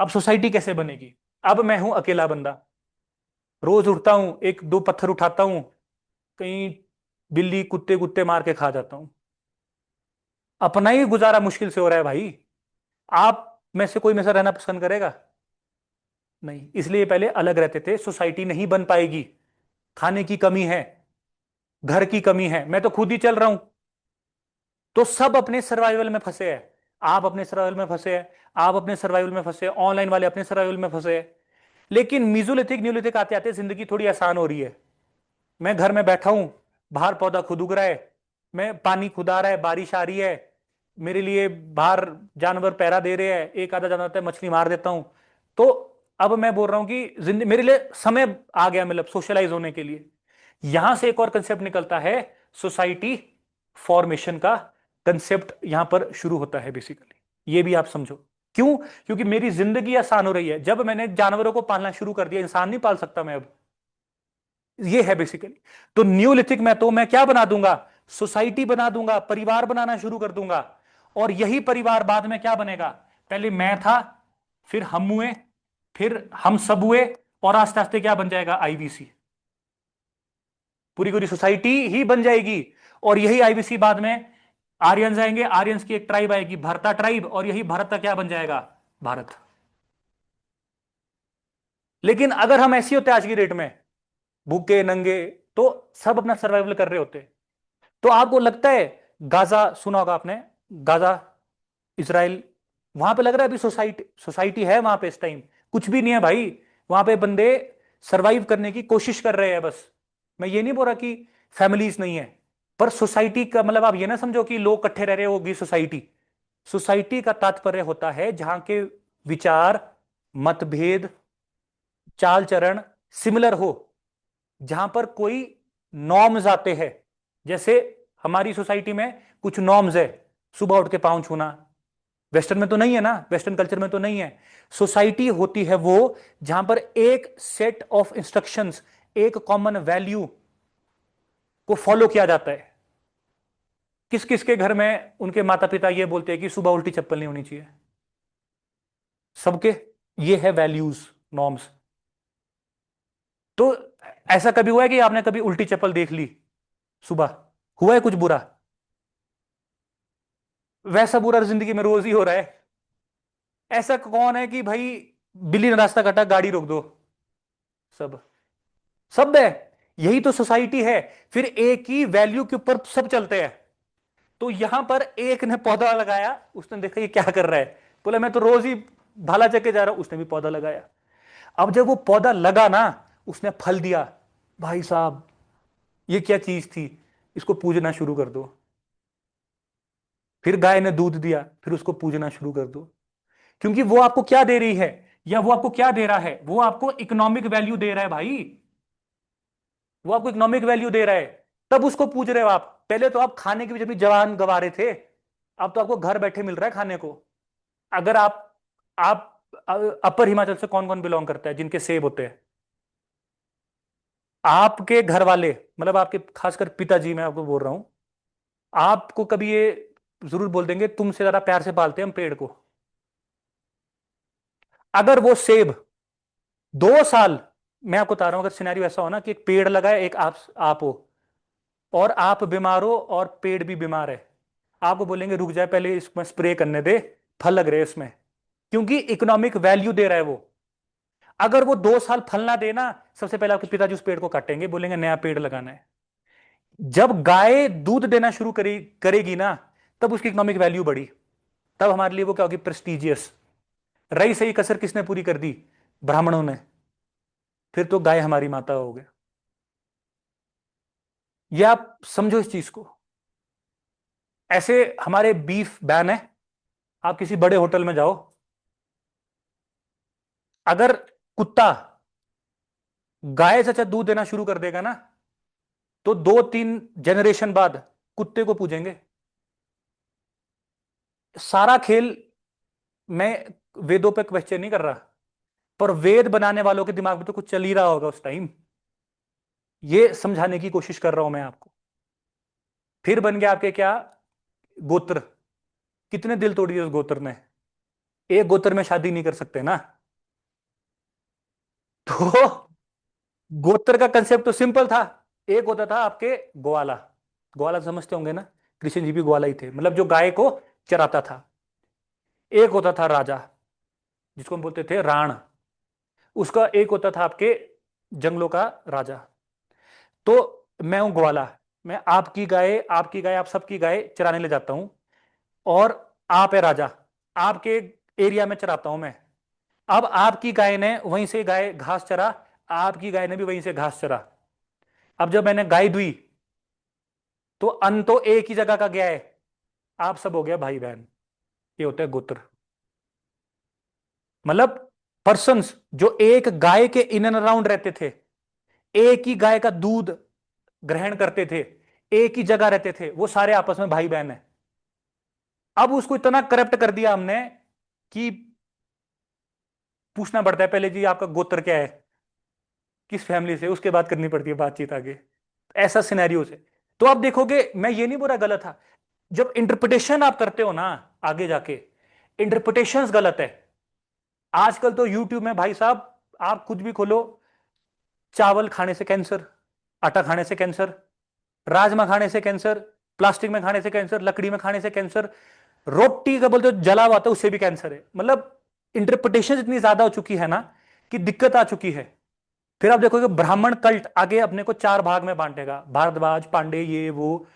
अब सोसाइटी कैसे बनेगी, अब मैं हूं अकेला बंदा, रोज उठता हूं, एक दो पत्थर उठाता हूं, कहीं बिल्ली कुत्ते कुत्ते मार के खा जाता हूं, अपना ही गुजारा मुश्किल से हो रहा है भाई। आप में से कोई में से रहना पसंद करेगा, नहीं। इसलिए पहले अलग रहते थे, सोसाइटी नहीं बन पाएगी, खाने की कमी है, घर की कमी है, मैं तो खुद ही चल रहा हूं। तो सब अपने सर्वाइवल में फंसे हैं, आप अपने सर्वाइवल में फंसे हैं, आप अपने सर्वाइवल में फंसे हैं, ऑनलाइन वाले अपने सर्वाइवल में फंसे हैं। लेकिन मीजोलिथिक न्यूलिथिक आते आते जिंदगी थोड़ी आसान हो रही है। मैं घर में बैठा हूं, बाहर पौधा खुद उग रहा है, मैं पानी खुद आ रहा है, बारिश आ रही है, मेरे लिए बाहर जानवर पहरा दे रहे हैं, एक आधा जानवर आता है, मछली मार देता हूं। तो अब मैं बोल रहा हूं कि जिंदगी मेरे लिए समय आ गया, मतलब सोशलाइज होने के लिए। यहां से एक और कंसेप्ट निकलता है, सोसाइटी फॉर्मेशन का कंसेप्ट यहां पर शुरू होता है बेसिकली। ये भी आप समझो क्यों, क्योंकि मेरी जिंदगी आसान हो रही है। जब मैंने जानवरों को पालना शुरू कर दिया, इंसान नहीं पाल सकता मैं अब, ये है बेसिकली। तो न्यूलिथिक में तो मैं क्या बना दूंगा, सोसाइटी बना दूंगा, परिवार बनाना शुरू कर दूंगा। और यही परिवार बाद में क्या बनेगा, पहले मैं था, फिर हम हुए, फिर हम सब हुए, और आस्ते आस्ते क्या बन जाएगा, आईवीसी। पूरी पूरी सोसाइटी ही बन जाएगी। और यही आईवीसी बाद में आर्यंस आएंगे, आर्यंस की एक ट्राइब आएगी, भरता ट्राइब, और यही भारत का क्या बन जाएगा, भारत। लेकिन अगर हम ऐसी होते आज की डेट में, भूखे नंगे, तो सब अपना सर्वाइवल कर रहे होते। तो आपको लगता है, गाजा सुना होगा आपने, गाजा, इसराइल, वहां पे लग रहा है अभी सोसाइटी सोसाइटी है वहां पे इस टाइम, कुछ भी नहीं है भाई। वहां पे बंदे सरवाइव करने की कोशिश कर रहे हैं बस। मैं ये नहीं बोल रहा कि फैमिलीज नहीं है, पर सोसाइटी का मतलब आप ये ना समझो कि लोग इकट्ठे रह रहे होगी सोसाइटी, सोसाइटी का तात्पर्य होता है जहां के विचार, मतभेद, चाल चरण सिमिलर हो, जहां पर कोई नॉर्म्स आते हैं। जैसे हमारी सोसाइटी में कुछ नॉर्म्स है, सुबह उठ के पाँव छूना। वेस्टर्न में तो नहीं है ना, वेस्टर्न कल्चर में तो नहीं है। सोसाइटी होती है वो जहां पर एक सेट ऑफ इंस्ट्रक्शंस, एक कॉमन वैल्यू को फॉलो किया जाता है। किस किस के घर में उनके माता पिता ये बोलते हैं कि सुबह उल्टी चप्पल नहीं होनी चाहिए? सबके। ये है वैल्यूज, नॉर्म्स। तो ऐसा कभी हुआ है कि आपने कभी उल्टी चप्पल देख ली सुबह? हुआ है कुछ बुरा? वैसा बुरा जिंदगी में रोज ही हो रहा है। ऐसा कौन है कि भाई बिल्ली ने रास्ता काटा, गाड़ी रोक दो? सब। सब है। यही तो सोसाइटी है। फिर एक ही वैल्यू के ऊपर सब चलते हैं। तो यहां पर एक ने पौधा लगाया, उसने देखा ये क्या कर रहा है, बोला मैं तो रोज ही भाला चक्के जा रहा हूं, उसने भी पौधा लगाया। अब जब वो पौधा लगा ना, उसने फल दिया, भाई साहब ये क्या चीज थी, इसको पूजना शुरू कर दो। फिर गाय ने दूध दिया, फिर उसको पूजना शुरू कर दो। क्योंकि वो आपको क्या दे रही है, या वो आपको क्या दे रहा है? वो आपको इकोनॉमिक वैल्यू दे रहा है भाई। वो आपको इकोनॉमिक वैल्यू दे रहा है, तब उसको पूछ रहे हो आप। पहले तो आप खाने की भी जब जवान गवा रहे थे, अब तो आपको घर बैठे मिल रहा है खाने को। अगर आप अपर हिमाचल से कौन कौन बिलोंग करता है जिनके सेब होते हैं? आपके घर वाले, मतलब आपके खासकर पिताजी, मैं आपको बोल रहा हूं, आपको कभी ये जरूर बोल देंगे तुमसे ज्यादा प्यार से पालते हैं हम पेड़ को। अगर वो सेब 2 साल, मैं आपको बता रहा हूं, अगर सिनेरियो ऐसा हो ना कि एक पेड़ लगा है, एक आप हो, और आप बीमार हो और पेड़ भी बीमार है, आपको बोलेंगे रुक जाए पहले इसमें स्प्रे करने दे, फल लग रहे हैं इसमें। क्योंकि इकोनॉमिक वैल्यू दे रहा है वो। अगर वो 2 साल फल ना देना, सबसे पहले आपके पिताजी उस पेड़ को काटेंगे, बोलेंगे नया पेड़ लगाना है। जब गाय दूध देना शुरू करेगी ना, तब उसकी इकोनॉमिक वैल्यू बढ़ी। तब हमारे लिए वो क्या होगी? प्रेस्टिजियस। रही सही कसर किसने पूरी कर दी? ब्राह्मणों ने। फिर तो गाय हमारी माता हो गए। ये आप समझो इस चीज को। ऐसे हमारे बीफ बैन है। आप किसी बड़े होटल में जाओ, अगर कुत्ता गाय से अच्छा दूध देना शुरू कर देगा ना, तो 2-3 जनरेशन बाद कुत्ते को पूजेंगे। सारा खेल, मैं वेदों पे क्वेश्चन नहीं कर रहा, पर वेद बनाने वालों के दिमाग में तो कुछ चल ही रहा होगा उस टाइम। ये समझाने की कोशिश कर रहा हूं मैं आपको। फिर बन गया आपके क्या? गोत्र। कितने दिल तोड़िए उस गोत्र ने। एक गोत्र में शादी नहीं कर सकते ना। तो गोत्र का कंसेप्ट तो सिंपल था। एक होता था आपके ग्वाला। ग्वाला समझते होंगे ना, कृष्ण जी भी ग्वाला ही थे, मतलब जो गाय को चराता था। एक होता था राजा, जिसको हम बोलते थे राण। उसका एक होता था आपके जंगलों का राजा। तो मैं हूं ग्वाला। मैं आपकी गाय आप सबकी गाय चराने ले जाता हूं। और आप है राजा, आपके एरिया में चराता हूं मैं। अब आपकी गाय ने वहीं से गाय घास चरा, आपकी गाय ने भी वहीं से घास चरा। अब जब मैंने गाय दुई, तो अन्न तो एक ही जगह का गया है। आप सब हो गया भाई बहन। ये होता है गोत्र। मतलब पर्सन्स जो एक गाय के इन एंड अराउंड रहते थे, एक ही गाय का दूध ग्रहण करते थे, एक ही जगह रहते थे, वो सारे आपस में भाई बहन है। अब उसको इतना करप्ट कर दिया हमने कि पूछना पड़ता है पहले जी आपका गोत्र क्या है, किस फैमिली से, उसके बाद करनी पड़ती है बातचीत आगे। ऐसा सिनेरियो है। तो आप देखोगे, मैं ये नहीं बोल रहा गलत था। जब इंटरप्रिटेशन आप करते हो ना, आगे जाके इंटरप्रिटेशन गलत है। आजकल तो यूट्यूब में भाई साहब आप कुछ भी खोलो, चावल खाने से कैंसर, आटा खाने से कैंसर, राजमा खाने से कैंसर, प्लास्टिक में खाने से कैंसर, लकड़ी में खाने से कैंसर, रोटी का बोलते हो जला हुआ था उससे भी कैंसर है। मतलब इंटरप्रिटेशन इतनी ज्यादा हो चुकी है ना कि दिक्कत आ चुकी है। फिर आप देखोगे ब्राह्मण कल्ट आगे अपने को 4 भाग में बांटेगा, भारद्वाज, पांडे, ये वो।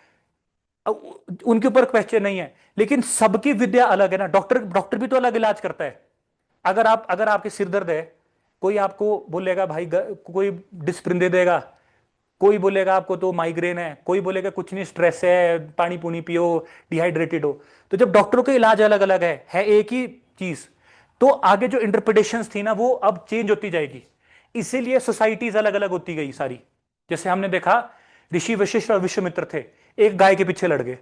उनके ऊपर क्वेश्चन नहीं है, लेकिन सबकी विद्या अलग है ना। डॉक्टर डॉक्टर भी तो अलग इलाज करता है। अगर आपके सिर दर्द है, कोई आपको बोलेगा भाई कोई डिस्प्रिन दे देगा, कोई बोलेगा आपको तो माइग्रेन है, कोई बोलेगा कुछ नहीं स्ट्रेस है, पानी पूनी पियो, डिहाइड्रेटेड हो। तो जब डॉक्टरों के इलाज अलग अलग है एक ही चीज, तो आगे जो इंटरप्रिटेशंस थी ना वो अब चेंज होती जाएगी। इसीलिए सोसाइटीज अलग अलग होती गई सारी। जैसे हमने देखा ऋषि वशिष्ठ और विश्वामित्र थे, एक गाय के पीछे लड़ गए।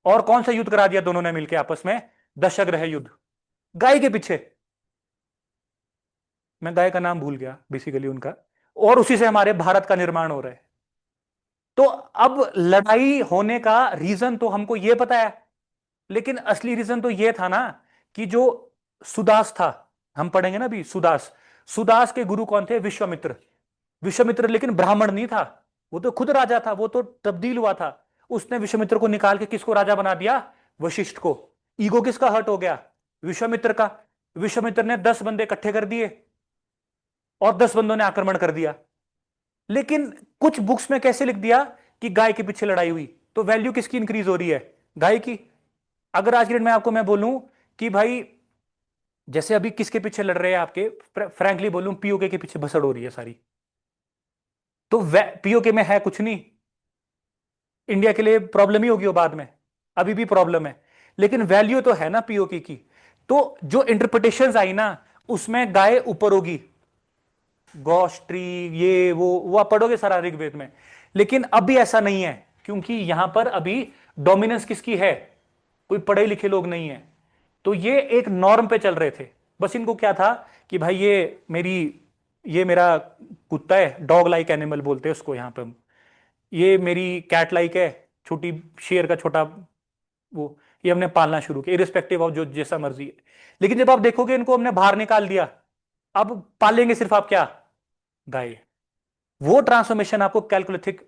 और कौन सा युद्ध करा दिया दोनों ने मिलकर आपस में? दशग्रह युद्ध, गाय के पीछे। मैं गाय का नाम भूल गया बेसिकली उनका। और उसी से हमारे भारत का निर्माण हो रहा है। तो अब लड़ाई होने का रीजन तो हमको यह पता है, लेकिन असली रीजन तो यह था ना कि जो सुदास था, हम पढ़ेंगे ना अभी, सुदास, सुदास के गुरु कौन थे? विश्वामित्र। विश्वामित्र लेकिन ब्राह्मण नहीं था, वो तो खुद राजा था, वो तो तब्दील हुआ था। उसने विश्वामित्र को निकाल के किसको राजा बना दिया? वशिष्ठ को। ईगो किसका हर्ट हो गया? विश्वामित्र का। विश्वामित्र ने 10 बंदे इकट्ठे कर दिए और 10 बंदों ने आक्रमण कर दिया। लेकिन कुछ बुक्स में कैसे लिख दिया कि गाय के पीछे लड़ाई हुई, तो वैल्यू किसकी इंक्रीज हो रही है? गाय की। अगर आज के डेट में आपको मैं बोलूं कि भाई जैसे अभी किसके पीछे लड़ रहे हैं आपके, फ्रैंकली बोलूं पीओके के पीछे भसड़ हो रही है सारी। तो पीओके में है कुछ नहीं, इंडिया के लिए प्रॉब्लम ही होगी वो बाद में, अभी भी प्रॉब्लम है, लेकिन वैल्यू तो है ना पीओके की। तो जो इंटरप्रिटेशंस आई ना उसमें गाय ऊपर होगी, गॉस ट्री, ये वो आप पढ़ोगे सारा ऋग्वेद में। लेकिन अभी ऐसा नहीं है, क्योंकि यहां पर अभी डोमिनेंस किसकी है? कोई पढ़े लिखे लोग नहीं है। तो ये एक नॉर्म पे चल रहे थे। बस इनको क्या था कि भाई ये मेरा कुत्ता है, डॉग लाइक एनिमल बोलते हैं उसको यहां पे हम। ये मेरी कैट लाइक है, छोटी शेर का छोटा वो, ये हमने पालना शुरू किया इरिस्पेक्टिव ऑफ जो जैसा मर्जी है। लेकिन जब आप देखोगे इनको हमने बाहर निकाल दिया, अब पालेंगे सिर्फ आप क्या? गाय। वो ट्रांसफॉर्मेशन आपको कैलकुलेथिक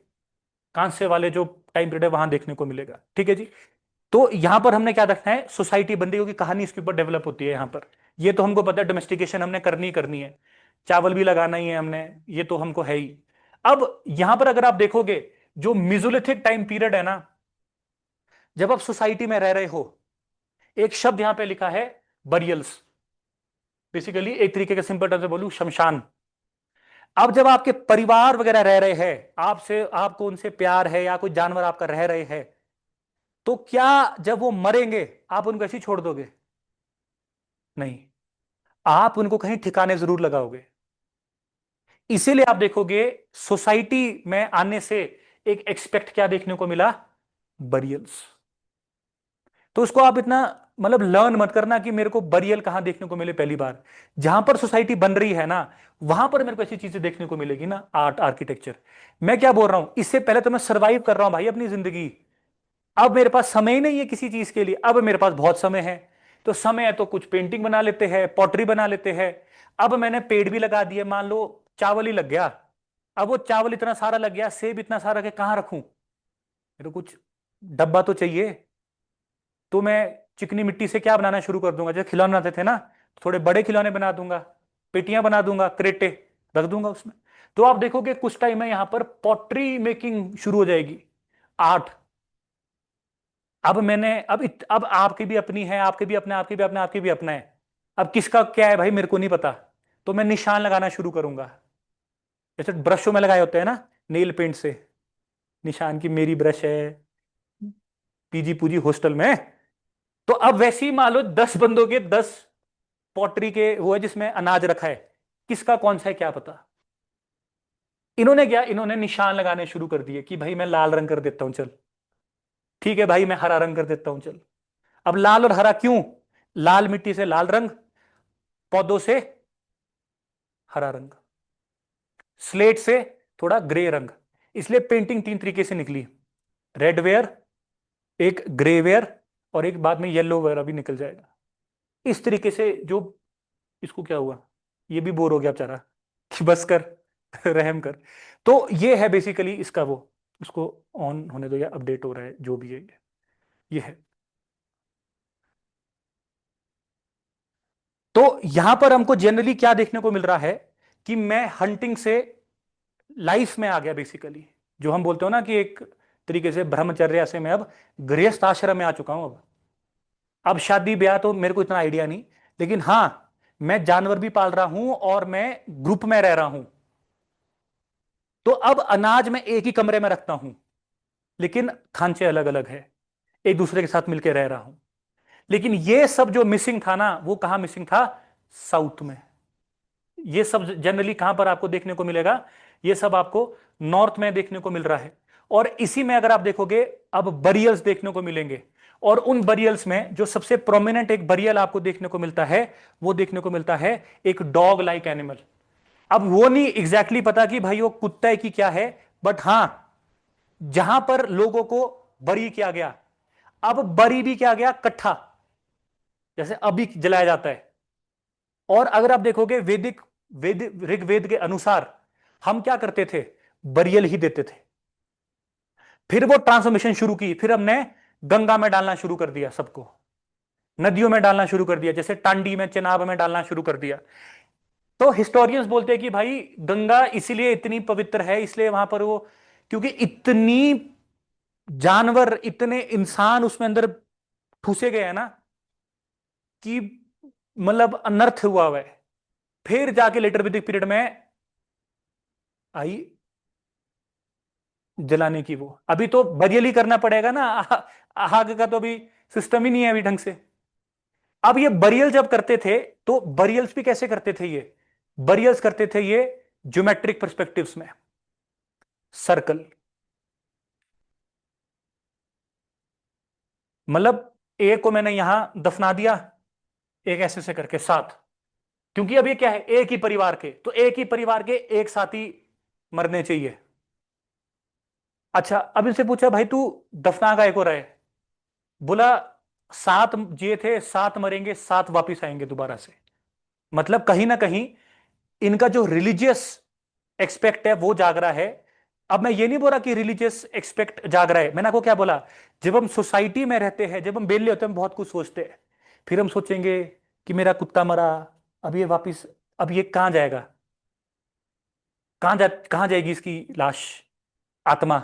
कांस्य वाले जो टाइम पीरियड है वहां देखने को मिलेगा। ठीक है जी। तो यहां पर हमने क्या रखना है? सोसाइटी बंदियों की कहानी इसके ऊपर डेवलप होती है यहां पर। ये तो हमको पता है, डोमेस्टिकेशन हमने करनी ही करनी है, चावल भी लगाना ही है हमने, ये तो हमको है ही। अब यहां पर अगर आप देखोगे जो मिजोलिथिक टाइम पीरियड है ना, जब आप सोसाइटी में रह रहे हो, एक शब्द यहां पे लिखा है बरियल्स, बेसिकली एक तरीके के सिंपल टर्म से बोलूं शमशान। अब जब आपके परिवार वगैरह रह रहे हैं, आपसे आपको उनसे प्यार है या कोई जानवर आपका रह रहे हैं, तो क्या जब वो मरेंगे आप उनको ऐसे ही छोड़ दोगे? नहीं, आप उनको कहीं ठिकाने जरूर लगाओगे। इसीलिए आप देखोगे सोसाइटी में आने से एक एक्सपेक्ट क्या देखने को मिला? बरियल्स। तो उसको आप इतना मतलब लर्न मत करना कि मेरे को बरियल कहां देखने को मिले पहली बार। जहां पर सोसाइटी बन रही है ना, वहां पर मेरे को ऐसी चीजें देखने को मिलेगी ना, आर्ट आर्किटेक्चर। मैं क्या बोल रहा हूं, इससे पहले तो मैं सरवाइव कर रहा हूं भाई अपनी जिंदगी। अब मेरे पास समय ही नहीं है किसी चीज के लिए, अब मेरे पास बहुत समय है। तो समय है तो कुछ पेंटिंग बना लेते हैं, पॉटरी बना लेते हैं। अब मैंने पेड़ भी लगा दिए, मान लो चावल ही लग गया। अब वो चावल इतना सारा लग गया, सेब इतना सारा के कहां रखूं? मेरे को कुछ डब्बा तो चाहिए। तो मैं चिकनी मिट्टी से क्या बनाना शुरू कर दूंगा, जैसे खिलौने बनाते थे ना, थोड़े बड़े खिलौने बना दूंगा, पेटियां बना दूंगा, क्रेटे रख दूंगा उसमें। तो आप देखोगे कुछ टाइम में यहां पर पॉटरी मेकिंग शुरू हो जाएगी, आर्ट। अब मैंने अब आपकी भी अपनी है, आपके भी अपना, आपकी भी अपना, आपकी भी अपना है। अब किसका क्या है भाई मेरे को नहीं पता। तो मैं निशान लगाना शुरू करूंगा, जैसे ब्रशों में लगाए होते हैं ना, नेल पेंट से निशान की मेरी ब्रश है, पीजी पूजी हॉस्टल में। तो अब वैसे ही मान लो 10 बंदों के 10 पॉटरी के वो है जिसमें अनाज रखा है, किसका कौन सा है क्या पता। इन्होंने क्या, इन्होंने निशान लगाने शुरू कर दिए कि भाई मैं लाल रंग कर देता हूं चल, ठीक है भाई मैं हरा रंग कर देता हूं चल। अब लाल और हरा क्यों? लाल मिट्टी से लाल रंग, पौधों से हरा रंग, स्लेट से थोड़ा ग्रे रंग। इसलिए पेंटिंग 3 तरीके से निकली, रेड वेयर, एक ग्रे वेयर, और एक बाद में येलो वेयर अभी निकल जाएगा। इस तरीके से जो, इसको क्या हुआ, ये भी बोर हो गया बेचारा कि बस कर रहम कर। तो ये है बेसिकली इसका वो, उसको ऑन होने दो या अपडेट हो रहा है जो भी है ये है। तो यहां पर हमको जनरली क्या देखने को मिल रहा है कि मैं हंटिंग से लाइफ में आ गया बेसिकली। जो हम बोलते हो ना कि एक तरीके से ब्रह्मचर्य से मैं अब गृहस्थ आश्रम में आ चुका हूं। अब शादी ब्याह तो मेरे को इतना आइडिया नहीं, लेकिन हाँ मैं जानवर भी पाल रहा हूं और मैं ग्रुप में रह रहा हूं। तो अब अनाज मैं एक ही कमरे में रखता हूं, लेकिन खांचे अलग अलग है, एक दूसरे के साथ मिलकर रह रहा हूं। लेकिन ये सब जो मिसिंग था ना, वो कहां मिसिंग था? साउथ में। ये सब जनरली कहां पर आपको देखने को मिलेगा? ये सब आपको नॉर्थ में देखने को मिल रहा है। और इसी में अगर आप देखोगे, अब बरियल्स देखने को मिलेंगे। और उन बरियल्स में जो सबसे प्रोमिनेंट एक बरियल आपको देखने को मिलता है, वो देखने को मिलता है एक डॉग लाइक एनिमल। अब वो नहीं एग्जैक्टली पता कि भाई वो कुत्ता है कि क्या है, बट हां, जहां पर लोगों को बरी किया गया, अब बरी भी किया गया कट्ठा, जैसे अभी जलाया जाता है। और अगर आप देखोगे वैदिक वेद ऋग्वेद के अनुसार हम क्या करते थे? बरियल ही देते थे। फिर वो ट्रांसफॉर्मेशन शुरू की, फिर हमने गंगा में डालना शुरू कर दिया, सबको नदियों में डालना शुरू कर दिया, जैसे टांडी में, चेनाब में डालना शुरू कर दिया। तो हिस्टोरियंस बोलते हैं कि भाई गंगा इसीलिए इतनी पवित्र है, इसलिए वहां पर वो, क्योंकि इतनी जानवर, इतने इंसान उसमें अंदर ठूसे गए हैं ना, कि मतलब अनर्थ हुआ है। फिर जाके लेटर वैदिक पीरियड में आई जलाने की। वो अभी तो बरियल ही करना पड़ेगा ना, आग का तो अभी सिस्टम ही नहीं है अभी ढंग से। अब ये बरियल जब करते थे, तो बरियल्स भी कैसे करते थे? ये बरियल्स करते थे ये ज्योमेट्रिक पर्सपेक्टिव्स में, सर्कल। मतलब एक को मैंने यहां दफना दिया, एक ऐसे से करके साथ, क्योंकि अब ये क्या है, एक ही परिवार के, तो एक ही परिवार के एक साथ ही मरने चाहिए। अच्छा, अब इनसे पूछा भाई तू दफना का एक हो रहा है? बोला सात जिए थे, सात मरेंगे, सात वापिस आएंगे दोबारा से। मतलब कहीं ना कहीं इनका जो रिलीजियस एक्सपेक्ट है वो जाग रहा है। अब मैं ये नहीं बोल रहा कि रिलीजियस एक्सपेक्ट जाग रहा है, मैंने आपको क्या बोला? जब हम सोसाइटी में रहते हैं, जब हम बेले होते हैं, हम बहुत कुछ सोचते हैं। फिर हम सोचेंगे कि मेरा कुत्ता मरा, अब ये वापिस, अब ये कहां जाएगा? कहां जाएगी इसकी लाश, आत्मा?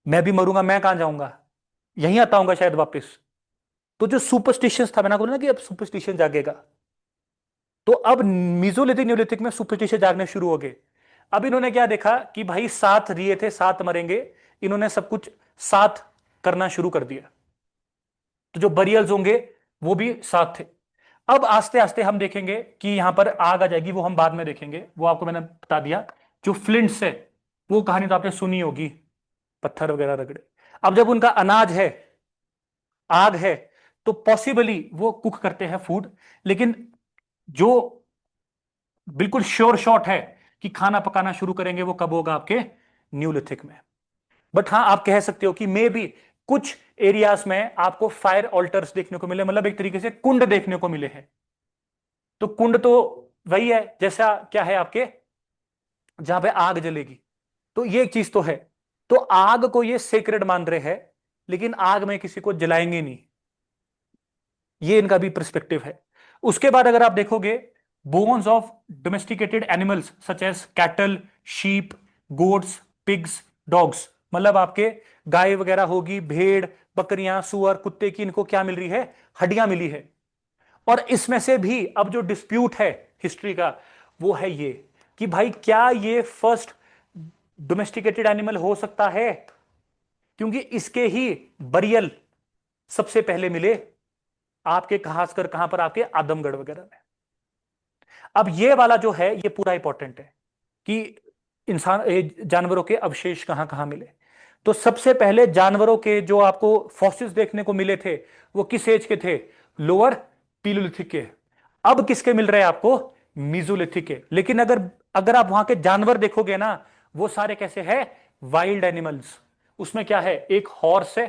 मैं भी मरूंगा, मैं कहां जाऊंगा? यहीं आता हूंगा शायद वापस। तो जो सुपरस्टिशियस था, मैंने बोला ना कि अब सुपरस्टिशन जागेगा। तो अब मीजोलिथिक न्यूलिथिक में सुपरस्टिशन जागने शुरू हो गए। अब इन्होंने क्या देखा कि भाई सात रिए थे, सात मरेंगे, इन्होंने सब कुछ सात करना शुरू कर दिया। तो जो बरियल्स होंगे वो भी सात थे। अब आस्ते आस्ते हम देखेंगे कि यहां पर आग आ जाएगी, वो हम बाद में देखेंगे, वो आपको मैंने बता दिया। जो फ्लिंट्स है, वो कहानी तो आपने सुनी होगी, पत्थर वगैरह रगड़े। अब जब उनका अनाज है, आग है, तो पॉसिबली वो कुक करते हैं फूड। लेकिन जो बिल्कुल श्योर शॉट है कि खाना पकाना शुरू करेंगे, वो कब होगा? आपके न्यूलिथिक में। बट हाँ, आप कह सकते हो कि मे बी कुछ एरियाज में आपको फायर ऑल्टर्स देखने को मिले, मतलब एक तरीके से कुंड देखने को मिले हैं। तो कुंड तो वही है जैसा क्या है आपके, जहां पे आग जलेगी। तो ये एक चीज तो है। तो आग को ये सेक्रेड मान रहे हैं, लेकिन आग में किसी को जलाएंगे नहीं, ये इनका भी पर्सपेक्टिव है। उसके बाद अगर आप देखोगे, bones of domesticated animals such as cattle, sheep, goats, pigs, dogs, मतलब आपके गाय वगैरह होगी, भेड़, बकरियां, सुअर, कुत्ते की, इनको क्या मिल रही है? हड्डियां मिली है। और इसमें से भी अब जो डिस्प्यूट है हिस्ट्री का, वो है ये कि भाई क्या ये फर्स्ट डोमेस्टिकेटेड एनिमल हो सकता है? क्योंकि इसके ही बरियल सबसे पहले मिले आपके, खासकर कहां पर? आपके आदमगढ़ वगैरह में। अब ये वाला जो है, ये पूरा इंपॉर्टेंट है कि इंसान जानवरों के अवशेष कहां कहां मिले। तो सबसे पहले जानवरों के जो आपको फॉसिल्स देखने को मिले थे, वो किस एज के थे? लोअर पीलोलिथिक के। अब किसके मिल रहे हैं आपको? मीजोलिथिक के। लेकिन अगर अगर आप वहां के जानवर देखोगे ना, वो सारे कैसे हैं? Wild animals. उसमें क्या है? एक हॉर्स है,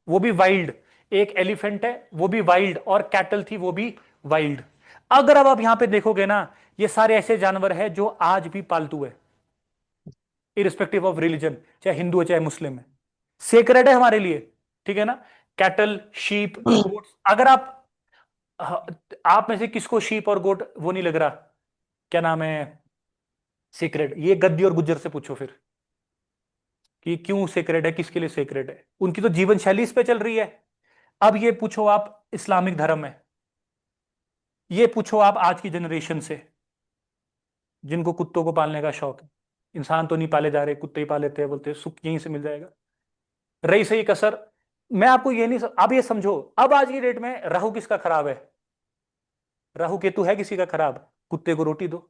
वो भी वाइल्ड, एक एलिफेंट है, वो भी वाइल्ड, और कैटल थी, वो भी वाइल्ड। अगर अब आप यहां पे देखोगे ना, ये सारे ऐसे जानवर हैं जो आज भी पालतू है, इरिस्पेक्टिव ऑफ रिलीजन, चाहे हिंदू है चाहे मुस्लिम है, सेक्रेड है हमारे लिए। ठीक है ना? Cattle, sheep, goats. अगर आप में से किसको शीप और गोट वो नहीं लग रहा, क्या नाम है, सेक्रेड? ये गद्दी और गुज्जर से पूछो फिर कि क्यों सेक्रेड है, किसके लिए सेक्रेड है। उनकी तो जीवन शैली इस पे चल रही है। अब ये पूछो आप इस्लामिक धर्म में, ये पूछो आप आज की जनरेशन से, जिनको कुत्तों को पालने का शौक है, इंसान तो नहीं पाले जा रहे, कुत्ते ही पाले लेते हैं, बोलते हैं सुख यहीं से मिल जाएगा। रही सही कसर, मैं आपको ये नहीं अब ये समझो, अब आज की डेट में राहु किसका खराब है? राहु केतु है किसी का खराब? कुत्ते को रोटी दो।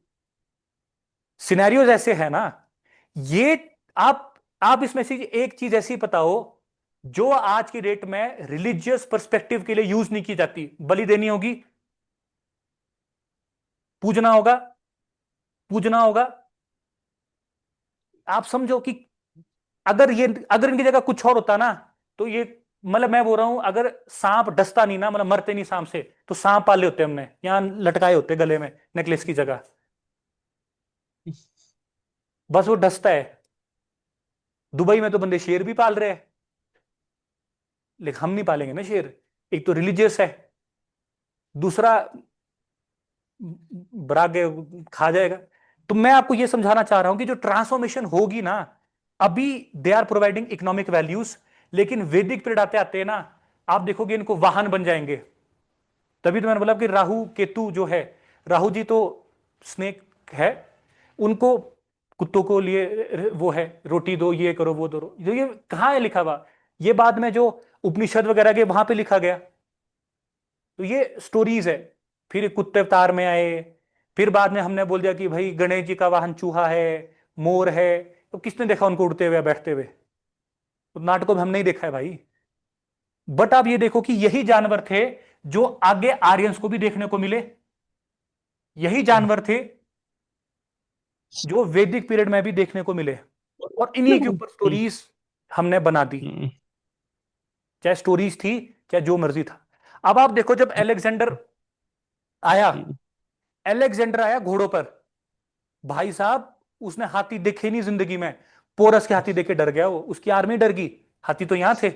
सिनेरियोज ऐसे है ना। ये आप आप इसमें से एक चीज ऐसी बताओ जो आज की डेट में रिलीजियस पर्सपेक्टिव के लिए यूज नहीं की जाती। बलि देनी होगी, पूजना होगा, पूजना होगा। आप समझो कि अगर इनकी जगह कुछ और होता ना, तो ये मतलब मैं बोल रहा हूं, अगर सांप डसता नहीं ना, मतलब मरते नहीं सांप से, तो सांप पाले होते हमने यहां लटकाए होते गले में नेकलेस की जगह। बस वो डसता है। दुबई में तो बंदे शेर भी पाल रहे हैं, लेकिन हम नहीं पालेंगे ना शेर। एक तो रिलीजियस है, दूसरा बरागे खा जाएगा। तो मैं आपको यह समझाना चाह रहा हूं कि जो ट्रांसफॉर्मेशन होगी ना, अभी they are providing economic values, लेकिन वैदिक पीरियड आते आते ना, आप देखोगे इनको वाहन बन जाएंगे। तभी तो मैंने बोला कि राहु केतु जो है, राहु जी तो स्नेक है, उनको कुत्तों को लिए वो है रोटी दो, ये करो वो दो। ये कहाँ है लिखा हुआ? ये बाद में जो उपनिषद वगैरह के वहां पे लिखा गया। तो ये स्टोरीज है। फिर कुत्ते अवतार में आए, फिर बाद में हमने बोल दिया कि भाई गणेश जी का वाहन चूहा है, मोर है। तो किसने देखा उनको उड़ते हुए या बैठते हुए? तो नाटकों में हम नहीं देखा है भाई। बट आप ये देखो कि यही जानवर थे जो आगे आर्यंस को भी देखने को मिले। यही जानवर थे जो वैदिक पीरियड में भी देखने को मिले। और इन्हीं के ऊपर स्टोरीज हमने बना दी, चाहे स्टोरीज थी, चाहे जो मर्जी था। अब आप देखो, जब आया अलेक्जेंडर आया घोड़ों पर, भाई साहब, उसने हाथी देखे नहीं जिंदगी में। पोरस के हाथी देखे डर गया वो, उसकी आर्मी डर गई। हाथी तो यहां थे,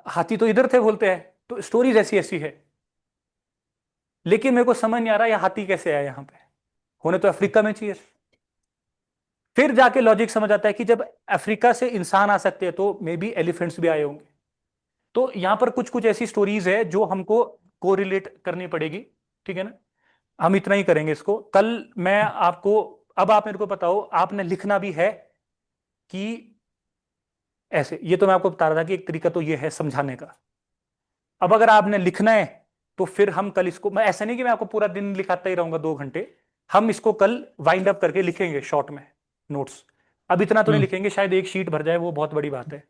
हाथी तो इधर थे बोलते हैं। तो स्टोरीज ऐसी ऐसी है। लेकिन मेरे को समझ नहीं आ रहा ये हाथी कैसे आया यहां पे, होने तो अफ्रीका में चाहिए। फिर जाके लॉजिक समझ आता है कि जब अफ्रीका से इंसान आ सकते हैं, तो मे बी एलिफेंट्स भी आए होंगे। तो यहां पर कुछ कुछ ऐसी स्टोरीज है जो हमको कोरिलेट करनी पड़ेगी। ठीक है ना? हम इतना ही करेंगे इसको कल। मैं आपको, अब आप मेरे को बताओ, आपने लिखना भी है कि ऐसे? ये तो मैं आपको बता रहा था कि एक तरीका तो ये है समझाने का। अब अगर आपने लिखना है, तो फिर हम कल इसको, मैं ऐसा नहीं कि मैं आपको पूरा दिन लिखाता ही रहूंगा 2 घंटे। हम इसको कल वाइंड अप करके लिखेंगे शॉर्ट में नोट्स। अब इतना तो नहीं लिखेंगे, शायद एक शीट भर जाए, वो बहुत बड़ी बात है।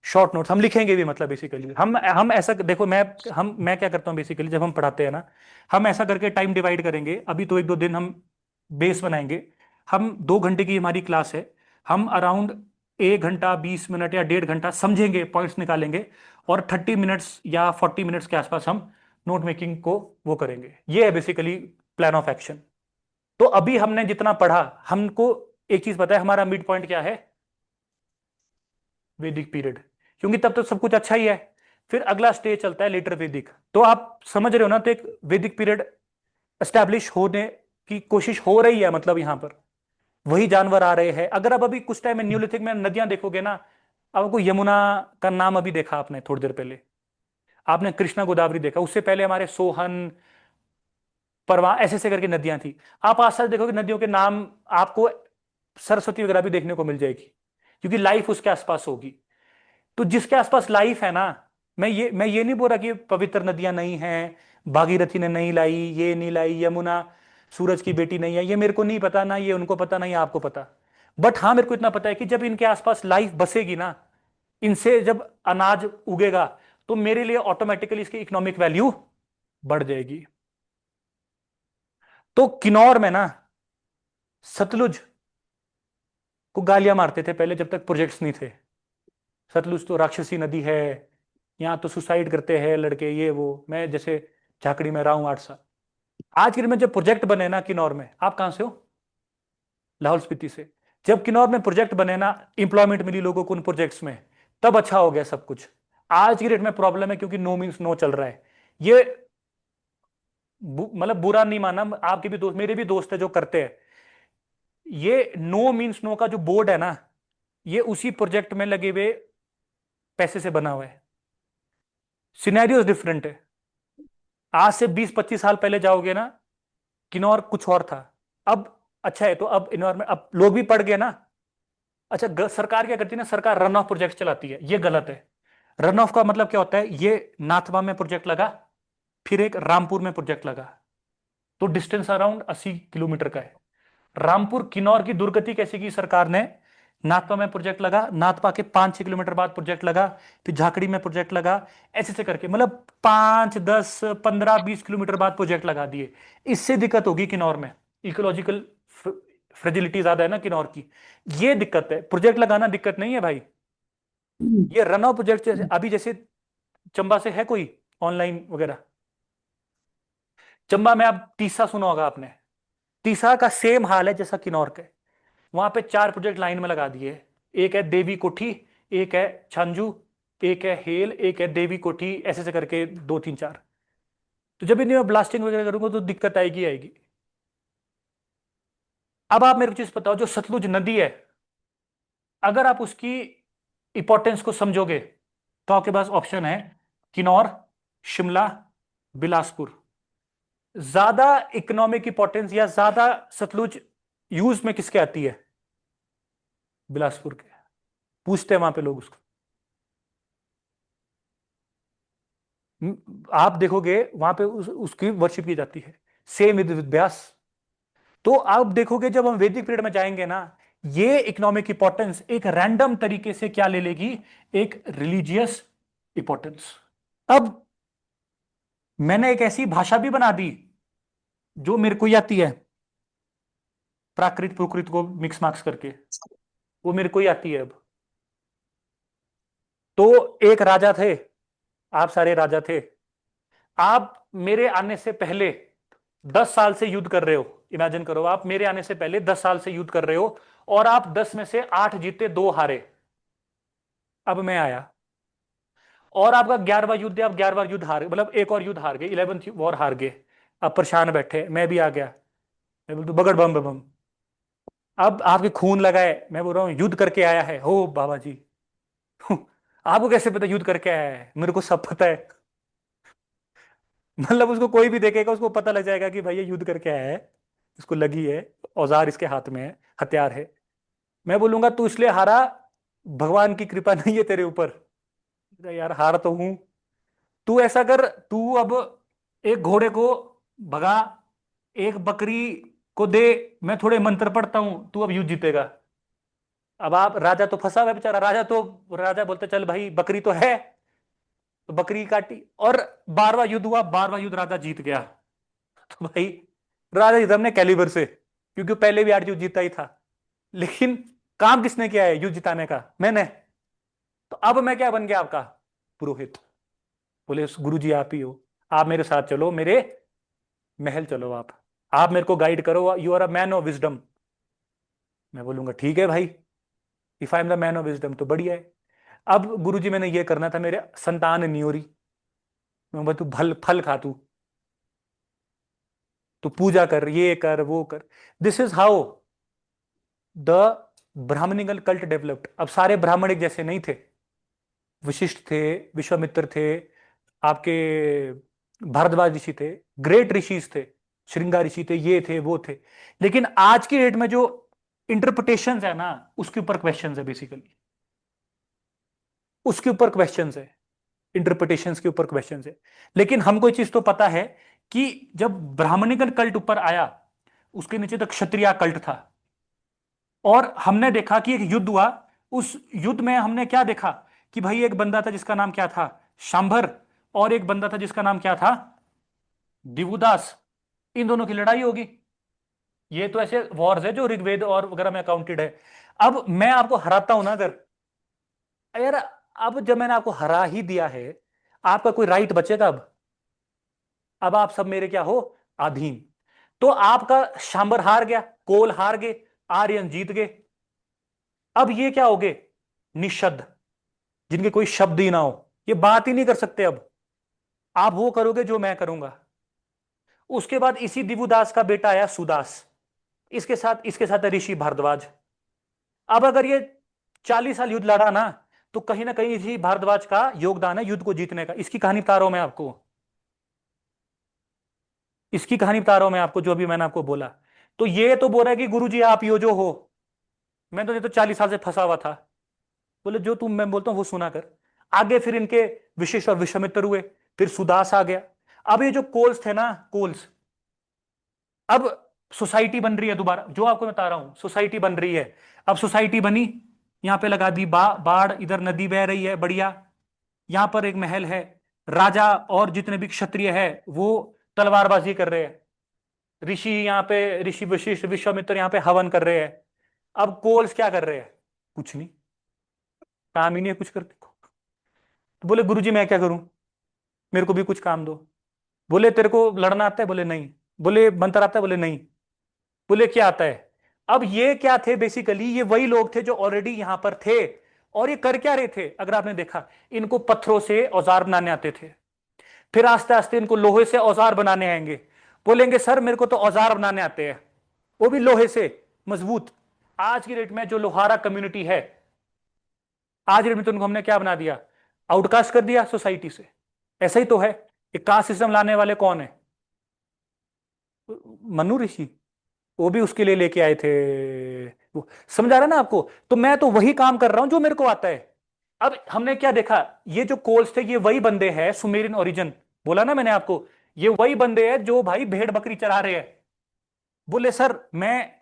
शॉर्ट नोट्स हम लिखेंगे भी, मतलब बेसिकली हम ऐसा देखो, मैं क्या करता हूँ बेसिकली, जब हम पढ़ाते हैं ना, हम ऐसा करके टाइम डिवाइड करेंगे। अभी तो 1-2 दिन हम बेस बनाएंगे। हम 2 घंटे की हमारी क्लास है, हम अराउंड 1 घंटा 20 मिनट या 1.5 घंटा समझेंगे, पॉइंट्स निकालेंगे, और 30 मिनट्स या 40 मिनट्स के आसपास हम नोट मेकिंग को वो करेंगे। ये है बेसिकली प्लान ऑफ एक्शन। तो अभी हमने जितना पढ़ा, हमको एक चीज पता है, हमारा मिड पॉइंट क्या है? वैदिक पीरियड। क्योंकि तब तो सब कुछ अच्छा ही है। फिर अगला स्टेज चलता है लेटर वैदिक। तो आप समझ रहे हो ना, तो एक वैदिक पीरियड एस्टैब्लिश होने की कोशिश हो रही है, मतलब यहां पर वही जानवर आ रहे हैं। अगर अब अभी कुछ टाइम में न्यूलिथिक में नदियां देखोगे ना, अब आपको यमुना का नाम अभी देखा आपने थोड़ी देर पहले, आपने कृष्णा गोदावरी देखा, उससे पहले हमारे सोहन, परवा, ऐसे ऐसे करके नदियां थी। आप आस पास देखोगे नदियों के नाम, आपको सरस्वती वगैरह भी देखने को मिल जाएगी, क्योंकि लाइफ उसके आसपास होगी। तो जिसके आसपास लाइफ है ना, मैं ये नहीं बोल रहा कि पवित्र नदियां नहीं हैं, भागीरथी ने नहीं लाई, ये नहीं लाई, यमुना सूरज की बेटी नहीं है, ये मेरे को नहीं पता, ना ये उनको पता, ना ये आपको पता। बट हाँ, मेरे को इतना पता है कि जब इनके आसपास लाइफ बसेगी ना, इनसे जब अनाज उगेगा, तो मेरे लिए ऑटोमेटिकली इसकी इकोनॉमिक वैल्यू बढ़ जाएगी। तो किन्नौर में ना, सतलुज को गालियां मारते थे पहले, जब तक प्रोजेक्ट्स नहीं थे। सतलुज तो राक्षसी नदी है, यहाँ तो सुसाइड करते हैं लड़के, ये वो। मैं जैसे झाकड़ी में रहा हूँ 8 साल। आज के दिन में जब प्रोजेक्ट बने ना किन्नौर में, आप कहाँ से हो? लाहौल स्पीति से। जब किन्नौर में प्रोजेक्ट बने ना, इंप्लॉयमेंट मिली लोगों को उन प्रोजेक्ट्स में, तब अच्छा हो गया सब कुछ। आज की डेट में प्रॉब्लम है, क्योंकि नो मीन्स नो चल रहा है। ये मतलब बुरा नहीं माना, आपके भी दोस्त, मेरे भी दोस्त है जो करते हैं। ये नो मीन्स नो का जो बोर्ड है ना, ये उसी प्रोजेक्ट में लगे हुए पैसे से बना हुआ है। सिनेरियोज डिफरेंट है। आज से 20-25 साल पहले जाओगे ना, किन्नौर कुछ और था। अब अच्छा है, तो अब इन्वायरमेंट, अब लोग भी पढ़ गए ना। अच्छा, सरकार क्या करती है ना, सरकार रन ऑफ प्रोजेक्ट चलाती है, ये गलत है। रन ऑफ का मतलब क्या होता है, ये नाथबा में प्रोजेक्ट लगा, फिर एक रामपुर में प्रोजेक्ट लगा, तो डिस्टेंस अराउंड 80 किलोमीटर का है। रामपुर किन्नौर की दुर्गति कैसे की सरकार ने, नाथपा में प्रोजेक्ट लगा, नाथपा के 5-6 किलोमीटर बाद प्रोजेक्ट लगा, फिर झाकड़ी में प्रोजेक्ट लगा, ऐसे से करके मतलब 5, 10, 15, 20 किलोमीटर बाद प्रोजेक्ट लगा दिए। इससे दिक्कत होगी किन्नौर में, इकोलॉजिकल फ्रेजिलिटी ज्यादा है ना किन्नौर की, ये दिक्कत है। प्रोजेक्ट लगाना दिक्कत नहीं है भाई, ये रन आउट प्रोजेक्ट जैसे अभी जैसे चंबा से है कोई ऑनलाइन वगैरह, चंबा में आप तीसा सुना होगा आपने, तीसा का सेम हाल है जैसा किन्नौर का है। वहां पे 4 प्रोजेक्ट लाइन में लगा दिए, एक है देवी कोठी, एक है छंजू, एक है हेल, एक है देवी कोठी, ऐसे से करके 2, 3, 4। तो जब इन्हें ब्लास्टिंग वगैरह करूंगा तो दिक्कत आएगी आएगी। अब आप मेरे को चीज बताओ, जो सतलुज नदी है, अगर आप उसकी इंपॉर्टेंस को समझोगे तो आपके पास ऑप्शन है किन्नौर, शिमला, बिलासपुर। ज्यादा इकोनॉमिक इंपॉर्टेंस या ज्यादा सतलुज यूज में किसके आती है, बिलासपुर के। पूछते हैं वहां पे लोग उसको। आप देखोगे वहां पे उसकी वर्शिप की जाती है, सेम विद व्यास। तो आप देखोगे जब हम वैदिक पीरियड में जाएंगे ना, ये इकोनॉमिक इंपॉर्टेंस एक रैंडम तरीके से क्या ले लेगी, एक रिलीजियस इंपॉर्टेंस। अब मैंने एक ऐसी भाषा भी बना दी जो मेरे को ही आती है, प्राकृत प्रकृत को मिक्स मार्क्स करके, वो मेरे को ही आती है अब। तो एक राजा थे, आप सारे राजा थे, आप मेरे आने से पहले 10 साल से युद्ध कर रहे हो। इमेजिन करो, आप मेरे आने से पहले 10 साल से युद्ध कर रहे हो, और आप 10 में से 8 जीते, 2 हारे। अब मैं आया और आपका 11वां युद्ध है, आप 11वां युद्ध हार गए, मतलब एक और युद्ध हार गए, 11th वॉर हार गए। अब परेशान बैठे, मैं भी आ गया, मैं बोलता बगड़ बम बम। अब आपके खून लगाए, मैं बोल रहा हूँ युद्ध करके आया है हो बाबा जी। आपको कैसे पता युद्ध करके आया है, मेरे को सब पता है। मतलब उसको कोई भी देखेगा उसको पता लग जाएगा कि भाई ये युद्ध करके आया है, इसको लगी है, औजार इसके हाथ में है, हथियार है। मैं बोलूंगा तू इसलिए हारा, भगवान की कृपा नहीं है तेरे ऊपर। यार हार तो हूं, तू ऐसा कर, तू अब एक घोड़े को भगा, एक बकरी को दे, मैं थोड़े मंत्र पढ़ता हूं, तू अब युद्ध जीतेगा। अब आप, राजा तो फंसा हुआ है बेचारा, राजा बोलते चल भाई बकरी तो है, तो बकरी काटी, और 12वां युद्ध हुआ, 12वां युद्ध राजा जीत गया। तो भाई राजा जीता हमने कैलिबर से, क्योंकि पहले भी 8 युद्ध जीता ही था। लेकिन काम किसने किया है युद्ध जिताने का, मैंने। तो अब मैं क्या बन गया आपका, पुरोहित। बोले गुरु जी आप ही हो, आप मेरे साथ चलो, मेरे महल चलो, आप मेरे को गाइड करो, you are a man of wisdom. मैं बोलूंगा ठीक है भाई, if I am the man of wisdom तो बढ़िया है। अब गुरु जी मैंने ये करना था, मेरे संतान न्योरी, मैं बोला, तू फल फल खा, तू पूजा कर, ये कर वो कर। This is how the Brahmanical cult developed. अब सारे ब्राह्मण एक जैसे नहीं थे, वशिष्ठ थे, विश्वामित्र थे, आपके भारद्वाज ऋषि थे, ग्रेट ऋषिज थे, श्रृंगार ऋषि थे, ये थे वो थे। लेकिन आज की डेट में जो इंटरप्रिटेशन है ना, उसके ऊपर क्वेश्चंस है बेसिकली, उसके ऊपर क्वेश्चंस है, इंटरप्रिटेशंस के ऊपर क्वेश्चंस है। लेकिन हमको एक चीज तो पता है कि जब ब्राह्मणिकल कल्ट ऊपर आया, उसके नीचे तक क्षत्रिय कल्ट था। और हमने देखा कि एक युद्ध हुआ, उस युद्ध में हमने क्या देखा कि भाई एक बंदा था जिसका नाम क्या था, शांभर, और एक बंदा था जिसका नाम क्या था, दिवुदास। इन दोनों की लड़ाई होगी। ये तो ऐसे वॉर्स है जो ऋग्वेद और वगैरह में अकाउंटेड है। अब मैं आपको हराता हूं ना अगर, यार अब जब मैंने आपको हरा ही दिया है, आपका कोई राइट बचेगा अब आप सब मेरे क्या हो, अधीन। तो आपका शांबर हार गया, कोल हार गए, आर्यन जीत गए। अब ये क्या हो गए, निशब्द, जिनके कोई शब्द ही ना हो, ये बात ही नहीं कर सकते। अब आप वो करोगे जो मैं करूंगा। उसके बाद इसी दिवुदास का बेटा आया सुदास, इसके साथ है ऋषि भारद्वाज। अब अगर ये 40 साल युद्ध लड़ा ना कहीं इसी भारद्वाज का योगदान है युद्ध को जीतने का। इसकी कहानी बता रहा हूं मैं आपको। इसकी कहानी बता रहा हूं मैं आपको, जो अभी मैंने आपको बोला। तो ये तो बोल रहा है कि गुरुजी आप यो जो हो, मैं तो ये तो 40 साल से फंसा हुआ था। बोले जो तुम मैं बोलता हूं वो सुना कर। आगे फिर इनके विशिष्ट और विश्वामित्र हुए, फिर सुदास आ गया। अब ये जो कोल्स थे ना, कोल्स, अब सोसाइटी बन रही है दोबारा, जो आपको बता रहा हूं सोसाइटी बन रही है। अब सोसाइटी बनी, यहां पे लगा दी बाढ़, इधर नदी बह रही है बढ़िया, यहां पर एक महल है, राजा और जितने भी क्षत्रिय है वो तलवारबाजी कर रहे हैं, ऋषि यहाँ पे, ऋषि वशिष्ठ विश्वामित्र यहाँ पे हवन कर रहे हैं। अब कोल्स क्या कर रहे हैं? कुछ नहीं, काम ही नहीं है कुछ करने को। तो बोले गुरुजी मैं क्या करूं, मेरे को भी कुछ काम दो। बोले तेरे को लड़ना आता है? बोले नहीं। बोले मंत्र आता है? बोले नहीं। बोले क्या आता है? अब ये क्या थे बेसिकली, ये वही लोग थे जो ऑलरेडी यहां पर थे। और ये कर क्या रहे थे अगर आपने देखा, इनको पत्थरों से औजार बनाने आते थे, फिर आस्ते आस्ते इनको लोहे से औजार बनाने आएंगे। बोलेंगे सर मेरे को तो औजार बनाने आते हैं, वो भी लोहे से मजबूत। आज की डेट में जो लोहारा कम्युनिटी है, आज की डेट में तो उनको हमने क्या बना दिया, आउटकास्ट कर दिया सोसाइटी से। ऐसा ही तो है। एक कास्ट सिस्टम लाने वाले कौन है? मनु ऋषि, वो भी उसके लिए लेके आए थे। वो समझ आ रहा है ना आपको? तो मैं तो वही काम कर रहा हूं जो मेरे को आता है। अब हमने क्या देखा, ये जो कोल्स थे ये वही बंदे हैं, सुमेरियन ओरिजिन, बोला ना मैंने आपको, ये वही बंदे हैं जो भाई भेड़ बकरी चरा रहे हैं। बोले सर मैं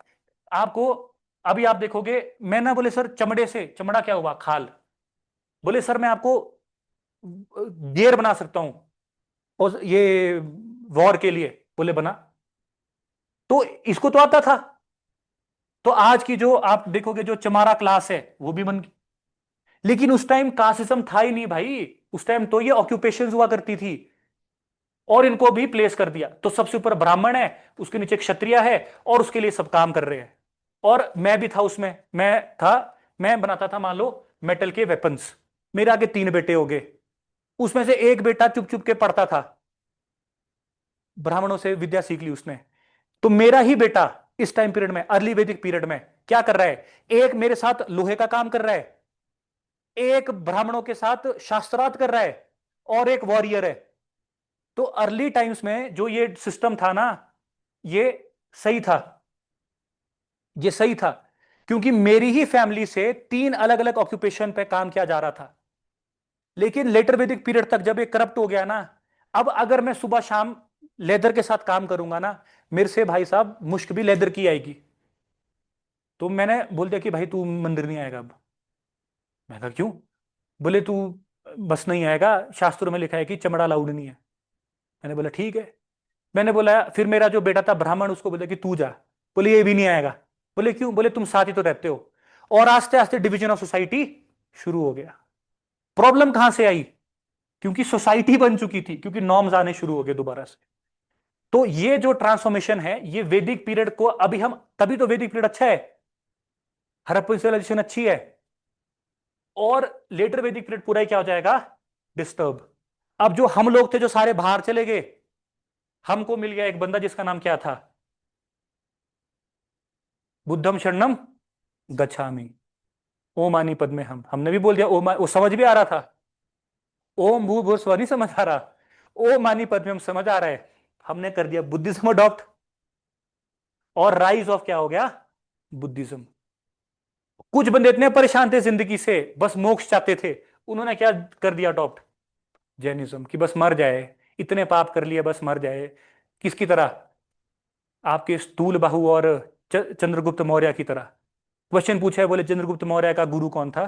आपको, अभी आप देखोगे मैं ना, बोले सर चमड़े से, चमड़ा क्या हुआ, खाल। बोले सर मैं आपको गियर बना सकता हूं और ये वॉर के लिए। बोले बना। तो इसको तो आता था। तो आज की जो आप देखोगे जो चमारा क्लास है वो भी बन गई। लेकिन उस टाइम कास्टिज्म था ही नहीं भाई, उस टाइम तो ये ऑक्यूपेशन हुआ करती थी, और इनको भी प्लेस कर दिया। तो सबसे ऊपर ब्राह्मण है, उसके नीचे क्षत्रिय है, और उसके लिए सब काम कर रहे हैं। और मैं भी था उसमें, मैं बनाता था मान लो मेटल के वेपन्स। मेरे आगे 3 बेटे हो गए, उसमें से एक बेटा चुप चुप के पढ़ता था, ब्राह्मणों से विद्या सीख ली उसने। तो मेरा ही बेटा इस टाइम पीरियड में, अर्ली वैदिक पीरियड में क्या कर रहा है, एक मेरे साथ लोहे का काम कर रहा है, एक ब्राह्मणों के साथ शास्त्रार्थ कर रहा है, और एक वॉरियर है। तो अर्ली टाइम्स में जो ये सिस्टम था ना, ये सही था, ये सही था, क्योंकि मेरी ही फैमिली से 3 अलग अलग ऑक्यूपेशन पे काम किया जा रहा था। लेकिन लेटर वैदिक पीरियड तक जब ये करप्ट हो गया ना, अब अगर मैं सुबह शाम लेदर के साथ काम करूंगा ना, मेरे से भाई साहब मुश्क भी लेदर की आएगी। तो मैंने बोल दिया कि भाई तू मंदिर नहीं आएगा अब। मैं कहा क्यों? बोले तू बस नहीं आएगा, शास्त्रों में लिखा है कि चमड़ा अलाउड नहीं है। मैंने बोला ठीक है। मैंने बोला, फिर मेरा जो बेटा था ब्राह्मण, उसको बोला कि तू जा। बोले ये भी नहीं आएगा। बोले क्यों? बोले तुम साथ ही तो रहते हो। और आस्ते आस्ते डिवीजन ऑफ सोसाइटी शुरू हो गया। प्रॉब्लम कहां से आई? क्योंकि सोसाइटी बन चुकी थी, क्योंकि नॉर्म्स आने शुरू हो गए दोबारा से। तो ये जो ट्रांसफॉर्मेशन है, ये वैदिक पीरियड को अभी हम, तभी तो वैदिक पीरियड अच्छा है, हड़प्पन सिविलाइजेशन अच्छी है। और लेटर वैदिक पीरियड पूरा ही क्या हो जाएगा, डिस्टर्ब। अब जो हम लोग थे जो सारे बाहर चले गए, हमको मिल गया एक बंदा जिसका नाम क्या था, बुद्धम शरणम गच्छामि, ओमानी पद्मे हम, हमने भी बोल दिया ओम, वो समझ भी आ रहा था। ओम भू स्व नहीं समझ आ रहा, ओ मानी पद्मे हम समझ आ रहा है। हमने कर दिया बुद्धिज्म अडॉप्ट, और राइज ऑफ क्या हो गया, बुद्धिज्म। कुछ बंदे इतने परेशान थे जिंदगी से, बस मोक्ष चाहते थे, उन्होंने क्या कर दिया अडॉप्ट, जैनिज्म, कि बस मर जाए, इतने पाप कर लिए बस मर जाए। किसकी तरह? आपके स्थूल बाहु और चंद्रगुप्त मौर्य की तरह। क्वेश्चन पूछा है, बोले चंद्रगुप्त मौर्य का गुरु कौन था?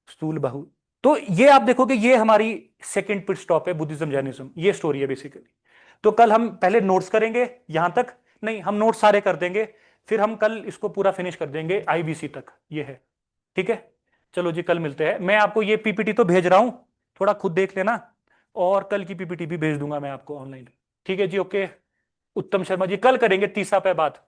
स्थूल बाहु। तो ये आप देखोगे, ये हमारी सेकंड पिट स्टॉप है, बुद्धिज्म जैनिज्म, ये स्टोरी है बेसिकली। तो कल हम पहले नोट्स करेंगे यहां तक, नहीं हम नोट्स सारे कर देंगे, फिर हम कल इसको पूरा फिनिश कर देंगे आईबीसी तक, ये है। ठीक है, चलो जी कल मिलते हैं। मैं आपको ये पीपीटी तो भेज रहा हूं, थोड़ा खुद देख लेना, और कल की पीपीटी भी भेज दूंगा मैं आपको ऑनलाइन। ठीक है जी, ओके। उत्तम शर्मा जी, कल करेंगे तीसरा पे बात।